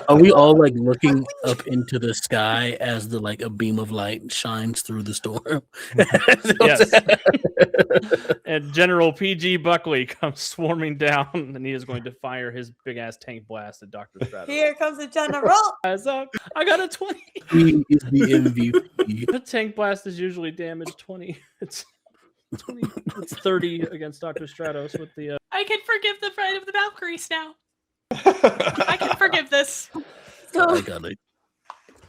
Are we all like looking up into the sky as the like a beam of light shines through the storm? Yes. And General PG Buckley comes swarming down, and he is going to fire his big ass tank blast at Dr. Stratos. Here comes the general. Eyes up. I got a 20. He is the MVP. The tank blast is usually damage 20. It's 20. It's 30 against Dr. Stratos with the I can forgive the fright of the Valkyries now. I can forgive this. I So got it.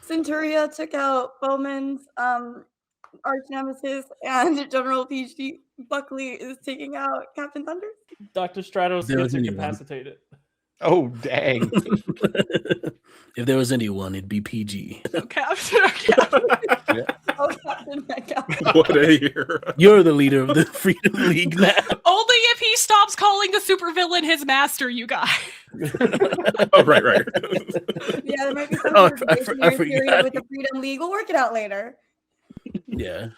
Centuria took out Bowman's arch nemesis, and General PG Buckley is taking out Captain Thunder. Dr. Stratos There gets was anyone. incapacitated. oh, dang. If there was anyone, it'd be PG. Okay. Oh, Captain Metcalf. What a hero. You're the leader of the Freedom League now. Only if he stops calling the supervillain his master, you guys. Oh, right. Yeah, there might be some Oh, sort of I visionary theory forgot. with the Freedom League. We'll work it out later. Yeah.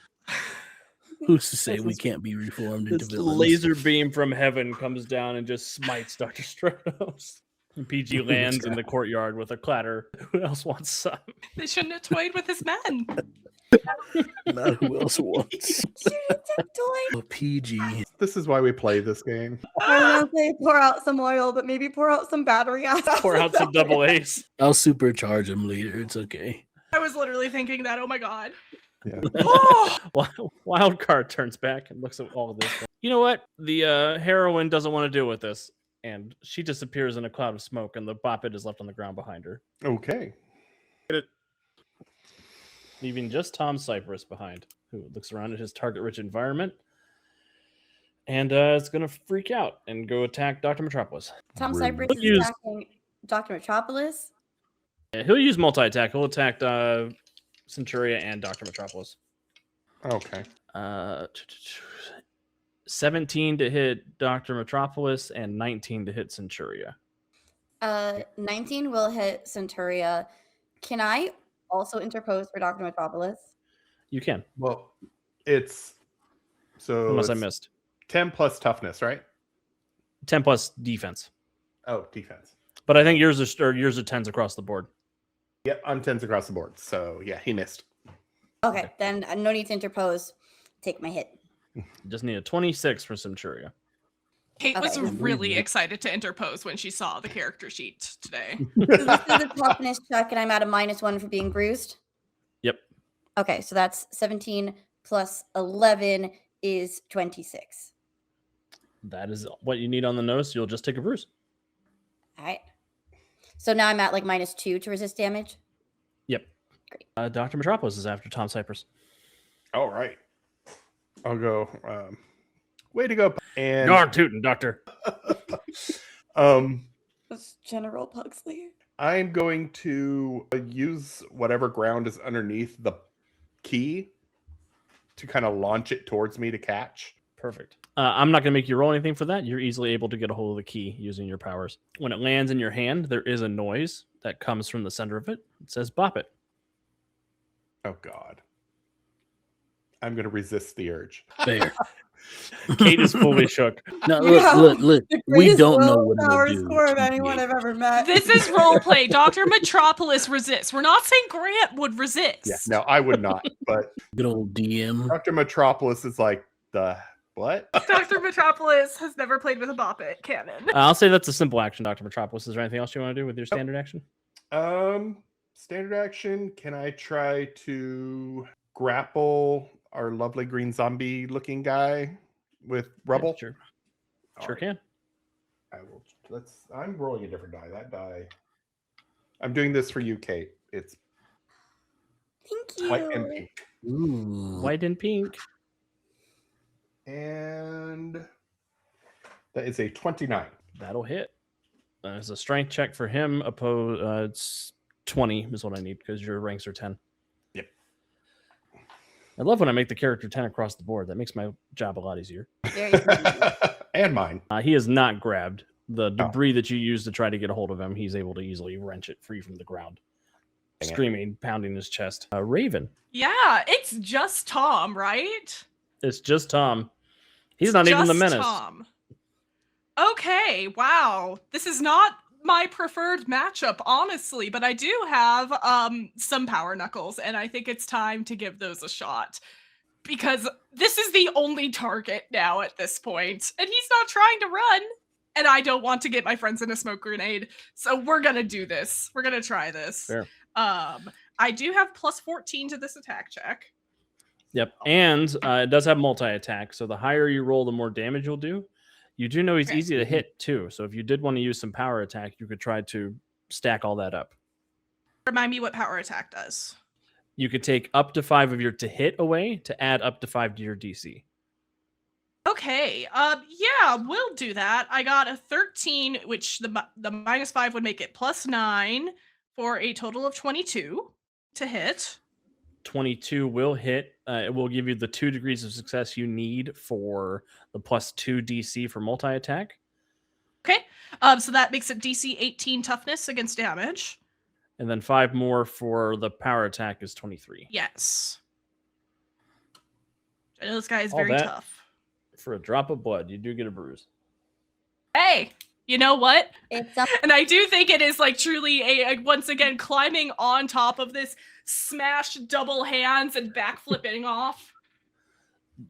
Who's to say we can't be reformed into This villains? laser beam from heaven comes down and just smites Dr. Stratos. And PG lands in the courtyard with a clatter. Who else wants some? They shouldn't have toyed with his men. Not who else wants. Shoot, it's a toy. Oh, PG. This is why we play this game. I was gonna say pour out some oil, but maybe pour out some battery acid. Pour out some double A's. I'll supercharge him later. It's okay. I was literally thinking that. Oh my god. Yeah. Oh, Wild card turns back and looks at all of this. You know what? The heroine doesn't want to deal with this. And she disappears in a cloud of smoke, and the boppet is left on the ground behind her, Okay. leaving just Tom Cypress behind, who looks around at his target-rich environment, and is going to freak out and go attack Dr. Metropolis. Tom Cypress is Use- attacking Dr. Metropolis. Yeah, he'll use multi-attack. He'll attack Centuria and Dr. Metropolis. Okay. 17 to hit Dr. Metropolis and 19 to hit Centuria. 19 will hit Centuria. Can I also interpose for Dr. Metropolis? You can, Well, it's so unless I it's missed. 10 plus toughness, right? 10 plus defense. Oh, defense. But I think yours are 10s across the board. Yep, I'm 10s across the board. So yeah, he missed. Okay, then no need to interpose. Take my hit. You just need a 26 for Centuria. Kate was Okay. really excited to interpose when she saw the character sheet today. So this is a toughness check, and I'm at a -1 for being bruised. Yep. Okay, so that's 17 plus 11 is 26. That is what you need on the nose. You'll just take a bruise. All right. So now I'm at like -2 to resist damage. Yep. Great. Dr. Metropolis is after Tom Cypress. All right. I'll go. Way to go. And Darn tootin', Doctor. That's General Pugsley. I'm going to use whatever ground is underneath the key to kind of launch it towards me to catch. Perfect. I'm not going to make you roll anything for that. You're easily able to get a hold of the key using your powers. When it lands in your hand, there is a noise that comes from the center of it. It says bop it. Oh, God. I'm going to resist the urge. Fair. Kate is fully shook. No, Yeah. look. We don't know what power it'll do. score of to anyone you. I've ever met. This is roleplay. Dr. Metropolis resists. We're not saying Grant would resist. Yeah, no, I would not. But Good old DM. Dr. Metropolis is like, the what? Dr. Metropolis has never played with a bop it cannon. I'll say that's a simple action, Dr. Metropolis. Is there anything else you want to do with your standard action? Standard action. Can I try to grapple our lovely green zombie looking guy with rubble? Yeah, sure. All Sure right. can. I will. I'm rolling a different die. That die. I'm doing this for you, Kate. It's Thank you. white and pink. Ooh. White and pink. And that is a 29. That'll hit. There's a strength check for him. It's 20 is what I need because your ranks are 10. Yep. I love when I make the character 10 across the board. That makes my job a lot easier. Very easy. And mine. He is not grabbed. The Oh. debris that you use to try to get a hold of him, he's able to easily wrench it free from the ground. Dang it. Screaming, pounding his chest. Raven. Yeah, it's just Tom, right? It's just Tom. He's not even the Just menace. Tom. Okay, wow. This is not my preferred matchup, honestly, but I do have some power knuckles, and I think it's time to give those a shot. Because this is the only target now at this point, and he's not trying to run. And I don't want to get my friends in a smoke grenade. So we're gonna do this. We're gonna try this. Fair. I do have plus 14 to this attack check. Yep. And it does have multi-attack, so the higher you roll, the more damage you'll do. You do know he's Okay. easy to hit, too. So if you did want to use some power attack, you could try to stack all that up. Remind me what power attack does. You could take up to 5 of your to hit away to add up to 5 to your DC. Okay. Yeah, we'll do that. I got a 13, which the -5 would make it +9 for a total of 22 to hit. 22 will hit. It will give you the 2 degrees of success you need for the +2 DC for multi-attack. Okay. So that makes it DC 18 toughness against damage. And then 5 more for the power attack is 23. Yes. I know this guy is All very that. tough. For a drop of blood, you do get a bruise. Hey, you know what? It's And I do think it is like truly a once again climbing on top of this, smash double hands and backflipping off.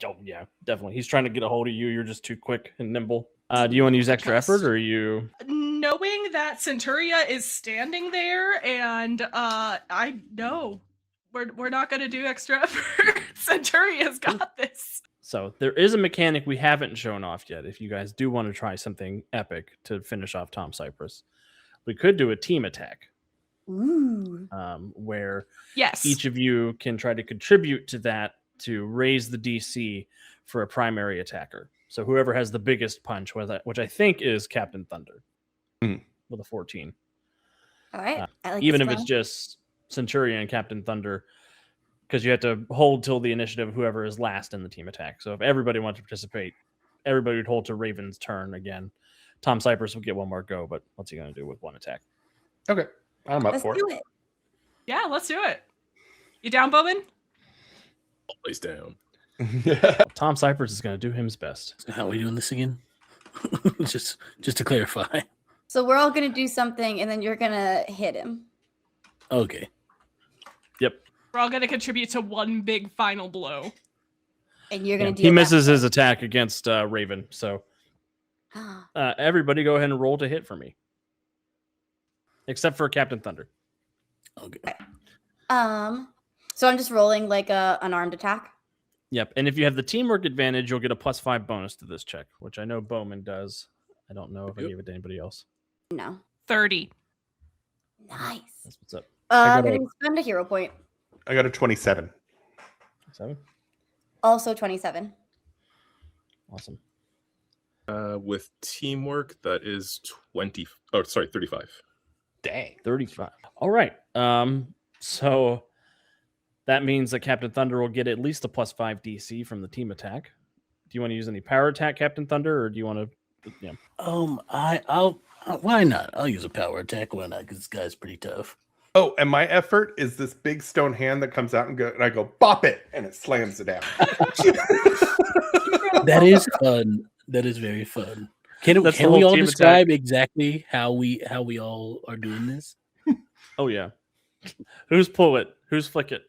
Oh, yeah, definitely. He's trying to get a hold of you. You're just too quick and nimble. Do you want to use extra effort, or are you... Knowing that Centuria is standing there, and I know we're not going to do extra effort. Centuria's got this. So there is a mechanic we haven't shown off yet. If you guys do want to try something epic to finish off Tom Cypress, we could do a team attack Ooh. where Yes. each of you can try to contribute to that to raise the DC for a primary attacker. So whoever has the biggest punch, which I think is Captain Thunder with a 14. All right. I like Even this if it's plan. just Centuria and Captain Thunder, because you have to hold till the initiative of whoever is last in the team attack. So if everybody wants to participate, everybody would hold to Raven's turn again. Tom Cypress will get one more go, but what's he going to do with one attack? Okay. I'm up Let's for do it. it. Yeah, let's do it. You down, Bowman? Always down. Tom Cypress is going to do his best. How are we doing this again? just to clarify. So we're all gonna do something, and then you're gonna hit him. Okay. Yep. We're all going to contribute to one big final blow. And you're gonna Yeah. deal He that. misses his attack against Raven, so Everybody go ahead and roll to hit for me. Except for Captain Thunder. Okay. So I'm just rolling like a unarmed attack. Yep. And if you have the teamwork advantage, you'll get a +5 bonus to this check, which I know Bowman does. I don't know if I gave it to anybody else. No. 30. Nice. That's what's up. I'm going to spend a hero point. I got a 27. 7. Also 27. Awesome. With teamwork, that is 20. Oh, sorry, 35. Dang. 35. All right. So that means that Captain Thunder will get at least a +5 DC from the team attack. Do you want to use any power attack, Captain Thunder, or do you want to? Yeah. I'll why not? I'll use a power attack. Why not? Because this guy's pretty tough. Oh, and my effort is this big stone hand that comes out and I go bop it, and it slams it down. That is fun. That is very fun. Can That's the we whole all team describe exactly how we all are doing this? Oh yeah. Who's pull it? Who's flick it?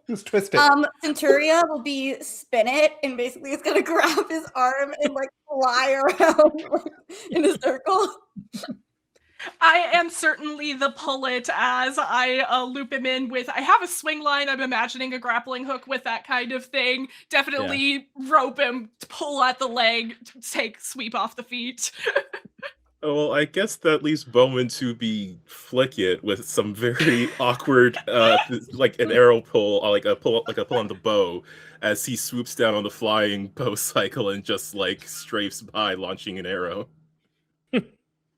Just twist it. Centuria will be spin it, and basically it's gonna grab his arm and like fly around like, in a circle. I am certainly the pullet as I loop him in with. I have a swing line. I'm imagining a grappling hook with that kind of thing. Definitely rope him, pull at the leg, sweep off the feet. Oh, well, I guess that leaves Bowman to be flick it with some very awkward, like an arrow pull, or like a pull on the bow, as he swoops down on the flying bow cycle and just like strafes by, launching an arrow.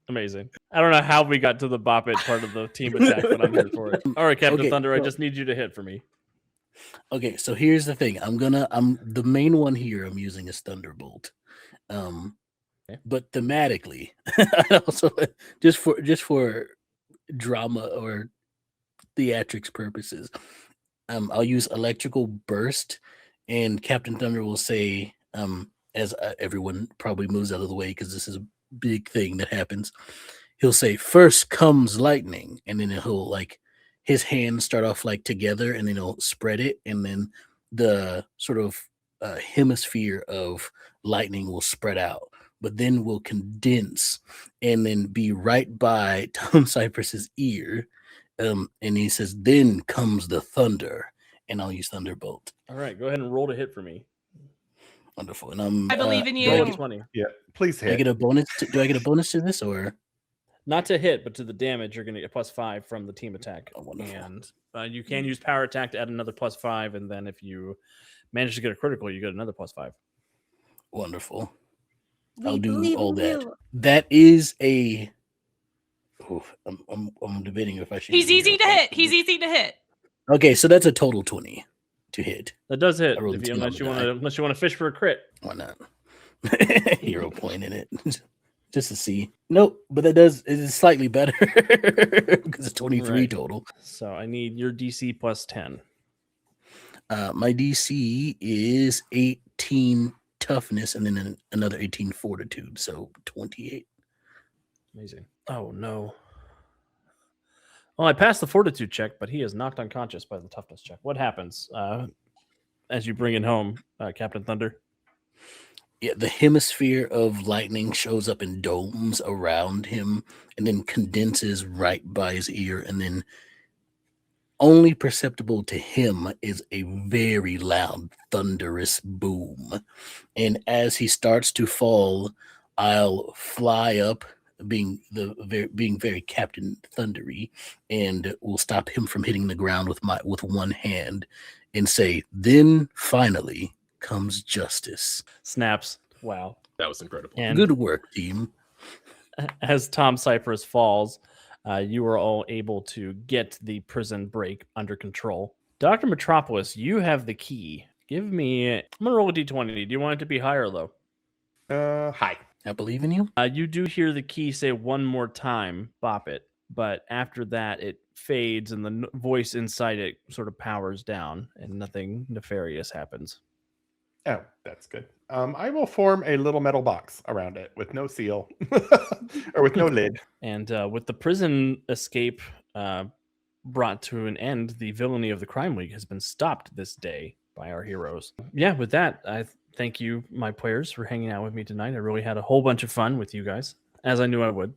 Amazing. I don't know how we got to the bop it part of the team attack, but I'm here for it. All right, Captain Thunder, I just need you to hit for me. Okay, so here's the thing. I'm the main one here. I'm using is Thunderbolt. But thematically, also just for drama or theatrics purposes, I'll use Electrical Burst, and Captain Thunder will say, as everyone probably moves out of the way because this is a big thing that happens, he'll say, "First comes lightning," and then he'll like his hands start off like together, and then he'll spread it, and then the sort of hemisphere of lightning will spread out, but then will condense and then be right by Tom Cypress's ear. And he says, "Then comes the thunder," and I'll use Thunderbolt. All right, go ahead and roll to hit for me. Wonderful. And I believe in you. Roll a 20. Yeah, please do I hit. get a bonus? Do I get a bonus to this, or Not to hit, but to the damage, you're going to get +5 from the team attack. Oh, wonderful. And you can use power attack to add another +5, and then if you manage to get a critical, you get another +5. wonderful? We I'll do believe all in that. you. That is a. I'm debating if I should. He's use easy hero to point. hit. He's easy to hit. Okay, so that's a total 20 to hit. That does hit, I rolled a 2 unless you on the want to fish for a crit. Why not? Hero point in it. Just to see. Nope, but that does it is slightly better because it's 23 Right. total. So I need your DC +10. My DC is 18 toughness and then another 18 fortitude, so 28. Amazing. Oh no. Well, I passed the fortitude check, but he is knocked unconscious by the toughness check. What happens as you bring it home, Captain Thunder? Yeah, the hemisphere of lightning shows up in domes around him and then condenses right by his ear, and then only perceptible to him is a very loud, thunderous boom. And as he starts to fall, I'll fly up, being very Captain Thundery, and will stop him from hitting the ground with one hand, and say, "Then finally comes justice." Snaps. Wow. That was incredible. And Good work, team. as Tom Cypress falls, you are all able to get the prison break under control. Dr. Metropolis, you have the key. Give me. I'm going to roll a d20. Do you want it to be high or low? Hi. I believe in you. You do hear the key say one more time, bop it. But after that, it fades and the voice inside it sort of powers down and nothing nefarious happens. Oh, that's good. I will form a little metal box around it with no seal or with no lid. And with the prison escape brought to an end, the villainy of the Crime League has been stopped this day. by our heroes. Yeah, with that, I thank you, my players, for hanging out with me tonight. I really had a whole bunch of fun with you guys, as I knew I would.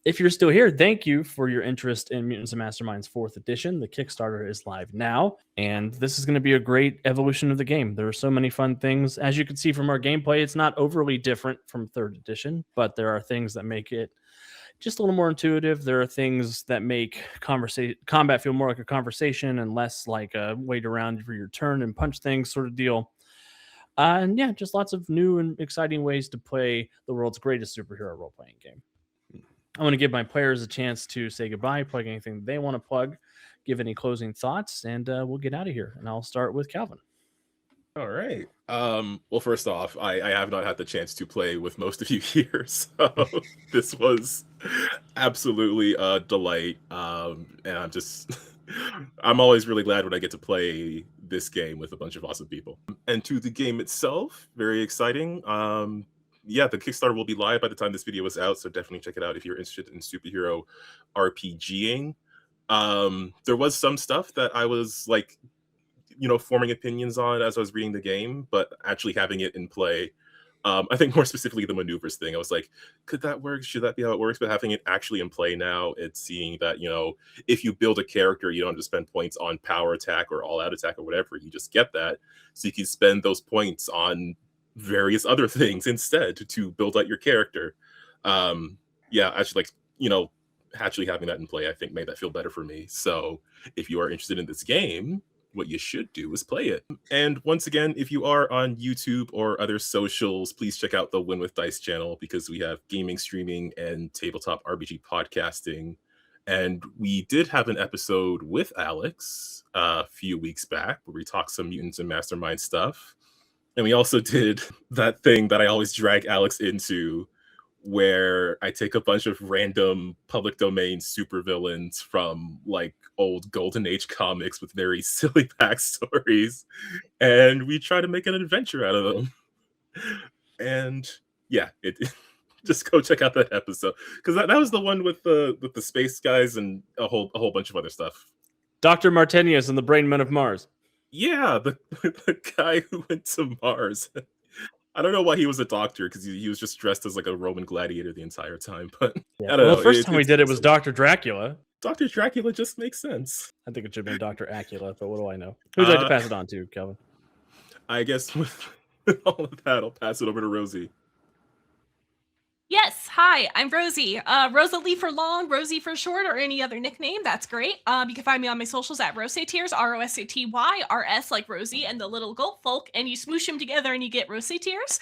If you're still here, thank you for your interest in Mutants and Masterminds 4th edition. The Kickstarter is live now, and this is going to be a great evolution of the game. There are so many fun things. As you can see from our gameplay, it's not overly different from 3rd edition, but there are things that make it just a little more intuitive. There are things that make combat feel more like a conversation and less like a wait around for your turn and punch things sort of deal. And yeah, just lots of new and exciting ways to play the world's greatest superhero role-playing game. I want to give my players a chance to say goodbye, plug anything they want to plug, give any closing thoughts, and we'll get out of here. And I'll start with Calvin. All right. Well, first off, I have not had the chance to play with most of you here, so this was absolutely a delight. And I'm always really glad when I get to play this game with a bunch of awesome people. And to the game itself, very exciting. Yeah, the Kickstarter will be live by the time this video is out, so definitely check it out if you're interested in superhero RPGing. There was some stuff that I was like, forming opinions on as I was reading the game, but actually having it in play, I think more specifically the maneuvers thing, I was like, could that work? Should that be how it works? But having it actually in play now, it's seeing that, if you build a character, you don't have to spend points on power attack or all out attack or whatever. You just get that. So you can spend those points on various other things instead to build out your character. Yeah, actually, actually having that in play, I think made that feel better for me. So if you are interested in this game, what you should do is play it. And once again, if you are on YouTube or other socials, please check out the Win with Dice channel, because we have gaming, streaming, and tabletop RPG podcasting. And we did have an episode with Alex a few weeks back where we talked some Mutants and Mastermind stuff. And we also did that thing that I always drag Alex into, where I take a bunch of random public domain supervillains from like old Golden Age comics with very silly backstories, and we try to make an adventure out of them. And yeah, just go check out that episode, because that was the one with the space guys and a whole bunch of other stuff. Dr. Martinius and the Brain Men of Mars. Yeah, the guy who went to Mars. I don't know why he was a doctor, because he was just dressed as like a Roman gladiator the entire time. But yeah. I don't know. The first time we did it was Dr. Dracula. Dr. Dracula just makes sense. I think it should have been Dr. Acula, but what do I know? Who'd you like to pass it on to, Calvin? I guess with all of that, I'll pass it over to Rosie. Yes, hi, I'm Rosie. Rosalie for long, Rosie for short, or any other nickname, that's great. You can find me on my socials at Rosatyrs, Rosaty, RS like Rosie and the little goat folk, and you smoosh them together and you get Rosatyrs.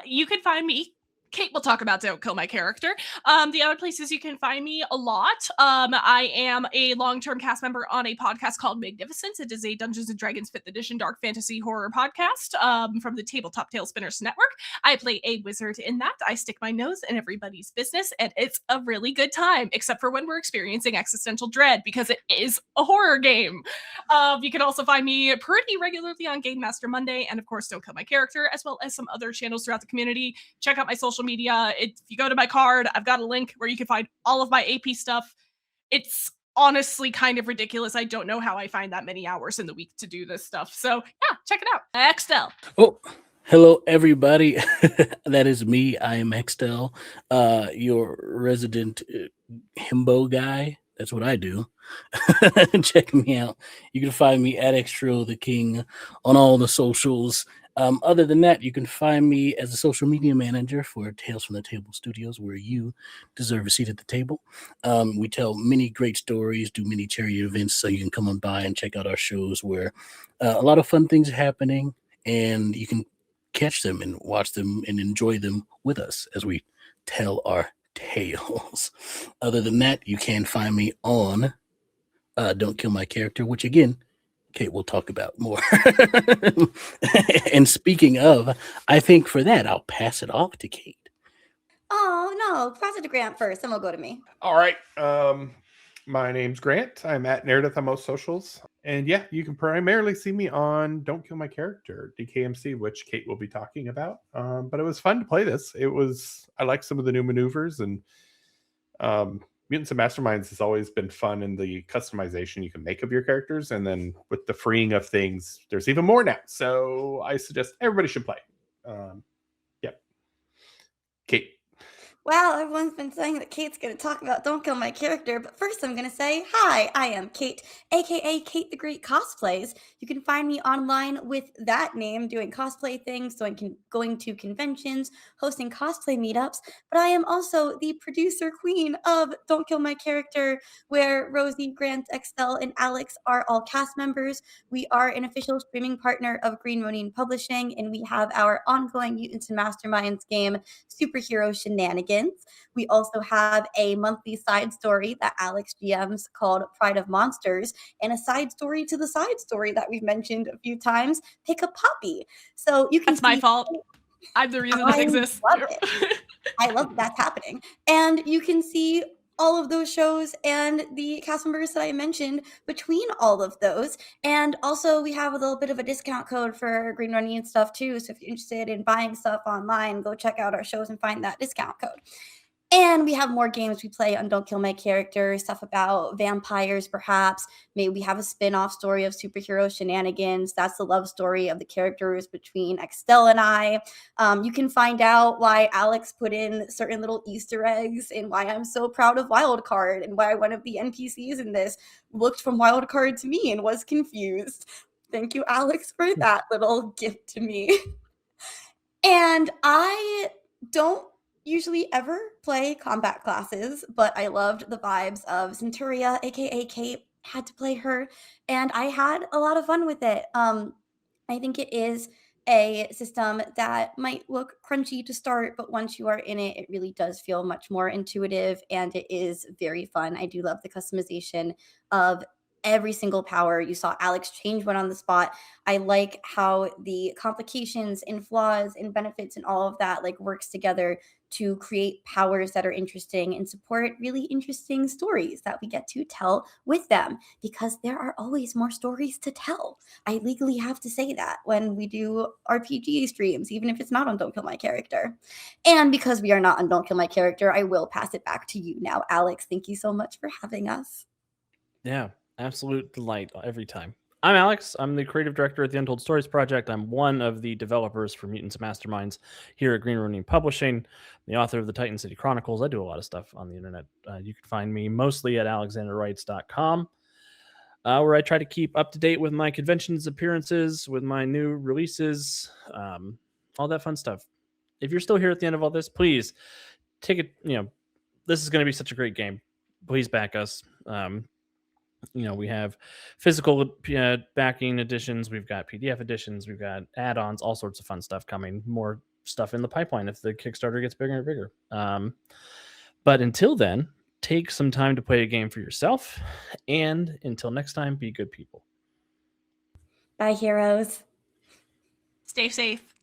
You can find me. Kate will talk about Don't Kill My Character. The other places you can find me a lot. I am a long-term cast member on a podcast called Magnificence. It is a Dungeons & Dragons 5th edition dark fantasy horror podcast from the Tabletop Tale Spinners Network. I play a wizard in that. I stick my nose in everybody's business, and it's a really good time, except for when we're experiencing existential dread, because it is a horror game. You can also find me pretty regularly on Gamemaster Monday, and of course, Don't Kill My Character, as well as some other channels throughout the community. Check out my social media. If you go to my card, I've got a link where you can find all of my AP stuff. It's honestly kind of ridiculous. I don't know how I find that many hours in the week to do this stuff. So yeah, check it out. Extell. Oh, hello everybody. That is me. I am Extell, your resident himbo guy. That's what I do. Check me out. You can find me at Extro the King on all the socials. Other than that, you can find me as a social media manager for Tales from the Table Studios, where you deserve a seat at the table. We tell many great stories, do many charity events, so you can come on by and check out our shows where a lot of fun things are happening, and you can catch them and watch them and enjoy them with us as we tell our tales. Other than that, you can find me on Don't Kill My Character, which again, Kate will talk about more. And speaking of, I think for that, I'll pass it off to Kate. Oh, no. Pass it to Grant first, then we'll go to me. All right. My name's Grant. I'm at Meredith on most socials. And yeah, you can primarily see me on Don't Kill My Character, DKMC, which Kate will be talking about. But it was fun to play this. I like some of the new maneuvers, and Mutants and Masterminds has always been fun in the customization you can make of your characters, and then with the freeing of things, there's even more now. So I suggest everybody should play. Yep. Kate. Well, everyone's been saying that Kate's going to talk about Don't Kill My Character, but first I'm going to say, hi, I am Kate, aka Kate the Great Cosplays. You can find me online with that name, doing cosplay things, going to conventions, hosting cosplay meetups, but I am also the producer queen of Don't Kill My Character, where Rosie, Grant, Extell, and Alex are all cast members. We are an official streaming partner of Green Ronin Publishing, and we have our ongoing Mutants and Masterminds game, Superhero Shenanigans. We also have a monthly side story that Alex GMs called Pride of Monsters, and a side story to the side story that we've mentioned a few times, Pick a Puppy. So you can That's my fault. I'm the reason I that exists. love it. I love that's happening. And you can see all of those shows and the cast members that I mentioned between all of those. And also we have a little bit of a discount code for Green Running and stuff too. So if you're interested in buying stuff online, go check out our shows and find that discount code. And we have more games we play on Don't Kill My Character, stuff about vampires, perhaps. Maybe we have a spin-off story of Superhero Shenanigans. That's the love story of the characters between Extell and I. You can find out why Alex put in certain little Easter eggs and why I'm so proud of Wildcard and why one of the NPCs in this looked from Wildcard to me and was confused. Thank you, Alex, for that little gift to me. And I don't usually ever play combat classes, but I loved the vibes of Centuria, aka Kate. Had to play her, and I had a lot of fun with it. I think it is a system that might look crunchy to start, but once you are in it, it really does feel much more intuitive, and it is very fun. I do love the customization of every single power. You saw Alex change one on the spot. I like how the complications and flaws and benefits and all of that like works together to create powers that are interesting and support really interesting stories that we get to tell with them, because there are always more stories to tell. I legally have to say that when we do RPG streams, even if it's not on Don't Kill My Character. And because we are not on Don't Kill My Character, I will pass it back to you now, Alex. Thank you so much for having us. Yeah, absolute delight every time. I'm Alex. I'm the creative director at the Untold Stories Project. I'm one of the developers for Mutants and Masterminds here at Green Ronin Publishing, the author of the Titan City Chronicles. I do a lot of stuff on the internet. You can find me mostly at alexanderwrites.com, where I try to keep up to date with my conventions appearances, with my new releases, all that fun stuff. If you're still here at the end of all this, please take it. This is going to be such a great game. Please back us. We have physical backing editions, we've got PDF editions, we've got add-ons, all sorts of fun stuff coming, more stuff in the pipeline if the Kickstarter gets bigger and bigger. But until then, take some time to play a game for yourself, and until next time, be good people. Bye, heroes. Stay safe.